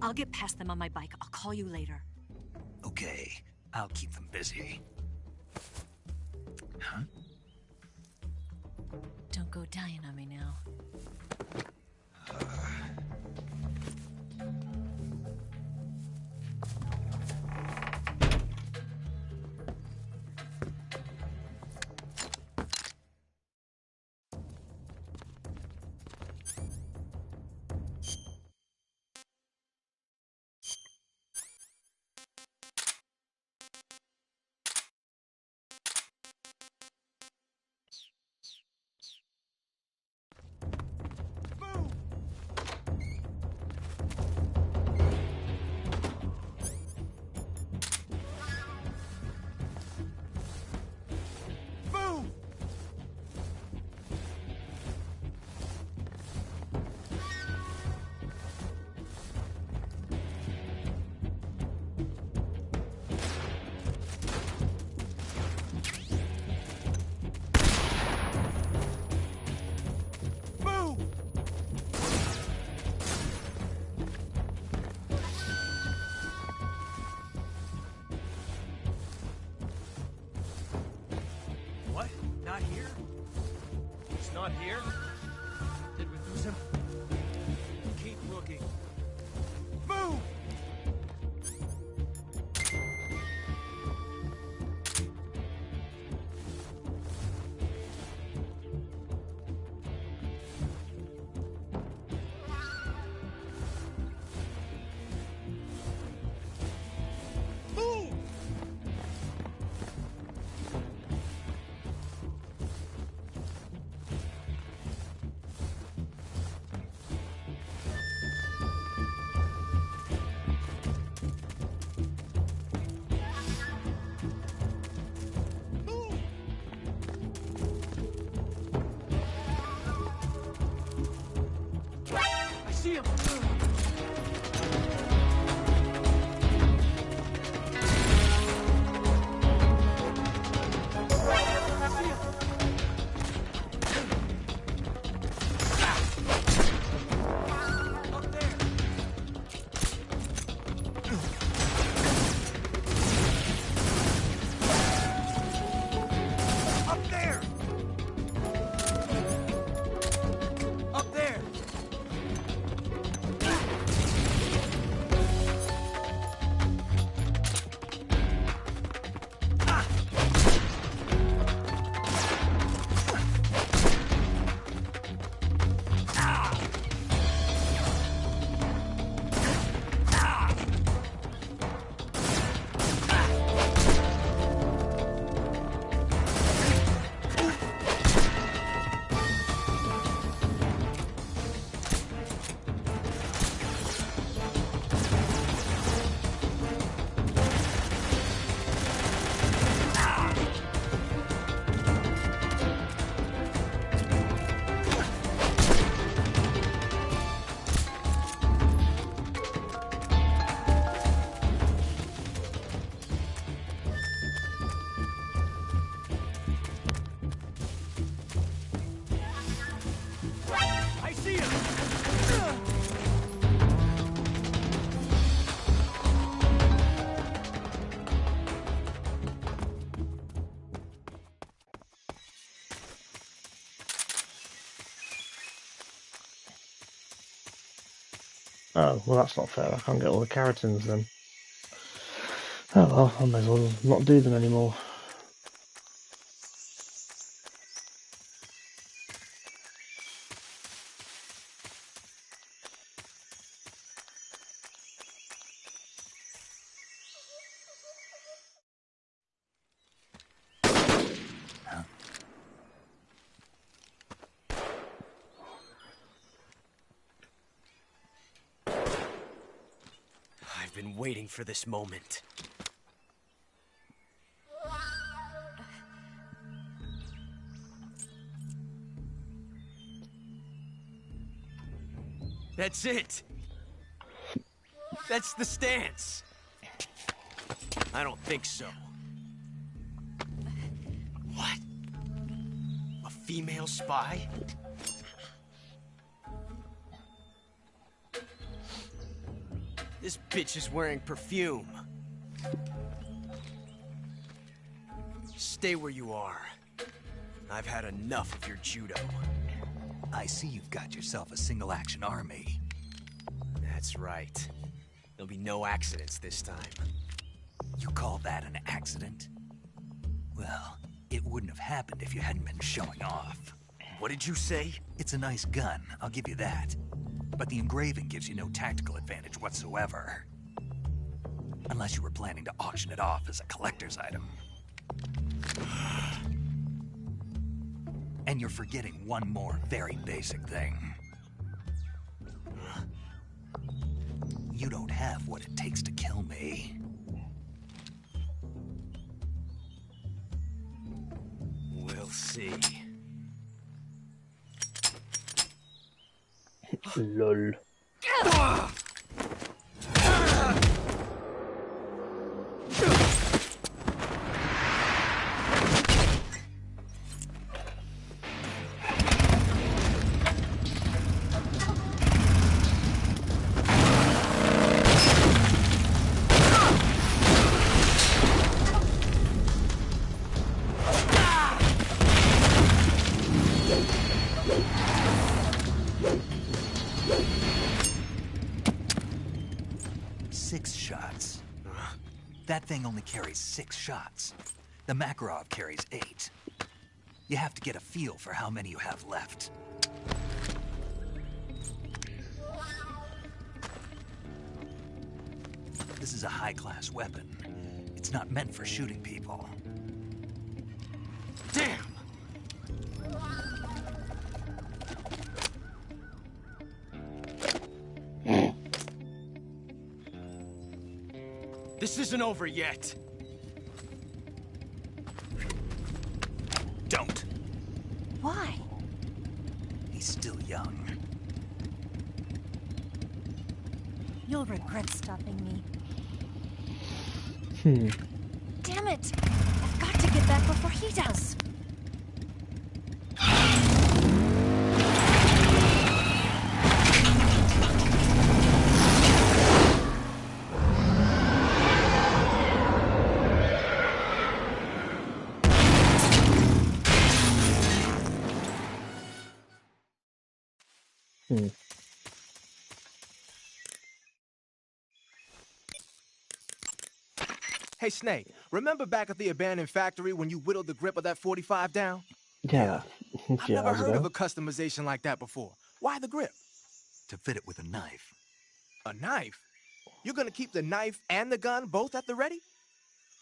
I'll get past them on my bike. I'll call you later. Okay, I'll keep them busy. Huh? Don't go dying on me now. Not here? He's not here? Did we lose him? Keep looking. Move! See him! Oh, well that's not fair. I can't get all the keratins then. Oh well, I may as well not do them anymore. I've been waiting for this moment. That's it! That's the stance! I don't think so. What? A female spy? This bitch is wearing perfume. Stay where you are. I've had enough of your judo. I see you've got yourself a single-action army. That's right. There'll be no accidents this time. You call that an accident? Well, it wouldn't have happened if you hadn't been showing off. What did you say? It's a nice gun, I'll give you that. But the engraving gives you no tactical advantage whatsoever. Unless you were planning to auction it off as a collector's item. And you're forgetting one more very basic thing. You don't have what it takes to kill me. We'll see. Lol. That thing only carries 6 shots. The Makarov carries 8. You have to get a feel for how many you have left. This is a high-class weapon. It's not meant for shooting people. Damn! This isn't over yet. Don't. Why? He's still young. You'll regret stopping me. Damn it! I've got to get back before he does. Hey, Snake, remember back at the abandoned factory when you whittled the grip of that 45 down? Yeah. I've never heard of a customization like that before. Why the grip? To fit it with a knife. A knife? You're gonna keep the knife and the gun both at the ready?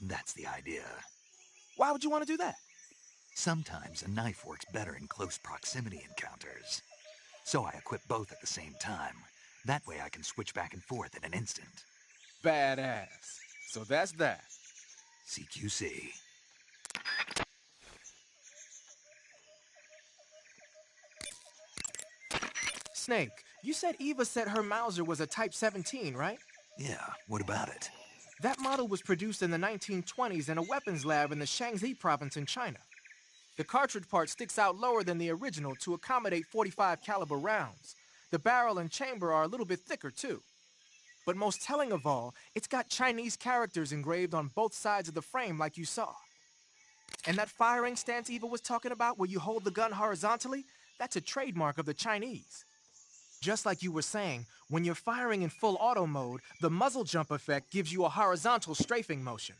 That's the idea. Why would you want to do that? Sometimes a knife works better in close proximity encounters. So I equip both at the same time. That way I can switch back and forth in an instant. Badass. So that's that. CQC. Snake, you said Eva said her Mauser was a Type 17, right? Yeah, what about it? That model was produced in the 1920s in a weapons lab in the Shaanxi province in China. The cartridge part sticks out lower than the original to accommodate 45 caliber rounds. The barrel and chamber are a little bit thicker too. But most telling of all, it's got Chinese characters engraved on both sides of the frame like you saw. And that firing stance Eva was talking about where you hold the gun horizontally, that's a trademark of the Chinese. Just like you were saying, when you're firing in full auto mode, the muzzle jump effect gives you a horizontal strafing motion.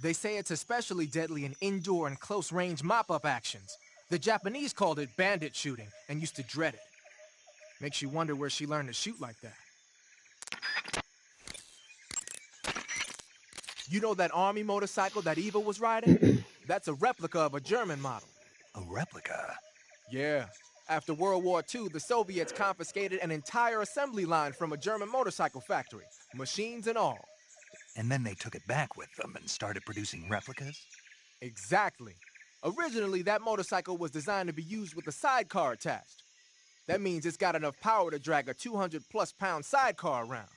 They say it's especially deadly in indoor and close-range mop-up actions. The Japanese called it bandit shooting and used to dread it. Makes you wonder where she learned to shoot like that. You know that army motorcycle that Eva was riding? That's a replica of a German model. A replica? Yeah. After World War II, the Soviets confiscated an entire assembly line from a German motorcycle factory, machines and all. And then they took it back with them and started producing replicas? Exactly. Originally, that motorcycle was designed to be used with a sidecar attached. That means it's got enough power to drag a 200-plus pound sidecar around.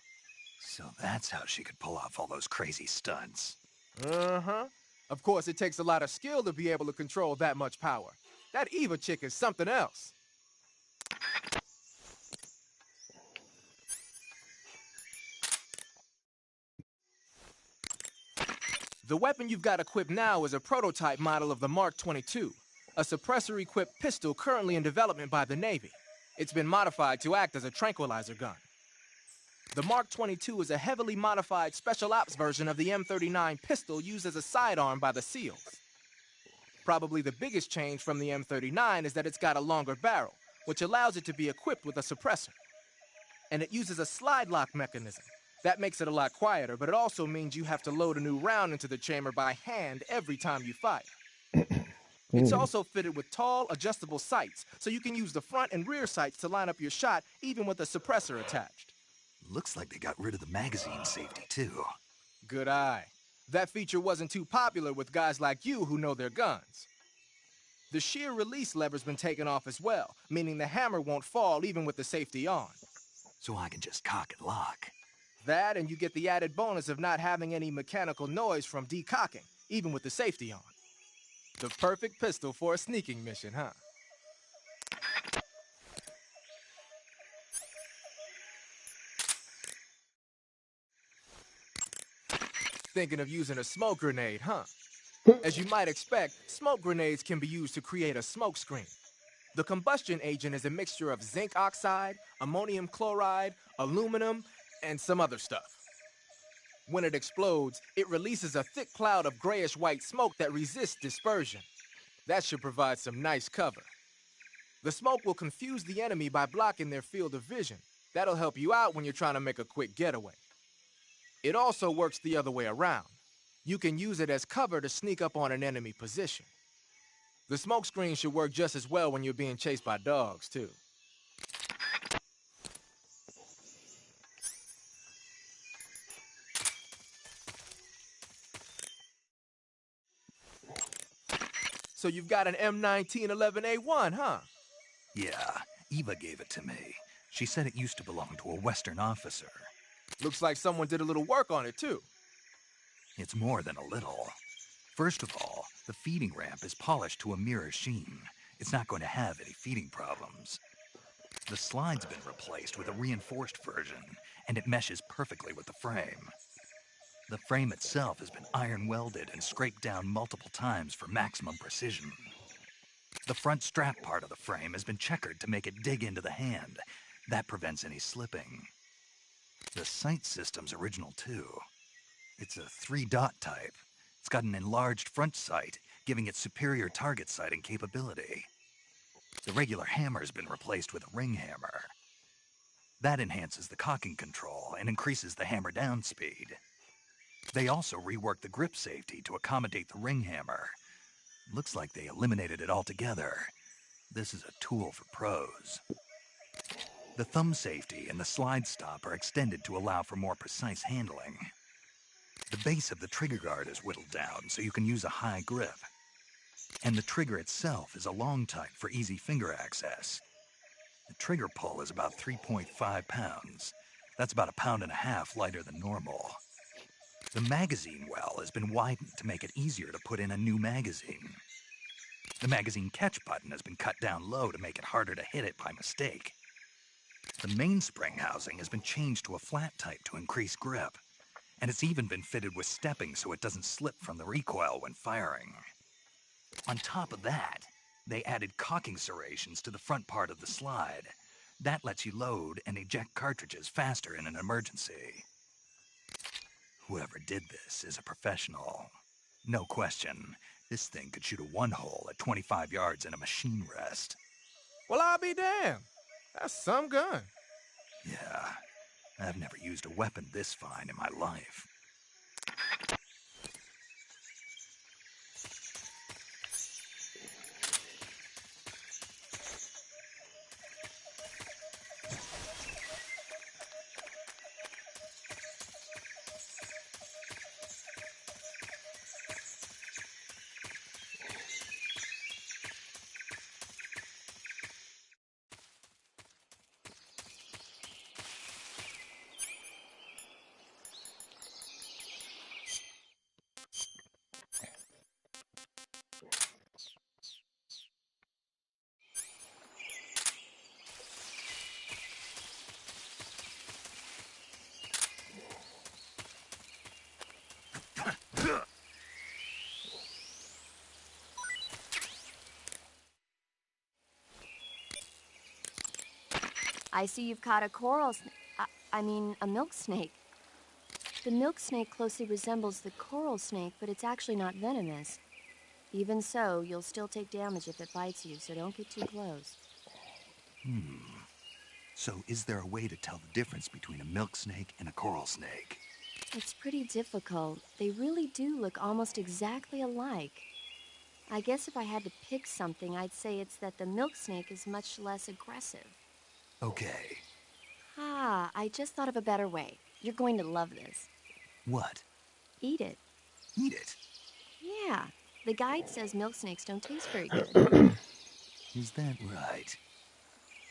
So that's how she could pull off all those crazy stunts. Uh-huh. Of course, it takes a lot of skill to be able to control that much power. That Eva chick is something else. The weapon you've got equipped now is a prototype model of the Mark 22, a suppressor-equipped pistol currently in development by the Navy. It's been modified to act as a tranquilizer gun. The Mark 22 is a heavily modified special ops version of the M39 pistol used as a sidearm by the SEALs. Probably the biggest change from the M39 is that it's got a longer barrel, which allows it to be equipped with a suppressor. And it uses a slide lock mechanism. That makes it a lot quieter, but it also means you have to load a new round into the chamber by hand every time you fire. It's also fitted with tall, adjustable sights, so you can use the front and rear sights to line up your shot, even with a suppressor attached. Looks like they got rid of the magazine safety, too. Good eye. That feature wasn't too popular with guys like you who know their guns. The shear release lever's been taken off as well, meaning the hammer won't fall even with the safety on. So I can just cock and lock. That, and you get the added bonus of not having any mechanical noise from decocking, even with the safety on. The perfect pistol for a sneaking mission, huh? Thinking of using a smoke grenade, huh? As you might expect, smoke grenades can be used to create a smoke screen. The combustion agent is a mixture of zinc oxide, ammonium chloride, aluminum, and some other stuff. When it explodes, it releases a thick cloud of grayish-white smoke that resists dispersion. That should provide some nice cover. The smoke will confuse the enemy by blocking their field of vision. That'll help you out when you're trying to make a quick getaway. It also works the other way around. You can use it as cover to sneak up on an enemy position. The smoke screen should work just as well when you're being chased by dogs, too. So you've got an M1911A1, huh? Yeah, Eva gave it to me. She said it used to belong to a Western officer. Looks like someone did a little work on it, too. It's more than a little. First of all, the feeding ramp is polished to a mirror sheen. It's not going to have any feeding problems. The slide's been replaced with a reinforced version, and it meshes perfectly with the frame. The frame itself has been iron welded and scraped down multiple times for maximum precision. The front strap part of the frame has been checkered to make it dig into the hand. That prevents any slipping. The sight system's original too. It's a 3-dot type. It's got an enlarged front sight, giving it superior target sighting capability. The regular hammer's been replaced with a ring hammer. That enhances the cocking control and increases the hammer down speed. They also reworked the grip safety to accommodate the ring hammer. Looks like they eliminated it altogether. This is a tool for pros. The thumb safety and the slide stop are extended to allow for more precise handling. The base of the trigger guard is whittled down so you can use a high grip. And the trigger itself is a long type for easy finger access. The trigger pull is about 3.5 pounds. That's about 1.5 pounds lighter than normal. The magazine well has been widened to make it easier to put in a new magazine. The magazine catch button has been cut down low to make it harder to hit it by mistake. The mainspring housing has been changed to a flat type to increase grip, and it's even been fitted with stepping so it doesn't slip from the recoil when firing. On top of that, they added cocking serrations to the front part of the slide. That lets you load and eject cartridges faster in an emergency. Whoever did this is a professional. No question, this thing could shoot a one-hole at 25 yards in a machine rest. Well, I'll be damned. That's some gun. Yeah, I've never used a weapon this fine in my life. I see you've caught a a milk snake. The milk snake closely resembles the coral snake, but it's actually not venomous. Even so, you'll still take damage if it bites you, so don't get too close. So is there a way to tell the difference between a milk snake and a coral snake? It's pretty difficult. They really do look almost exactly alike. I guess if I had to pick something, I'd say it's that the milk snake is much less aggressive. Okay. I just thought of a better way. You're going to love this. What? Eat it. Eat it? Yeah. The guide says milk snakes don't taste very good. Is that right?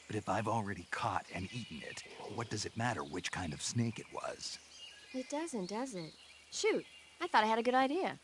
But if I've already caught and eaten it, what does it matter which kind of snake it was? It doesn't, does it? Shoot, I thought I had a good idea.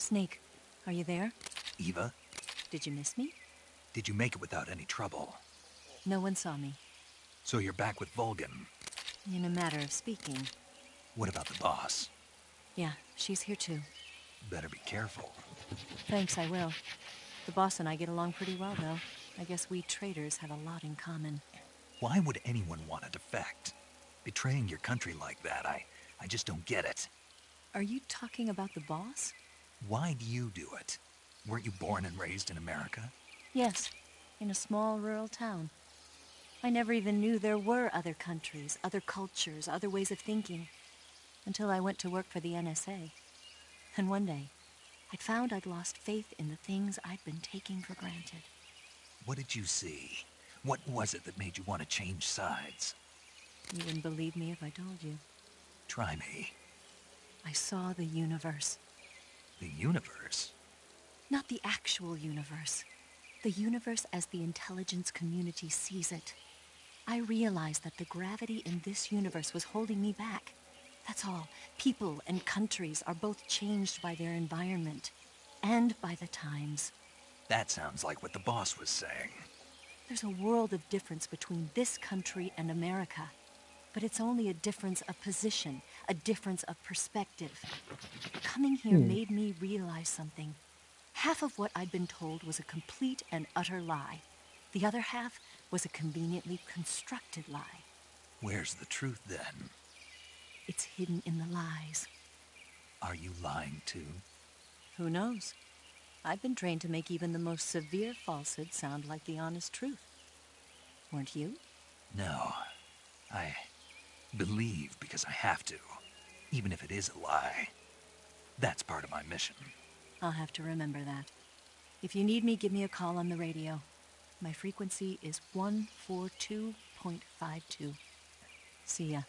Snake, are you there? Eva, Did you miss me? did you make it without any trouble? No one saw me. So you're back with Vulcan. In a matter of speaking. What about the boss? Yeah, she's here too. Better be careful. Thanks, I will. The boss and I get along pretty well, though. I guess we traitors have a lot in common. Why would anyone want to defect? Betraying your country like that, I just don't get it. Are you talking about the boss? Why do you do it? Weren't you born and raised in America? Yes, in a small rural town. I never even knew there were other countries, other cultures, other ways of thinking, until I went to work for the NSA. And one day, I'd found I'd lost faith in the things I'd been taking for granted. What did you see? What was it that made you want to change sides? You wouldn't believe me if I told you. Try me. I saw the universe. The universe? Not the actual universe. The universe as the intelligence community sees it. I realized that the gravity in this universe was holding me back. That's all. People and countries are both changed by their environment and by the times. That sounds like what the boss was saying. There's a world of difference between this country and America. But it's only a difference of position, a difference of perspective. Coming here made me realize something. Half of what I'd been told was a complete and utter lie. The other half was a conveniently constructed lie. Where's the truth, then? It's hidden in the lies. Are you lying, too? Who knows? I've been trained to make even the most severe falsehood sound like the honest truth. Weren't you? No. I believe because I have to, even if it is a lie. That's part of my mission. I'll have to remember that. If you need me, give me a call on the radio. My frequency is 142.52. See ya.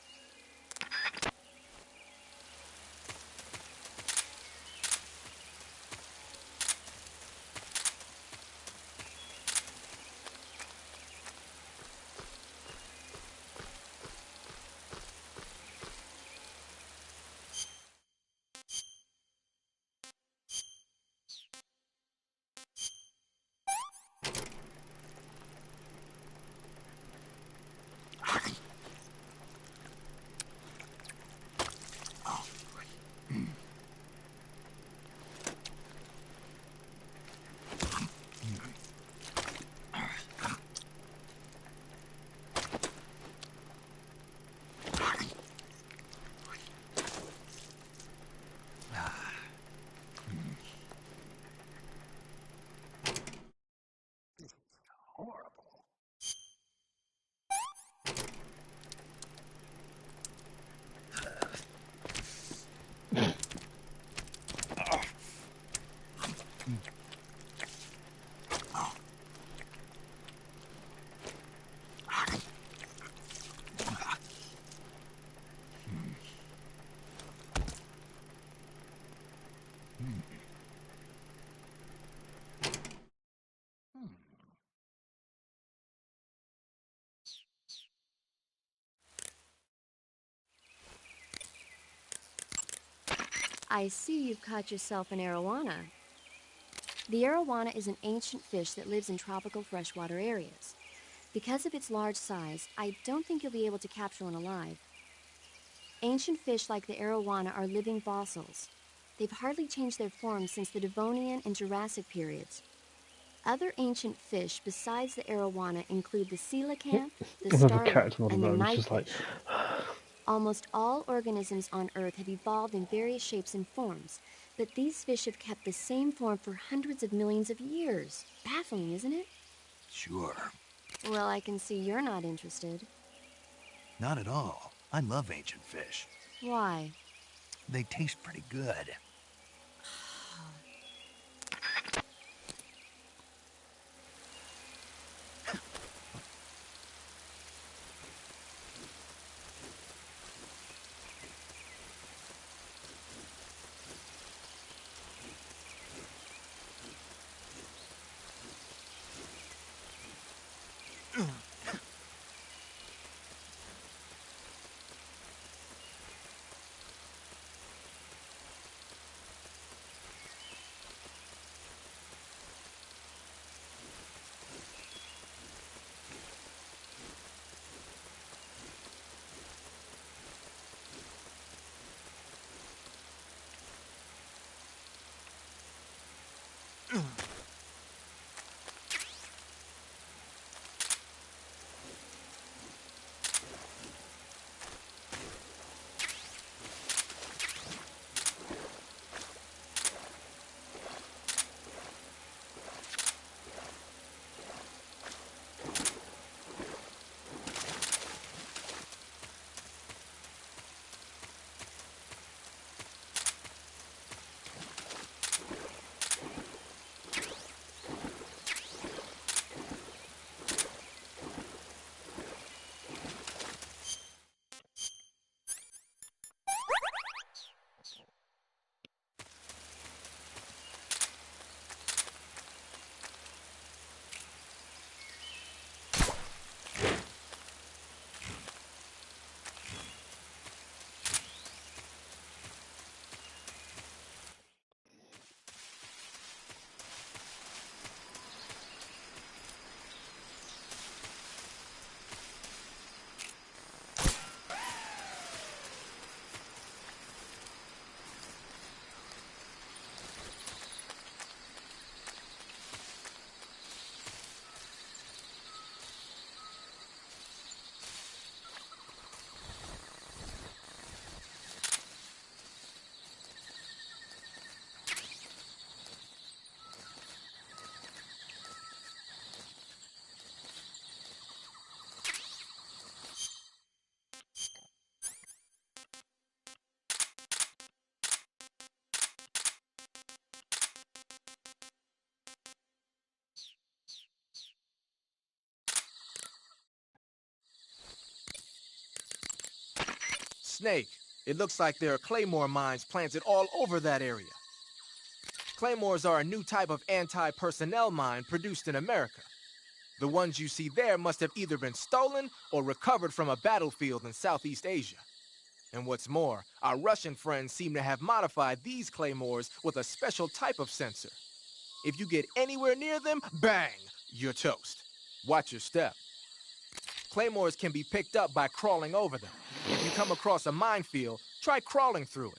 I see you've caught yourself an arowana. The arowana is an ancient fish that lives in tropical freshwater areas. Because of its large size, I don't think you'll be able to capture one alive. Ancient fish like the arowana are living fossils. They've hardly changed their form since the Devonian and Jurassic periods. Other ancient fish besides the arowana include the coelacanth, the Another starlet, character model and the though, it's just like, knifefish. Almost all organisms on Earth have evolved in various shapes and forms, but these fish have kept the same form for hundreds of millions of years. Baffling, isn't it? Sure. Well, I can see you're not interested. Not at all. I love ancient fish. Why? They taste pretty good. Snake, it looks like there are claymore mines planted all over that area. Claymores are a new type of anti-personnel mine produced in America. The ones you see there must have either been stolen or recovered from a battlefield in Southeast Asia. And what's more, our Russian friends seem to have modified these claymores with a special type of sensor. If you get anywhere near them, bang, you're toast. Watch your step. Claymores can be picked up by crawling over them. If you come across a minefield, try crawling through it.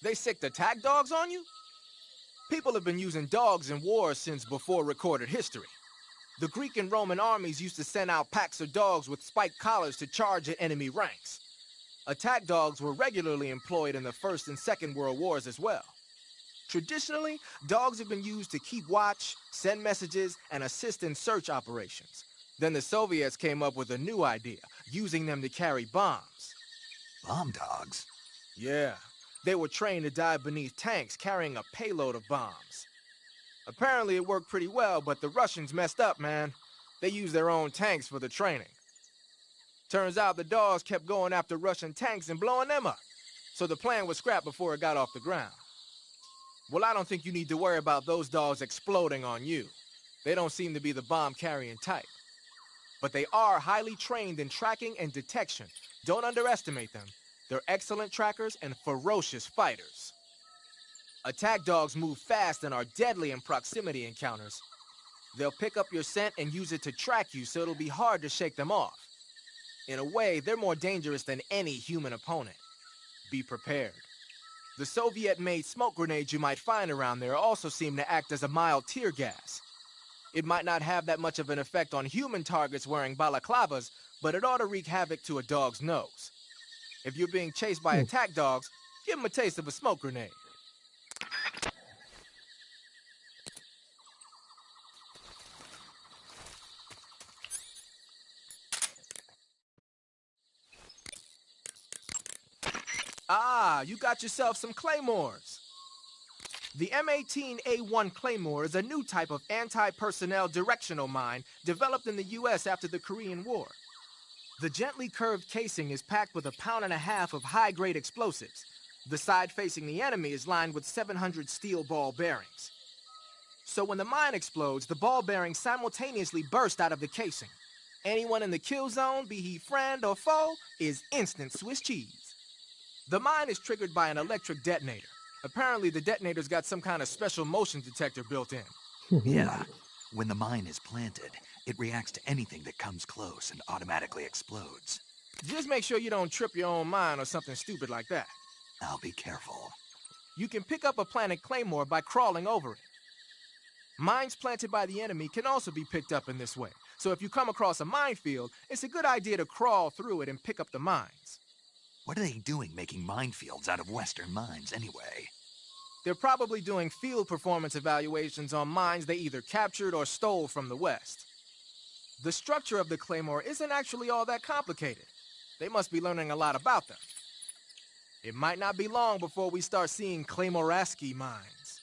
They sicked attack dogs on you? People have been using dogs in wars since before recorded history. The Greek and Roman armies used to send out packs of dogs with spiked collars to charge at enemy ranks. Attack dogs were regularly employed in the First and Second World Wars as well. Traditionally, dogs have been used to keep watch, send messages, and assist in search operations. Then the Soviets came up with a new idea, using them to carry bombs. Bomb dogs? Yeah, they were trained to dive beneath tanks carrying a payload of bombs. Apparently it worked pretty well, but the Russians messed up, man. They used their own tanks for the training. Turns out the dogs kept going after Russian tanks and blowing them up, so the plan was scrapped before it got off the ground. Well, I don't think you need to worry about those dogs exploding on you. They don't seem to be the bomb-carrying type. But they are highly trained in tracking and detection. Don't underestimate them. They're excellent trackers and ferocious fighters. Attack dogs move fast and are deadly in proximity encounters. They'll pick up your scent and use it to track you, so it'll be hard to shake them off. In a way, they're more dangerous than any human opponent. Be prepared. The Soviet-made smoke grenades you might find around there also seem to act as a mild tear gas. It might not have that much of an effect on human targets wearing balaclavas, but it ought to wreak havoc to a dog's nose. If you're being chased by attack dogs, give them a taste of a smoke grenade. Ah, you got yourself some claymores. The M18A1 Claymore is a new type of anti-personnel directional mine developed in the U.S. after the Korean War. The gently curved casing is packed with 1.5 pounds of high-grade explosives. The side facing the enemy is lined with 700 steel ball bearings. So when the mine explodes, the ball bearings simultaneously burst out of the casing. Anyone in the kill zone, be he friend or foe, is instant Swiss cheese. The mine is triggered by an electric detonator. Apparently, the detonator's got some kind of special motion detector built in. Yeah. When the mine is planted, it reacts to anything that comes close and automatically explodes. Just make sure you don't trip your own mine or something stupid like that. I'll be careful. You can pick up a planted claymore by crawling over it. Mines planted by the enemy can also be picked up in this way. So if you come across a minefield, it's a good idea to crawl through it and pick up the mines. What are they doing making minefields out of Western mines anyway? They're probably doing field performance evaluations on mines they either captured or stole from the West. The structure of the claymore isn't actually all that complicated. They must be learning a lot about them. It might not be long before we start seeing Claymoraski mines.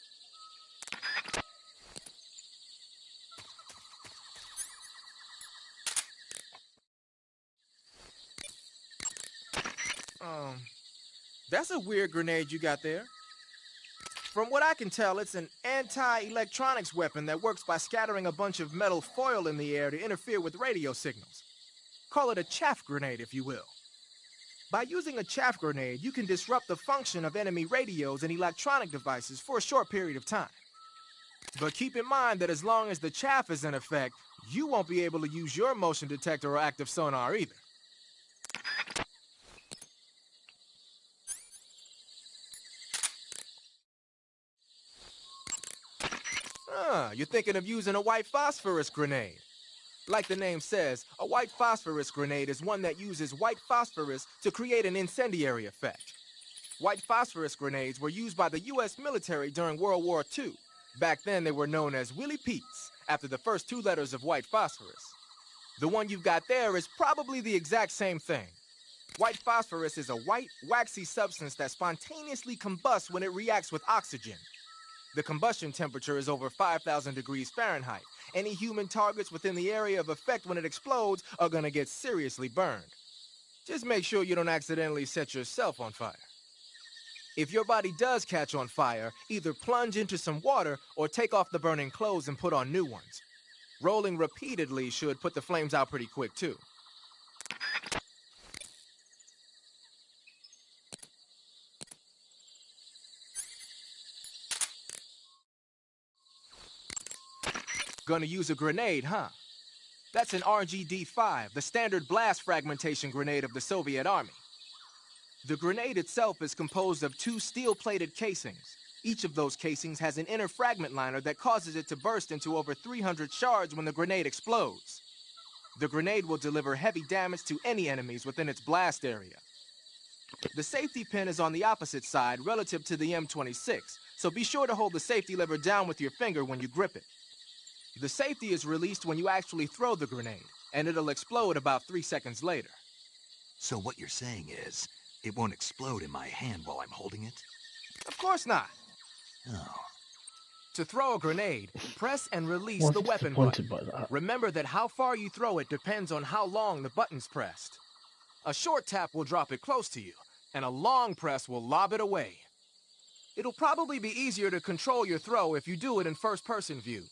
That's a weird grenade you got there. From what I can tell, it's an anti-electronics weapon that works by scattering a bunch of metal foil in the air to interfere with radio signals. Call it a chaff grenade, if you will. By using a chaff grenade, you can disrupt the function of enemy radios and electronic devices for a short period of time. But keep in mind that as long as the chaff is in effect, you won't be able to use your motion detector or active sonar either. You're thinking of using a white phosphorus grenade. Like the name says, a white phosphorus grenade is one that uses white phosphorus to create an incendiary effect. White phosphorus grenades were used by the U.S. military during World War II. Back then, they were known as Willie Pete's, after the first 2 letters of white phosphorus. The one you've got there is probably the exact same thing. White phosphorus is a white, waxy substance that spontaneously combusts when it reacts with oxygen. The combustion temperature is over 5,000 degrees Fahrenheit. Any human targets within the area of effect when it explodes are going to get seriously burned. Just make sure you don't accidentally set yourself on fire. If your body does catch on fire, either plunge into some water or take off the burning clothes and put on new ones. Rolling repeatedly should put the flames out pretty quick, too. Gonna use a grenade, huh? That's an RGD-5, the standard blast fragmentation grenade of the Soviet Army. The grenade itself is composed of 2 steel-plated casings. Each of those casings has an inner fragment liner that causes it to burst into over 300 shards when the grenade explodes. The grenade will deliver heavy damage to any enemies within its blast area. The safety pin is on the opposite side relative to the M26, so be sure to hold the safety lever down with your finger when you grip it. The safety is released when you actually throw the grenade, and it'll explode about 3 seconds later. So what you're saying is, it won't explode in my hand while I'm holding it? Of course not. Oh. To throw a grenade, press and release I'm the weapon disappointed button. by that. Remember that how far you throw it depends on how long the button's pressed. A short tap will drop it close to you, and a long press will lob it away. It'll probably be easier to control your throw if you do it in first-person view.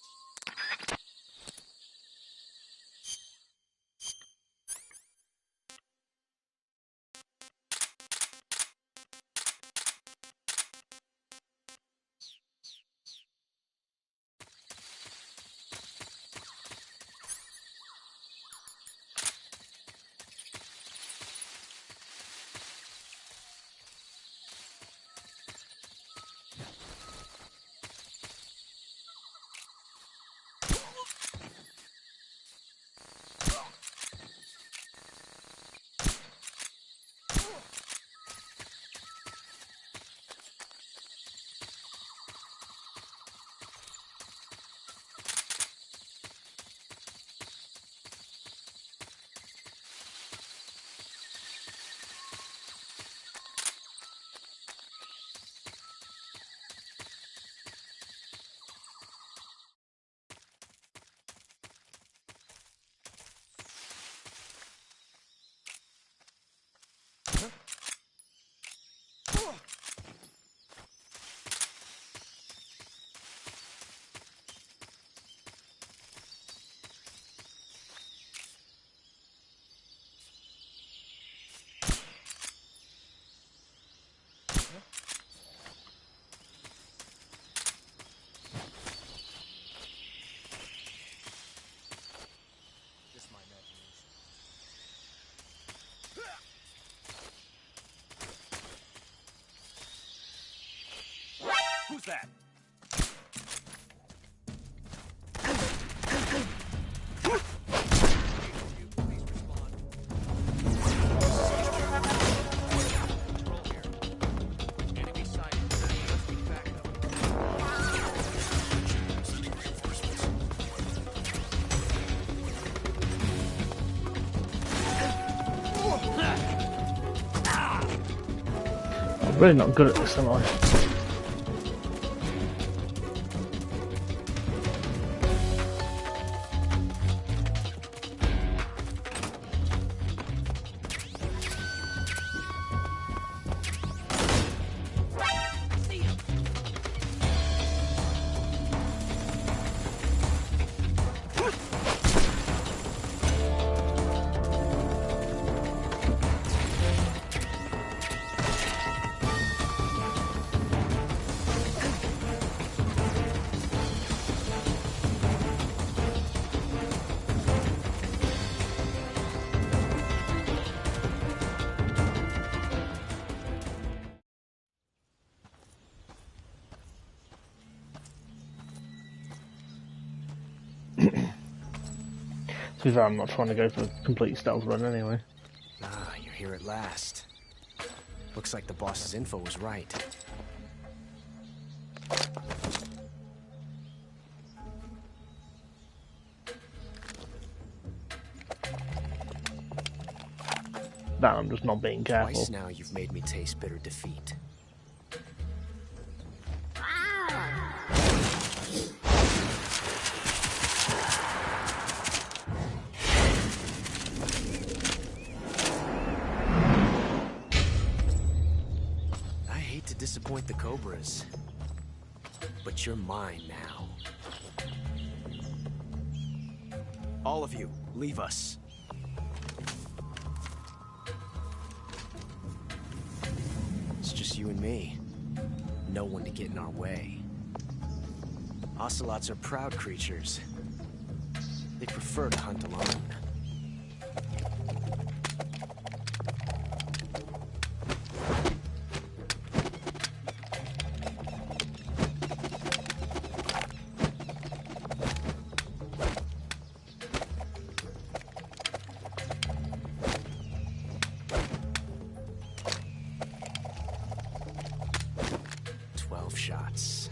Who's that? I'm really not good at this, am I? To be fair, I'm not trying to go for a complete stealth run anyway. Ah, you're here at last. Looks like the boss's info was right. No, I'm just not being careful. Twice now you've made me taste bitter defeat. Disappoint the Cobras, but you're mine now. All of you, leave us. It's just you and me. No one to get in our way. Ocelots are proud creatures. They prefer to hunt alone. shots.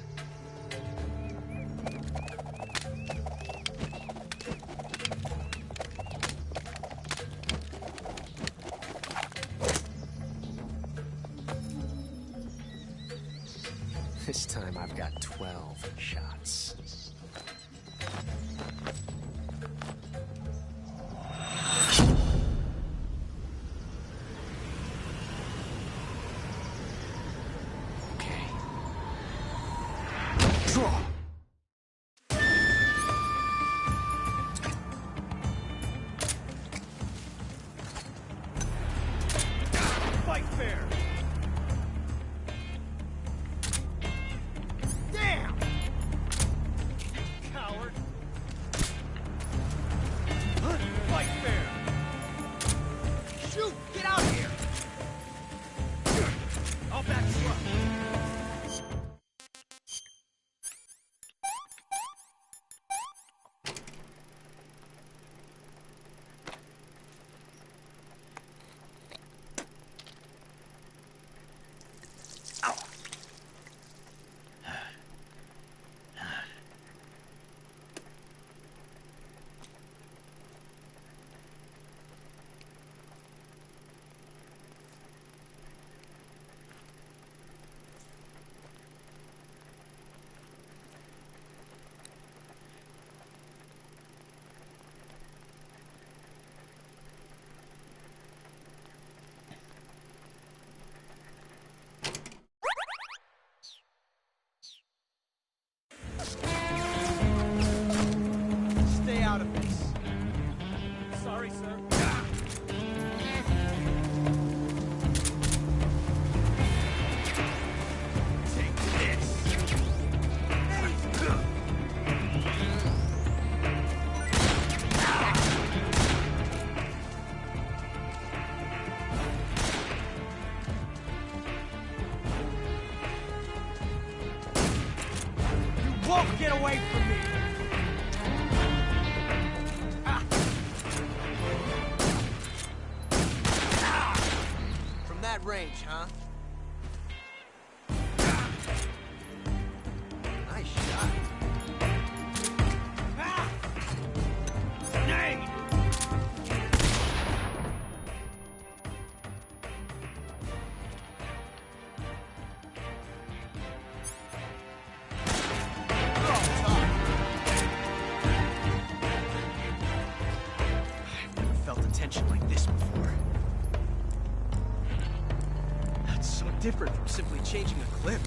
This time I've got 12 shots. Okay. Draw! Fight fair! Damn! Coward! Fight fair! Shoot! Get out of here! I'll back you up. Stay out of this. Sorry, sir. Take this. You won't get away from me. From that range, huh? Nice shot. Nay! I've never felt a tension like this before. That's so different from simply changing a clip.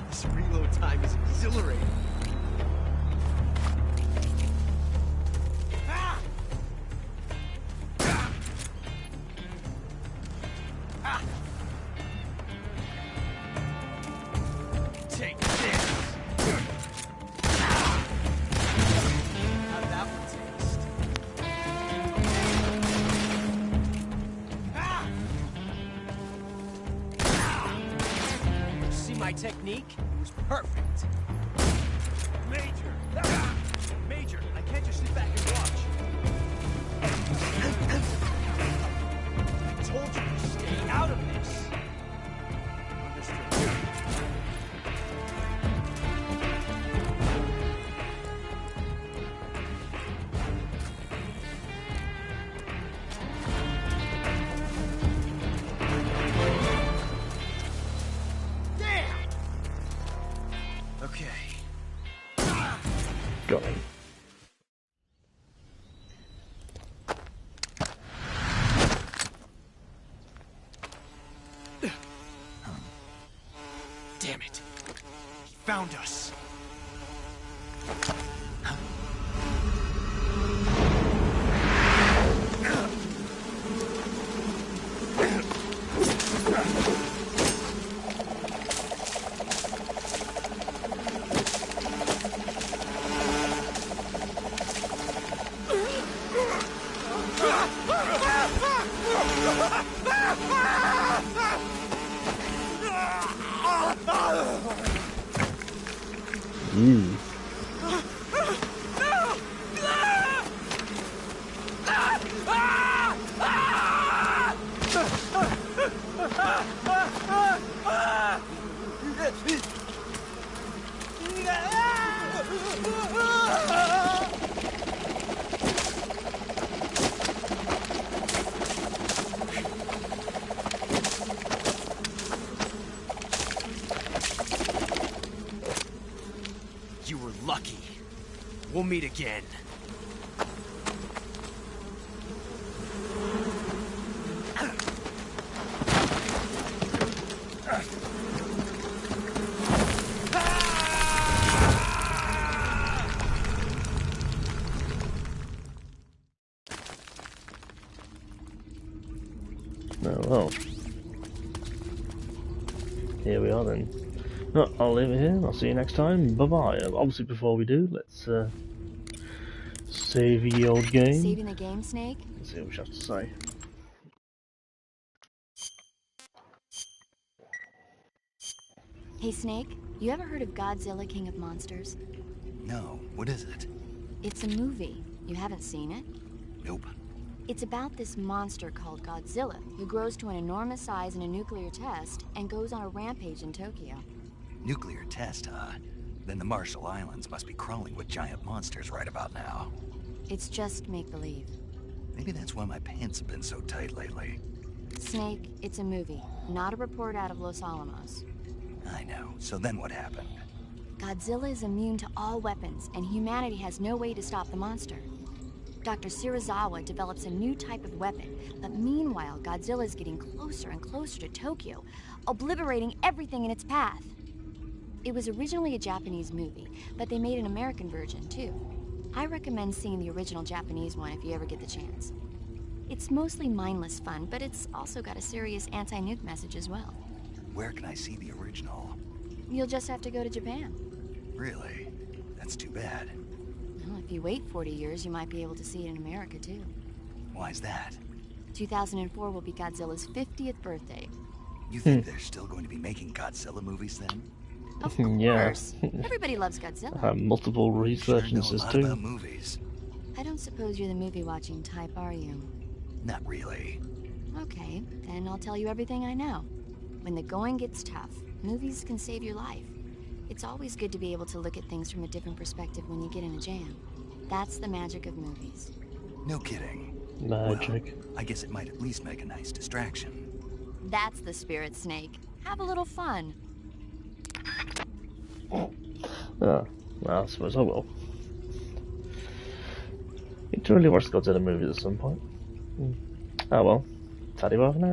This reload time is exhilarating. Take this. How'd that one taste? See my technique? It was perfect. Major! Major, I can't just sit back and watch. I told you to stay out of this. Understood. Damn! Okay. Got him. Damn it. He found us. We'll meet again. Oh well. Here we are then. No, I'll leave it here. I'll see you next time. Bye bye. Obviously, before we do, let's save the old game. Saving the game, Snake? Let's see what we have to say. Hey, Snake, you ever heard of Godzilla, King of Monsters? No, what is it? It's a movie. You haven't seen it? Nope. It's about this monster called Godzilla, who grows to an enormous size in a nuclear test and goes on a rampage in Tokyo. Nuclear test, huh? Then the Marshall Islands must be crawling with giant monsters right about now. It's just make-believe. Maybe that's why my pants have been so tight lately. Snake, it's a movie, not a report out of Los Alamos. I know. So then what happened? Godzilla is immune to all weapons, and humanity has no way to stop the monster. Dr. Shirazawa develops a new type of weapon, but meanwhile, Godzilla is getting closer and closer to Tokyo, obliterating everything in its path. It was originally a Japanese movie, but they made an American version, too. I recommend seeing the original Japanese one if you ever get the chance. It's mostly mindless fun, but it's also got a serious anti-nuke message as well. Where can I see the original? You'll just have to go to Japan. Really? That's too bad. Well, if you wait 40 years, you might be able to see it in America, too. Why's that? 2004 will be Godzilla's 50th birthday. You think they're still going to be making Godzilla movies then? Of Yeah. course. Everybody loves Godzilla. I have multiple resurgences Sure know a lot too. about movies. I don't suppose you're the movie-watching type, are you? Not really. Okay, then I'll tell you everything I know. When the going gets tough, movies can save your life. It's always good to be able to look at things from a different perspective when you get in a jam. That's the magic of movies. No kidding. Magic. Well, I guess it might at least make a nice distraction. That's the spirit, Snake. Have a little fun. Well, I suppose I will. Need to really watch Godzilla movies at some point. Oh well. Taddy bye for now.